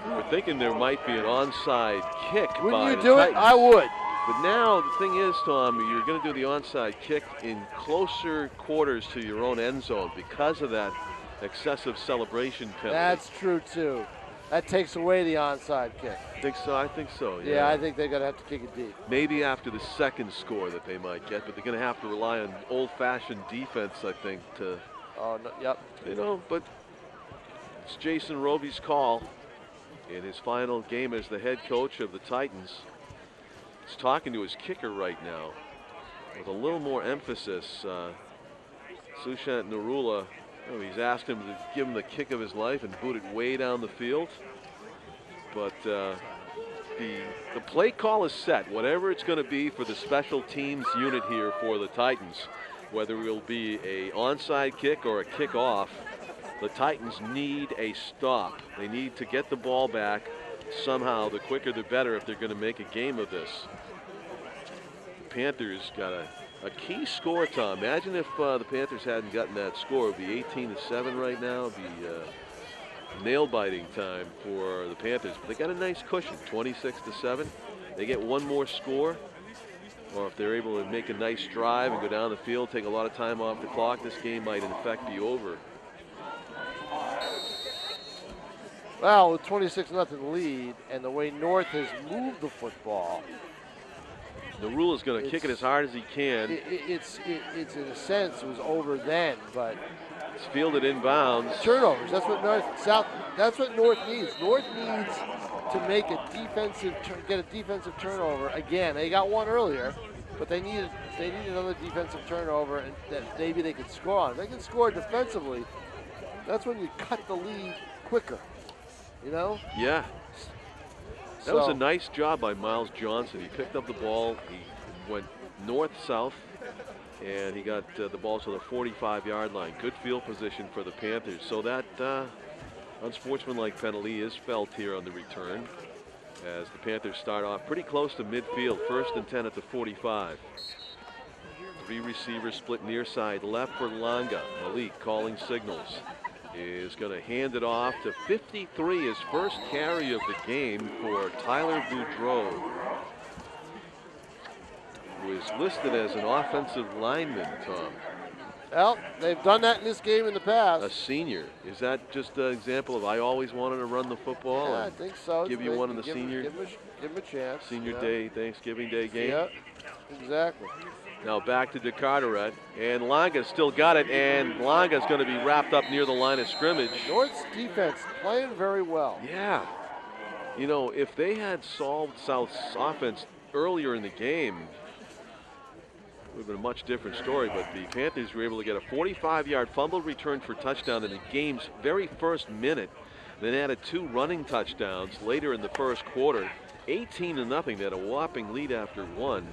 We're thinking there might be an onside kick by Wouldn't you the do Titans. it? I would. But now the thing is, Tom, you're going to do the onside kick in closer quarters to your own end zone because of that excessive celebration penalty. That's true, too. That takes away the onside kick. Think so? I think so, yeah. Yeah, I think they're going to have to kick it deep. Maybe after the second score that they might get, but they're going to have to rely on old-fashioned defense, I think, to, Oh, no, yep. you know, but it's Jason Roby's call in his final game as the head coach of the Titans. He's talking to his kicker right now with a little more emphasis. Sushant Narula, he's asked him to give him the kick of his life and boot it way down the field. But the play call is set, whatever it's going to be for the special teams unit here for the Titans. Whether it will be a onside kick or a kickoff, the Titans need a stop. They need to get the ball back somehow. The quicker the better if they're going to make a game of this. The Panthers got a key score, Tom. Imagine if the Panthers hadn't gotten that score. It would be 18-7 right now. It would be nail-biting time for the Panthers. But they got a nice cushion, 26-7. They get one more score, or if they're able to make a nice drive and go down the field, take a lot of time off the clock, this game might in fact be over. Well, with 26-0 lead and the way North has moved the football, Narula is going to kick it as hard as he can. it's in a sense it was over then, but It's fielded inbounds. turnovers. That's what That's what North needs. North needs to make a get a defensive turnover again. They got one earlier, but they need another defensive turnover, and that maybe they can score on. If they can score defensively, that's when you cut the lead quicker. You know? Yeah. That was a nice job by Miles Johnson. He picked up the ball. He went north-south, and he got the ball to the 45-yard line. Good field position for the Panthers. So that unsportsmanlike penalty is felt here on the return as the Panthers start off pretty close to midfield. 1st and 10 at the 45. 3 receivers split near side left for Langa. Malik calling signals. Is going to hand it off to 53, his first carry of the game for Tyler Boudreau, who is listed as an offensive lineman, Tom. Well, they've done that in this game in the past. A senior. Is that just an example of I always wanted to run the football? Yeah, I and think so. Give you one in the give senior? Give him a chance. Senior yeah. day, Thanksgiving Day game? Yeah, exactly. Now back to DeCarteret, and Longa's still got it, and Longa's going to be wrapped up near the line of scrimmage. North's defense playing very well. Yeah. You know, if they had solved South's offense earlier in the game, it would have been a much different story, but the Panthers were able to get a 45-yard fumble return for touchdown in the game's very first minute, then added 2 running touchdowns later in the first quarter. 18-0, they had a whopping lead after 1.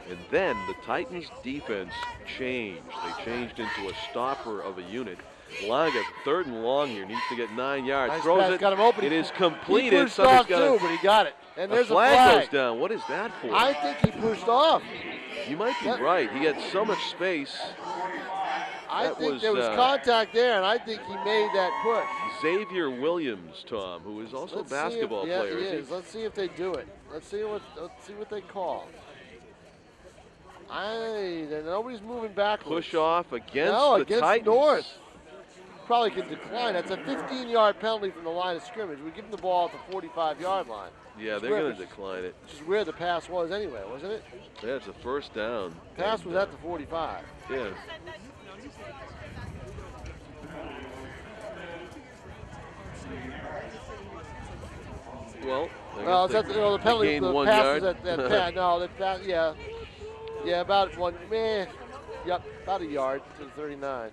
And then the Titans defense changed. They changed into a stopper of a unit. Longa, 3rd and long here, needs to get 9 yards. Nice Throws pass, it. Got him open. It is completed. He pushed off too, but he got it. And there's a flag goes down. What is that for? I think he pushed off. You might be right. He had so much space. I think there was contact there, and I think he made that push. Xavier Williams, Tom, who is also a basketball player. Yeah, he is. Let's see if they do it. Let's see what they call. Nobody's moving backwards. Push off against the Titans. North. Probably can decline. That's a 15-yard penalty from the line of scrimmage. We give them the ball at the 45-yard line. Yeah, they're going to decline it. Which is where the pass was anyway, wasn't it? Yeah, it's a 1st down. Pass was at the 45. Yeah. Well, it's at the penalty. gained The 1 pass yard. was at that pass. No, that pass. Yeah, about one. Yep, about a yard to the 39.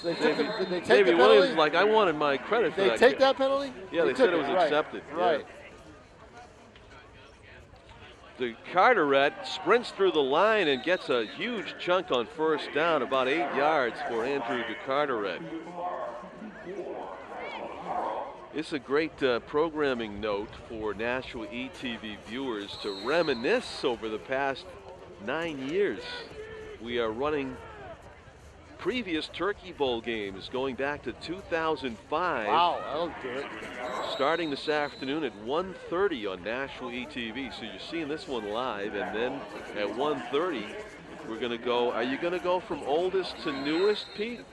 So they took did they take David the penalty? Williams, like, I wanted my credit for They that. take that penalty? Yeah, they said it was accepted. Right. Yeah. The Carteret sprints through the line and gets a huge chunk on 1st down, about 8 yards for Andrew DeCarteret. It's a great programming note for Nashua ETV viewers to reminisce over the past 9 years. We are running previous Turkey Bowl games going back to 2005. Wow, that'll do it. Starting this afternoon at 1:30 on Nashua ETV. So you're seeing this one live, and then at 1:30 we're going to go. Are you going to go from oldest to newest, Pete?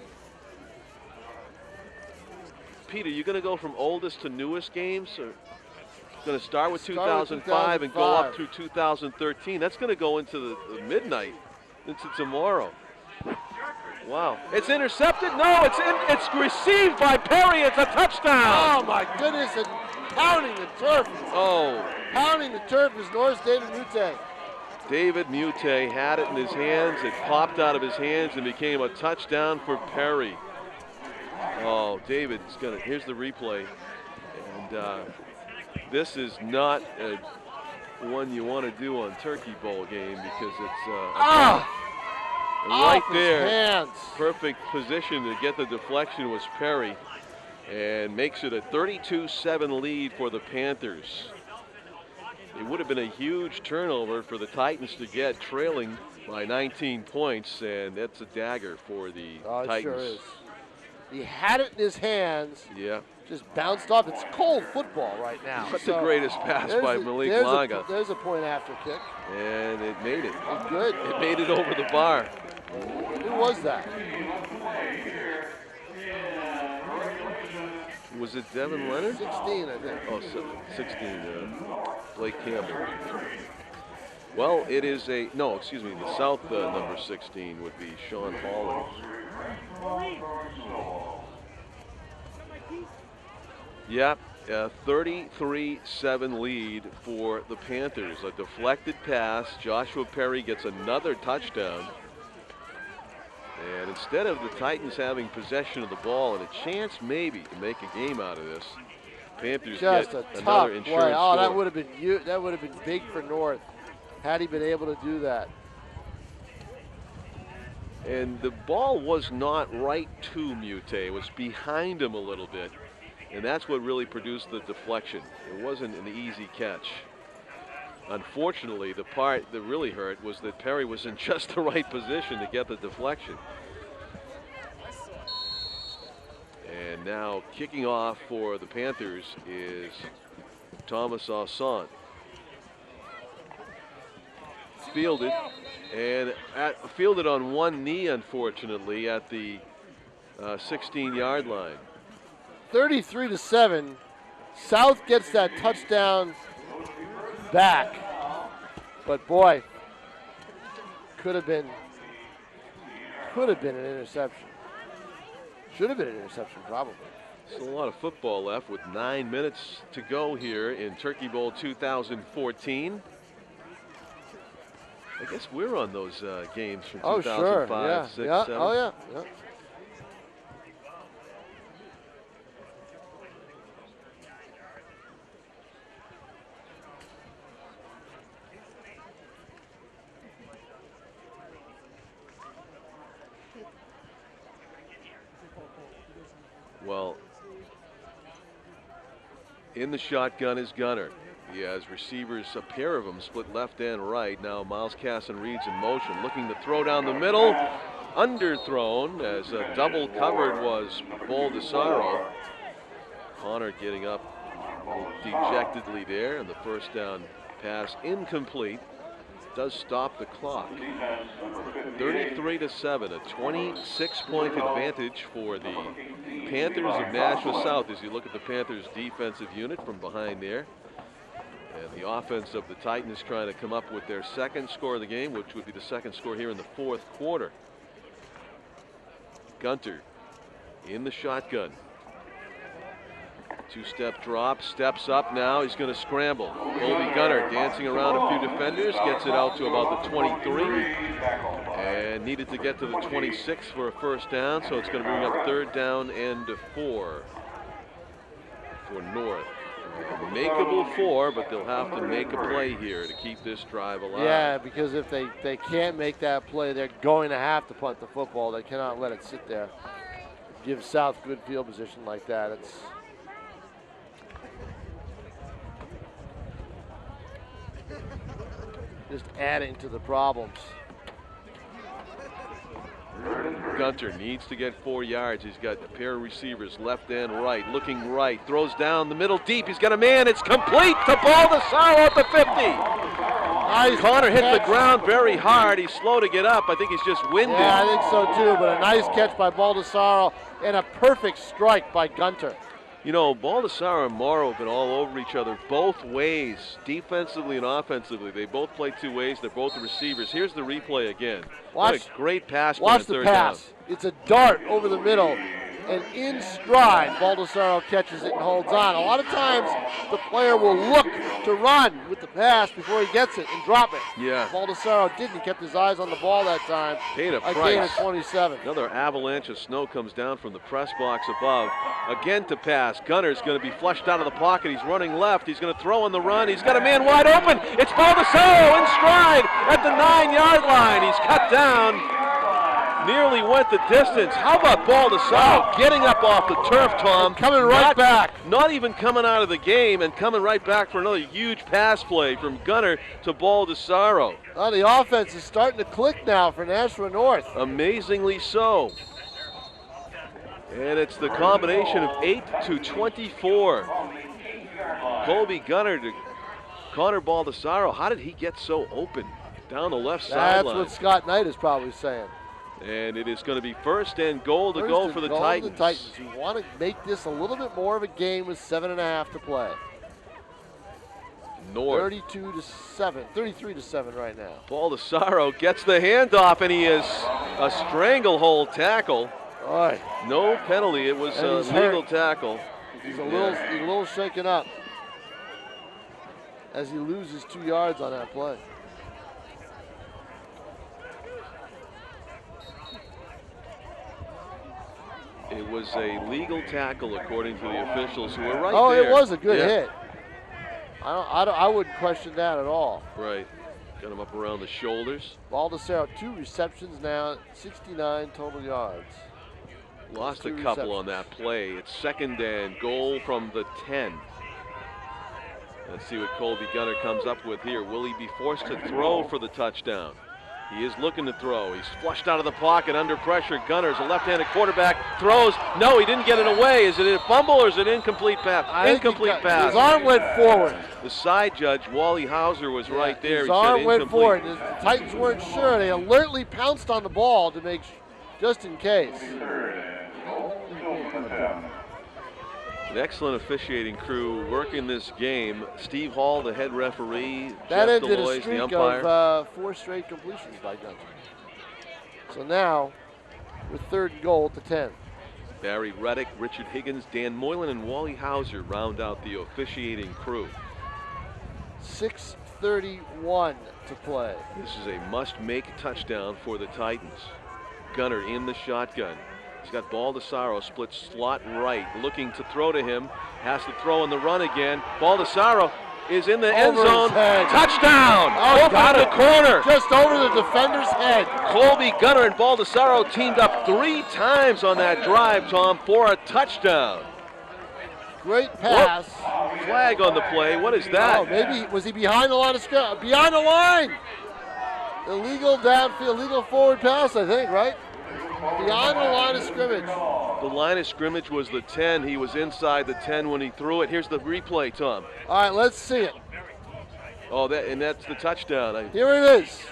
Pete, are you going to go from oldest to newest games, or going to start with 2005 and go up through 2013? That's going to go into the midnight, into tomorrow. Wow. It's intercepted. No, it's received by Perry. It's a touchdown. Oh, my goodness. And pounding the turf. Oh. Pounding the turf is North's David Mute. David Mute had it in his hands. It popped out of his hands and became a touchdown for Perry. Oh, David's going to, here's the replay. And this is not one you want to do on Turkey Bowl game because it's right there, perfect position to get the deflection was Perry, and makes it a 32-7 lead for the Panthers. It would have been a huge turnover for the Titans to get trailing by 19 points, and that's a dagger for the Titans. Sure is. He had it in his hands. Yeah. Just bounced off. It's cold football right now. That's the greatest pass by Malik Longa. There's a point after kick. And it made it. Good. It made it over the bar. Who was that? Was it Devin Leonard? 16, I think. Oh, 16, Blake Campbell. Well, it is the South number 16 would be Sean Holland. Yep, a 33-7 lead for the Panthers. A deflected pass. Joshua Perry gets another touchdown. And instead of the Titans having possession of the ball and a chance maybe to make a game out of this, Panthers just get a another tough insurance play. Oh, score. that would have been big for North had he been able to do that. And the ball was not right to Mute. It was behind him a little bit. And that's what really produced the deflection. It wasn't an easy catch. Unfortunately, the part that really hurt was that Perry was in just the right position to get the deflection. And now kicking off for the Panthers is Thomas Ausson. Fielded, and fielded on one knee, unfortunately, at the 16-yard line. 33-7. South gets that touchdown back. But boy, could have been an interception. Should have been an interception, probably. Still a lot of football left with 9 minutes to go here in Turkey Bowl 2014. I guess we're on those games from 2005, sure. Yeah. 6, Yeah. 7. Oh, yeah. Yeah. Well, in the shotgun is Gunner. He has receivers, a pair of them, split left and right. Now Miles Casson Reed's in motion, looking to throw down the middle. Underthrown as a double covered was Baldessaro. Connor getting up dejectedly there, and the first down pass incomplete. Does stop the clock. 33-7, a 26-point advantage for the Panthers of Nashua South as you look at the Panthers defensive unit from behind there. And the offense of the Titans trying to come up with their second score of the game, which would be the second score here in the fourth quarter. Gunter in the shotgun. Two-step drop, steps up now, he's going to scramble. Colby Gunner dancing around a few defenders, gets it out to about the 23, and needed to get to the 26 for a first down, so it's going to bring up third down and 4 for North. Makeable 4, but they'll have to make a play here to keep this drive alive. Yeah, because if they can't make that play, they're going to have to punt the football. They cannot let it sit there. Give South good field position like that. It's just adding to the problems. Gunter needs to get 4 yards. He's got a pair of receivers left and right, looking right, throws down the middle deep. He's got a man, it's complete to Baldessaro at the 50. Nice Connor hit the catch. ground very hard. He's slow to get up. I think he's just winded. Yeah, I think so too, but a nice catch by Baldessaro and a perfect strike by Gunter. You know, Baldessaro and Morrow have been all over each other both ways, defensively and offensively. They both play 2 ways. They're both the receivers. Here's the replay again. What a great pass. Watch the third pass. Down. It's a dart over the middle, and in stride, Baldessaro catches it and holds on. A lot of times, the player will look to run with the pass before he gets it and drop it. Yeah. Baldessaro didn't. He kept his eyes on the ball that time. Paid a gain price. of 27. Another avalanche of snow comes down from the press box above. Again to pass. Gunner's going to be flushed out of the pocket. He's running left. He's going to throw on the run. He's got a man wide open. It's Baldessaro in stride at the 9-yard line. He's cut down. Nearly went the distance. How about Baldessaro getting up off the turf, Tom? And coming right back. Not even coming out of the game and coming right back for another huge pass play from Gunner to Baldessaro. Well, the offense is starting to click now for Nashua North. Amazingly so. And it's the combination of 8 to 24. Colby Gunner to Connor Baldessaro. How did he get so open down the left sideline? That's what Scott Knight is probably saying. And it is going to be first and goal to go for the Titans. You want to make this a little bit more of a game with 7.5 to play. North. 33 to 7 right now. Baldessaro gets the handoff, and he is a stranglehold tackle. Right. No penalty. It was a legal tackle. He's a little shaken up as he loses 2 yards on that play. It was a legal tackle, according to the officials who were right there. Oh, it was a good hit. I wouldn't question that at all. Right. Got him up around the shoulders. Baldessaro, 2 receptions now, 69 total yards. Lost a couple on that play. It's second and goal from the 10. Let's see what Colby Gunner comes up with here. Will he be forced to throw for the touchdown? He is looking to throw. He's flushed out of the pocket under pressure. Gunner's a left-handed quarterback. Throws. No, he didn't get it away. Is it a fumble or is it incomplete pass? Incomplete pass. His arm went forward. The side judge, Wally Hauser, was right there. His arm went forward. The Titans weren't sure. They alertly pounced on the ball to make just in case. An excellent officiating crew working this game. Steve Hall, the head referee. That Jeff ended a Deloise, streak the umpire. of 4 straight completions by Gunter. So now, with 3rd and goal to 10. Barry Reddick, Richard Higgins, Dan Moylan, and Wally Hauser round out the officiating crew. 6:31 to play. This is a must-make touchdown for the Titans. Gunner in the shotgun. He's got Baldessaro split slot right, looking to throw to him. Has to throw in the run again. Baldessaro is in the end Over zone. his head. Touchdown! Oh, Open got in it. the corner. Just over the defender's head. Colby Gunner and Baldessaro teamed up 3 times on that drive, Tom, for a touchdown. Great pass. Flag on the play. What is that? Oh, maybe, was he behind the line of scrimmage? Behind the line! Illegal downfield, illegal forward pass, I think, right? Behind the line of scrimmage. The line of scrimmage was the 10. He was inside the 10 when he threw it. Here's the replay, Tom. All right, let's see it. Oh, that's the touchdown. Here it is.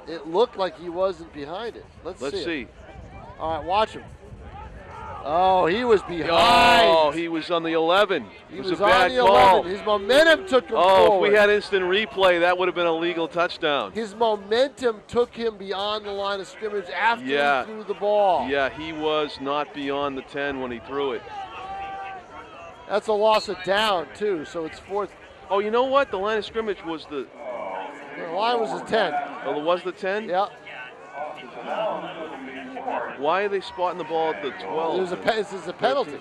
It looked like he wasn't behind it. Let's see. All right, watch him. Oh, he was behind. Oh, he was on the 11. He it was was a bad on the call. 11. His momentum took him Oh, forward. if we had instant replay, that would have been a legal touchdown. His momentum took him beyond the line of scrimmage after he threw the ball. Yeah, he was not beyond the 10 when he threw it. That's a loss of down, too, so it's 4th. Oh, you know what? The line of scrimmage was the... The line was a 10. Oh, it was the 10? Yeah. Why are they spotting the ball at the 12? This is a penalty.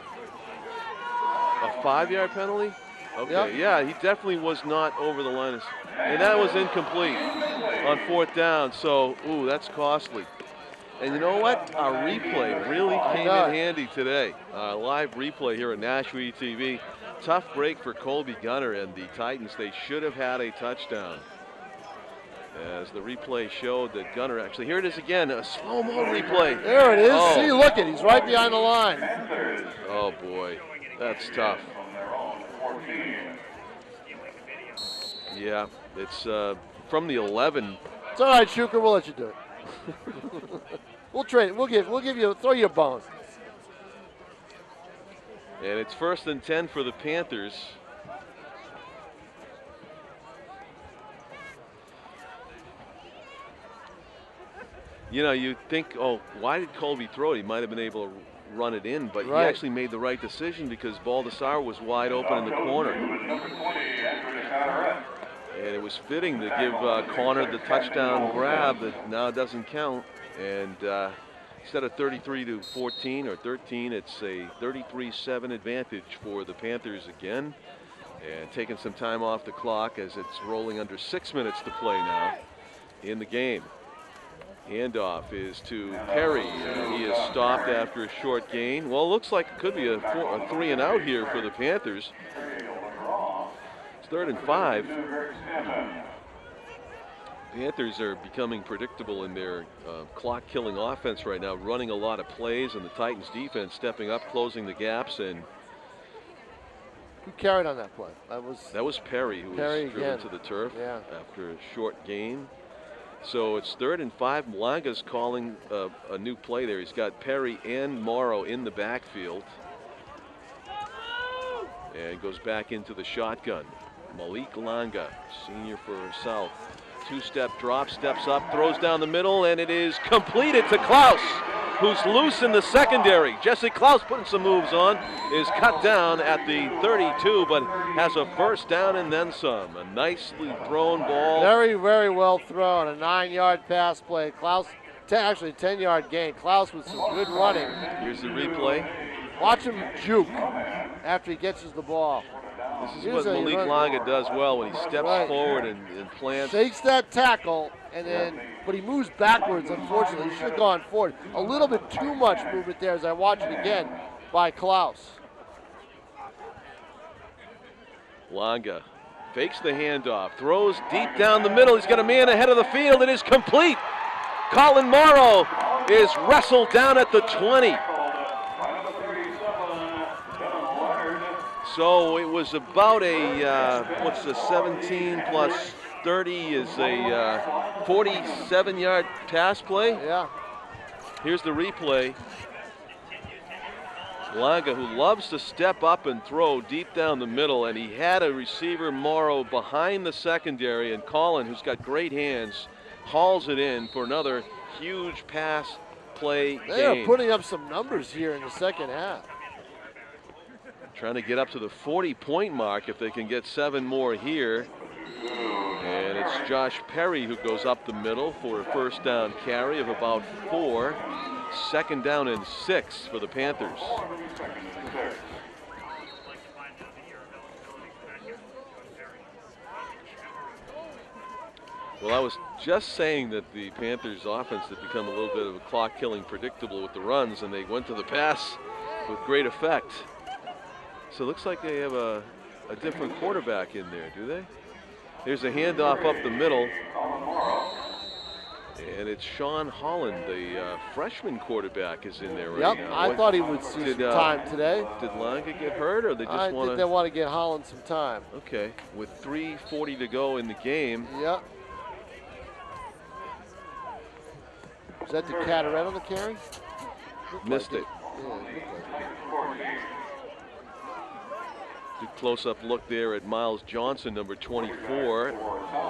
A 5-yard penalty? Okay, Yep. yeah, he definitely was not over the line. And that was incomplete on 4th down, so, ooh, that's costly. And you know what? Our replay really came in handy today. Live replay here at Nashua TV. Tough break for Colby Gunner and the Titans. They should have had a touchdown. As the replay showed that Gunner actually, here it is again, a slow-mo replay. There it is. Oh. See, look at he's right behind the line. Oh boy, that's tough. Yeah, it's from the 11. It's all right, Shuker. We'll let you do it. We'll trade it. We'll give you, throw you a bone. And it's 1st and 10 for the Panthers. You know, you think, oh, why did Colby throw it? He might have been able to run it in, but he actually made the right decision because Baldessaro was wide open in the corner. And it was fitting to give Connor the touchdown grab that now doesn't count. And instead of 33-14 or 13, it's a 33-7 advantage for the Panthers again. And taking some time off the clock as it's rolling under 6 minutes to play now in the game. Handoff is to Perry. He is stopped after a short gain. Well, it looks like it could be a 3 and out here for the Panthers. It's 3rd and 5. Panthers are becoming predictable in their clock-killing offense right now, running a lot of plays, and the Titans defense stepping up, closing the gaps. And who carried on that play? That was Perry, who was driven to the turf after a short gain. So it's 3rd and 5. Malanga's calling a new play there. He's got Perry and Morrow in the backfield. And goes back into the shotgun. Malik Langa, senior for South. 2-step drop, steps up, throws down the middle, and it is completed to Klaus, who's loose in the secondary. Jesse Klaus putting some moves on, is cut down at the 32, but has a first down and then some. A nicely thrown ball. Very, very well thrown. A 9-yard pass play. Klaus, actually a 10-yard gain. Klaus with some good running. Here's the replay. Watch him juke after he catches the ball. This is what Malik Langa does well when he steps forward and plants. Shakes that tackle, and then, but he moves backwards, unfortunately. He should have gone forward. A little bit too much movement there as I watch it again by Klaus. Langa fakes the handoff, throws deep down the middle. He's got a man ahead of the field. It is complete. Colin Morrow is wrestled down at the 20. So it was about a, what's the 17 plus 30 is a 47-yard pass play. Yeah. Here's the replay. Longa, who loves to step up and throw deep down the middle, and he had a receiver, Morrow, behind the secondary, and Colin, who's got great hands, hauls it in for another huge pass play gain. They are putting up some numbers here in the second half. Trying to get up to the 40-point mark if they can get 7 more here. And it's Josh Perry who goes up the middle for a first down carry of about 4. Second down and 6 for the Panthers. Well, I was just saying that the Panthers' offense had become a little bit of a clock-killing predictable with the runs, and they went to the pass with great effect. So it looks like they have a different quarterback in there, do they? Here's a handoff up the middle. And it's Sean Holland, the freshman quarterback, is in there right now. I thought he would see some time today. Did Longa get hurt, or they just want to? They want to get Holland some time. Okay, with 3:40 to go in the game. Yep. Is that the Carteret on the carry? Missed it. Good close-up look there at Miles Johnson, number 24.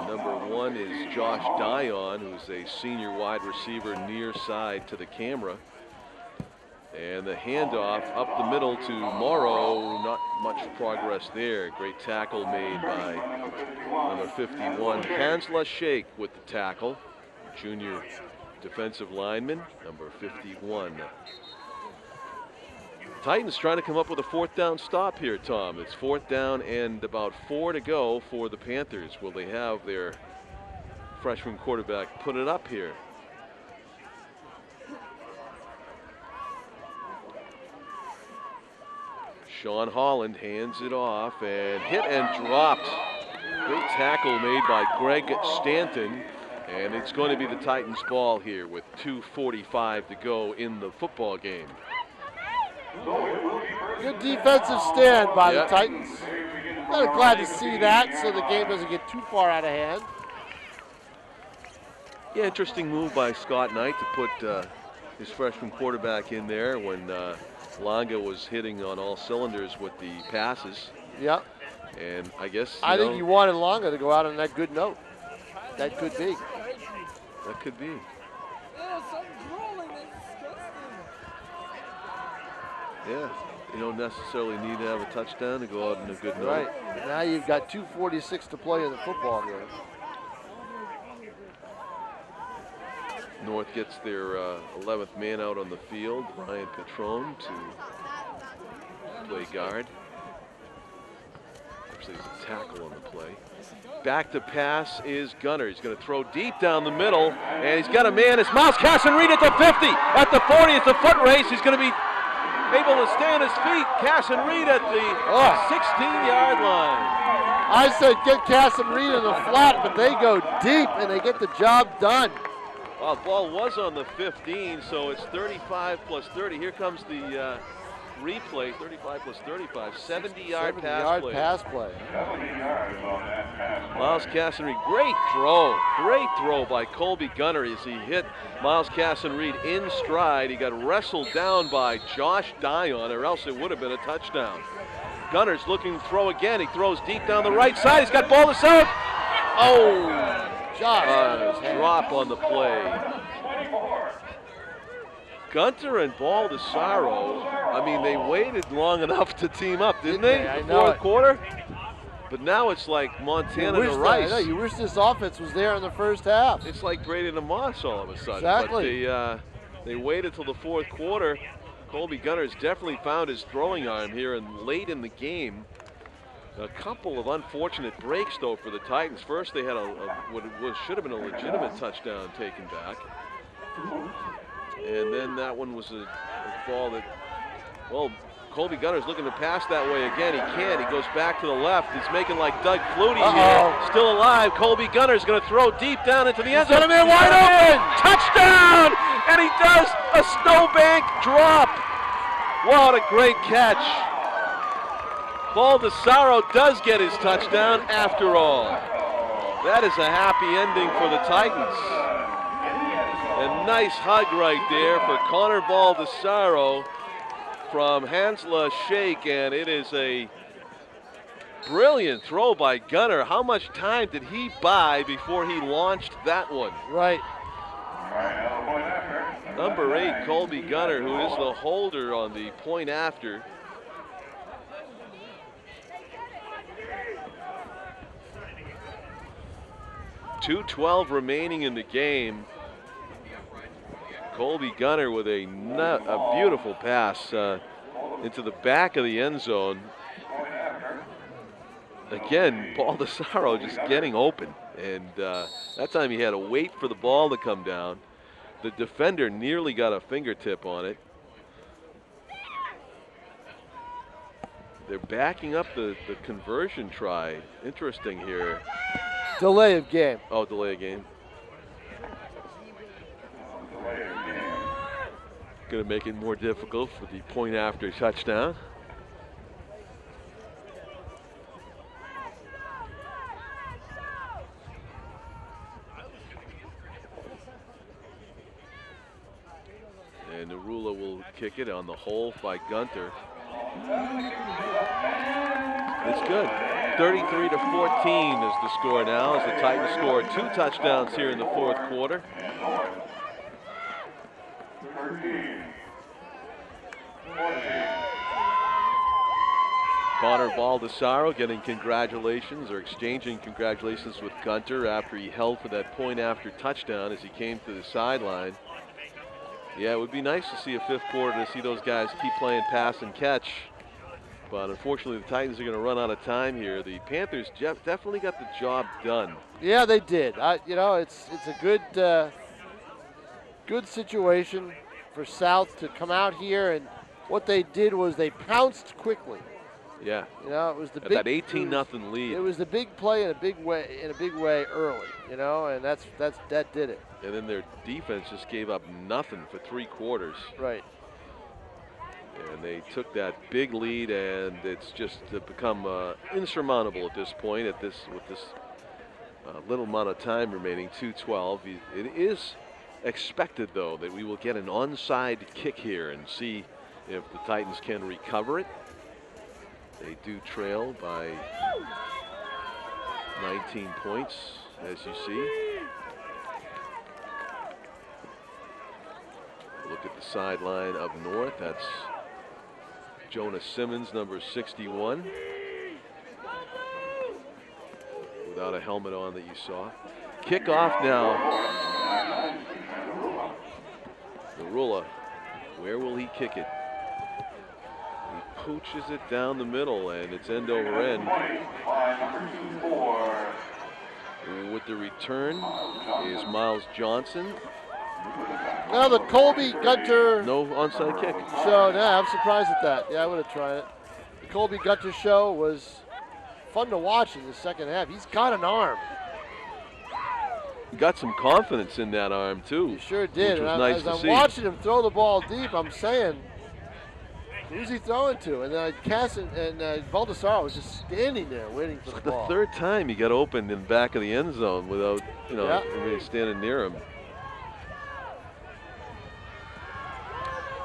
Number 1 is Josh Dion, who's a senior wide receiver near side to the camera. And the handoff up the middle to Morrow. Not much progress there. Great tackle made by number 51. Hansla Sheikh with the tackle. Junior defensive lineman, number 51. Titans trying to come up with a 4th down stop here, Tom. It's 4th down and about 4 to go for the Panthers. Will they have their freshman quarterback put it up here? Sean Holland hands it off and hit and dropped. Great tackle made by Greg Stanton. And it's going to be the Titans' ball here with 2:45 to go in the football game. Good defensive stand by the Titans. Kind of glad to see that so the game doesn't get too far out of hand. Yeah, interesting move by Scott Knight to put his freshman quarterback in there when Longa was hitting on all cylinders with the passes. Yeah. And I guess I think you wanted Longa to go out on that good note. That could be. That could be. Yeah, you don't necessarily need to have a touchdown to go out in a good note. Right. Now you've got 2:46 to play in the football game. North gets their 11th man out on the field, Ryan Petrone, to play guard. Actually, there's a tackle on the play. Back to pass is Gunner. He's going to throw deep down the middle, and he's got a man. It's Miles Casson-Reed at the 50. At the 40, it's a foot race. He's going to be able to stay on his feet. Casson-Reed at the 16-yard line. I said get Casson-Reed in the flat, but they go deep, and they get the job done. Well, the ball was on the 15, so it's 35 plus 30. Here comes the replay, 35 plus 35, 70-yard pass play. Miles Casson-Reed, great throw by Colby Gunner as he hit Miles Casson-Reed in stride. He got wrestled down by Josh Dion, or else it would have been a touchdown. Gunner's looking to throw again. He throws deep down the right side. He's got ball to center. Oh, drop on the play. Gunter and Baldessaro, I mean, they waited long enough to team up, didn't they? I The know fourth it. quarter? But now it's like Montana to Rice. I know, you wish this offense was there in the first half. It's like Brady to Moss all of a sudden. Exactly. But they waited till the fourth quarter. Colby Gunner's definitely found his throwing arm here and late in the game. A couple of unfortunate breaks, though, for the Titans. First, they had should have been a legitimate touchdown taken back. And then that one was a ball that, well, Colby Gunner's looking to pass that way again. He can't. He goes back to the left. He's making like Doug Flutie here. Still alive. Colby Gunner's going to throw deep down into the end zone. He's got a man wide open. Touchdown! And he does a snowbank drop. What a great catch. Baldessaro does get his touchdown after all. That is a happy ending for the Titans. A nice hug right there for Connor Baldessaro. from Hansla Sheikh, and it is a brilliant throw by Gunner. How much time did he buy before he launched that one? Right. Number 8, Colby Gunner, who is the holder on the point after. .2:12 remaining in the game. Colby Gunner with a beautiful pass into the back of the end zone. Again, Baldessaro just getting open, and that time he had to wait for the ball to come down. The defender nearly got a fingertip on it. They're backing up the conversion try. Interesting here. Delay of game. Oh, delay of game. Going to make it more difficult for the point after touchdown. And Narula will kick it on the hole by Gunter. It's good. 33-14 is the score now as the Titans score 2 touchdowns here in the fourth quarter. Connor Baldessaro getting congratulations, or exchanging congratulations with Gunter after he held for that point after touchdown as he came to the sideline. Yeah, it would be nice to see a fifth quarter to see those guys keep playing pass and catch. But unfortunately, the Titans are going to run out of time here. The Panthers definitely got the job done. Yeah, they did. You know, it's a good situation for South to come out here, and what they did was they pounced quickly. Yeah. You know, it was the at big, that 18-0 lead. It was the big play in a big way early. You know, and that did it. And then their defense just gave up nothing for 3 quarters. Right. And they took that big lead, and it's just become insurmountable at this point. With this little amount of time remaining, 2:12. It is expected, though, that we will get an onside kick here and see if the Titans can recover it. They do trail by 19 points, as you see. Look at the sideline up north. That's Jonas Simmons, number 61. Without a helmet on that you saw. Kickoff now. Narula, where will he kick it? He pooches it down the middle, and it's end over end. With the return is Miles Johnson. Now the Colby Gunter. No onside kick. So, yeah, I'm surprised at that. Yeah, I would have tried it. The Colby Gunter show was fun to watch in the second half. He's got an arm. Got some confidence in that arm, too. He sure did. Which was And nice as to I'm see. watching him throw the ball deep, I'm saying, who's he throwing to? And then Baldessaro was just standing there waiting for the ball. The third time he got opened in the back of the end zone without, everybody standing near him.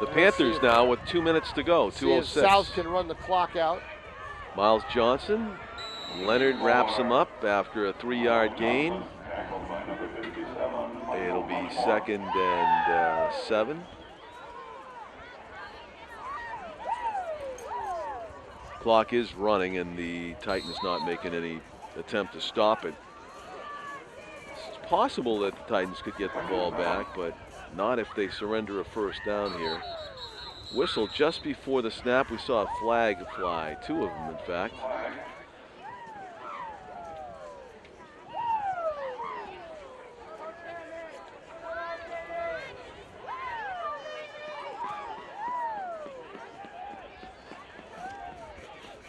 The Panthers now with 2 minutes to go, 2:06. South can run the clock out. Miles Johnson. Leonard wraps him up after a 3-yard gain. It'll be 2nd and 7. Clock is running, and the Titans not making any attempt to stop it. It's possible that the Titans could get the ball back, but not if they surrender a first down here. Whistle just before the snap. We saw a flag fly, 2 of them, in fact.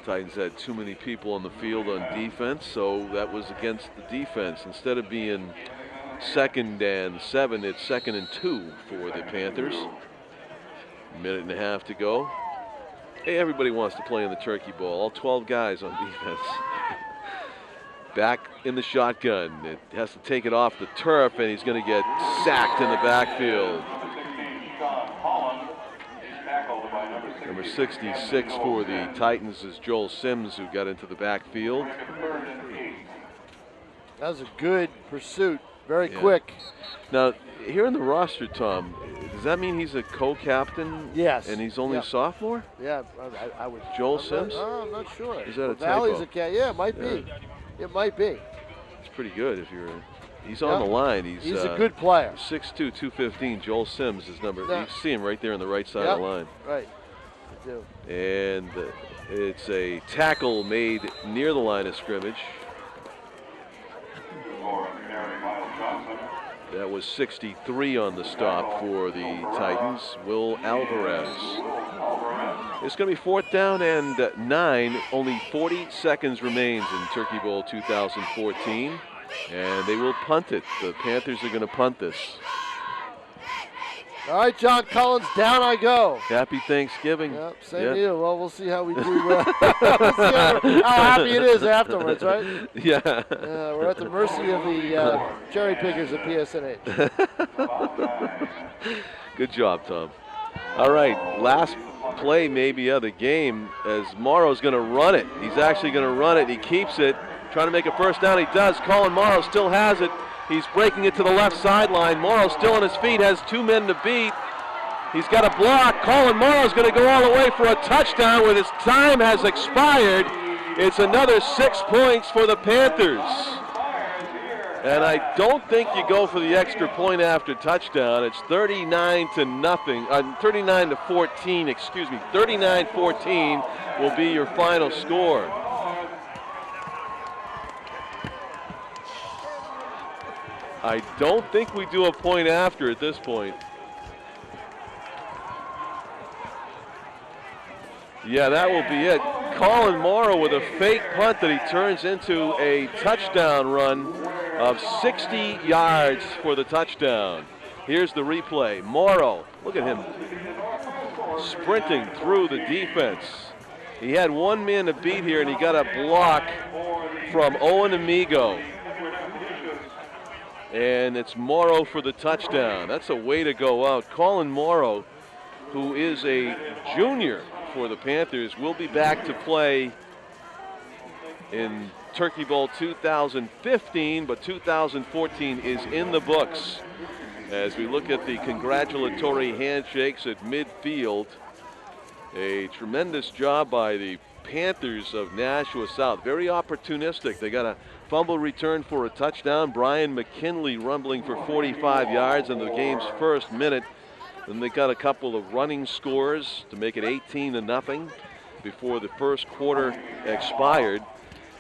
Titans had too many people on the field on defense, so that was against the defense. Instead of being 2nd and 7, it's 2nd and 2 for the Panthers. Minute and a half to go. Hey, everybody wants to play in the turkey ball. All 12 guys on defense. Back in the shotgun. It has to take it off the turf, and he's going to get sacked in the backfield. Number 66 for the Titans is Joel Sims, who got into the backfield. That was a good pursuit, very quick. Now, here in the roster, Tom, does that mean he's a co-captain? Yes. And he's only a sophomore? Yeah, I would. Joel Sims? I'm not sure. Is that a Valley's typo? Yeah, it might be. It might be. It's pretty good if you're. He's on the line. He's a good player. 6'2", 215. Joel Sims is number. Yeah. You see him right there on the right side of the line. Right. I do. And it's a tackle made near the line of scrimmage. That was 63 on the stop for the Titans. Will Alvarez. It's going to be 4th down and 9. Only 40 seconds remains in Turkey Bowl 2014. And they will punt it. The Panthers are going to punt this. All right, John Collins, down I go. Happy Thanksgiving. Yep, same to you. Well, we'll see how we do. We'll see how happy it is afterwards, right? Yeah. We're at the mercy of the cherry pickers at PSNH. Good job, Tom. All right, last play maybe of the game as Morrow's going to run it. He's actually going to run it. He keeps it, trying to make a 1st down. He does. Colin Morrow still has it. He's breaking it to the left sideline. Morrow still on his feet, has 2 men to beat. He's got a block. Colin Morrow's going to go all the way for a touchdown when his time has expired. It's another 6 points for the Panthers. And I don't think you go for the extra point after touchdown. It's 39 to 14, excuse me. 39-14 will be your final score. I don't think we do a point after at this point. Yeah, that will be it. Colin Morrow with a fake punt that he turns into a touchdown run of 60 yards for the touchdown. Here's the replay. Morrow, look at him sprinting through the defense. He had 1 man to beat here, and he got a block from Owen Amigo. And it's Morrow for the touchdown. That's a way to go out. Colin Morrow, who is a junior for the Panthers, will be back to play in Turkey Bowl 2015, but 2014 is in the books. As we look at the congratulatory handshakes at midfield, a tremendous job by the Panthers of Nashua South. Very opportunistic. They got a fumble return for a touchdown. Brian McKinley rumbling for 45 yards in the game's first minute. Then they got a couple of running scores to make it 18-0 before the first quarter expired.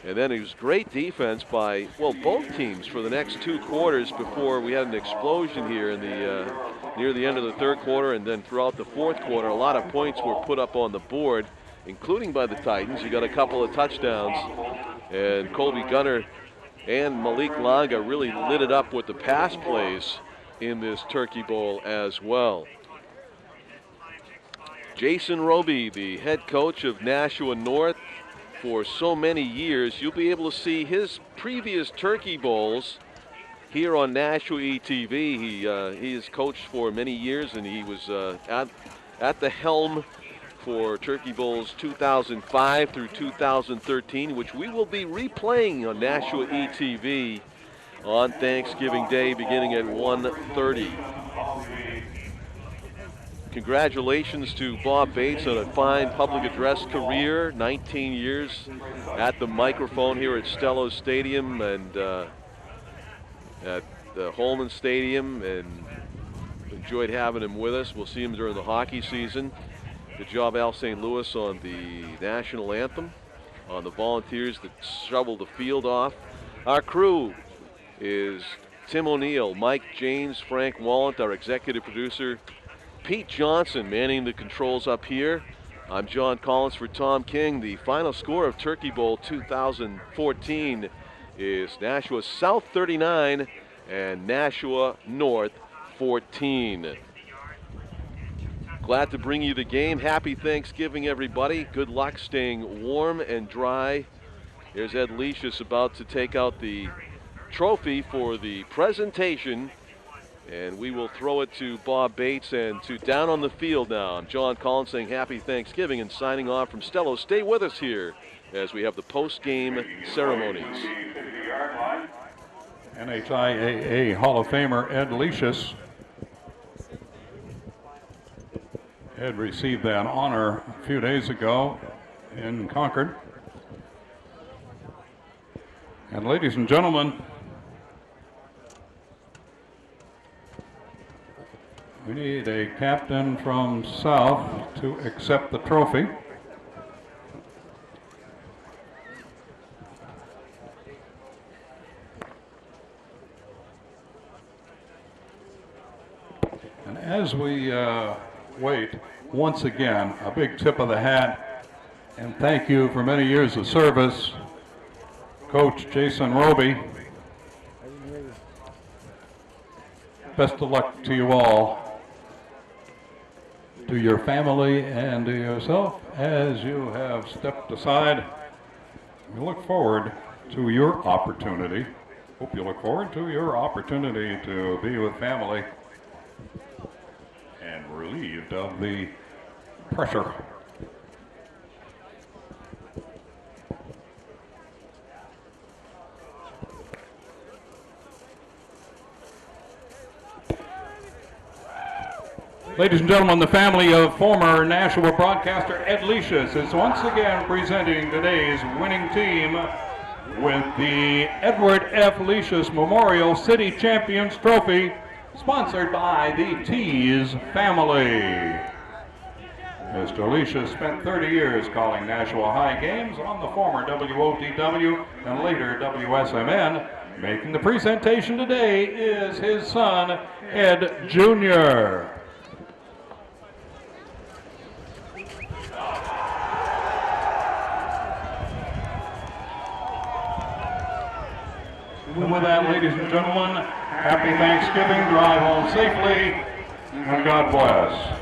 And then it was great defense by, well, both teams for the next 2 quarters before we had an explosion here in the near the end of the 3rd quarter, and then throughout the 4th quarter. A lot of points were put up on the board, including by the Titans. You got a couple of touchdowns, and Colby Gunner and Malik Longa really lit it up with the pass plays in this Turkey Bowl as well. Jason Roby, the head coach of Nashua North for so many years. You'll be able to see his previous Turkey Bowls here on Nashua ETV. He has coached for many years, and he was at the helm for Turkey Bowls 2005 through 2013, which we will be replaying on Nashua ETV on Thanksgiving Day beginning at 1:30. Congratulations to Bob Bates on a fine public address career, 19 years at the microphone here at Stello Stadium and at the Holman Stadium, and enjoyed having him with us. We'll see him during the hockey season. Good job, Al St. Louis, on the national anthem, on the volunteers that shoveled the field off. Our crew is Tim O'Neill, Mike James, Frank Wallant, our executive producer, Pete Johnson manning the controls up here. I'm John Collins for Tom King. The final score of Turkey Bowl 2014 is Nashua South 39 and Nashua North 14. Glad to bring you the game. Happy Thanksgiving, everybody. Good luck staying warm and dry. There's Ed Leishus about to take out the trophy for the presentation And we will throw it to Bob Bates and to Down on the Field now. I'm John Collins saying happy Thanksgiving and signing off from Stello. Stay with us here as we have the post-game ceremonies. NHIAA Hall of Famer Ed Leishus had received that honor a few days ago in Concord. And ladies and gentlemen, we need a captain from South to accept the trophy. And as we wait, once again, a big tip of the hat and thank you for many years of service, Coach Jason Roby. Best of luck to you all, to your family and to yourself as you have stepped aside. We look forward to your opportunity. Hope you look forward to your opportunity to be with family and relieved of the pressure. Ladies and gentlemen, the family of former Nashua broadcaster Ed Leishus is once again presenting today's winning team with the Edward F. Leishus Memorial City Champions Trophy, sponsored by the Tees family. Mr. Leishus spent 30 years calling Nashua High games on the former WOTW and later WSMN. Making the presentation today is his son, Ed Jr. And with that, ladies and gentlemen, happy Thanksgiving, drive home safely, and God bless.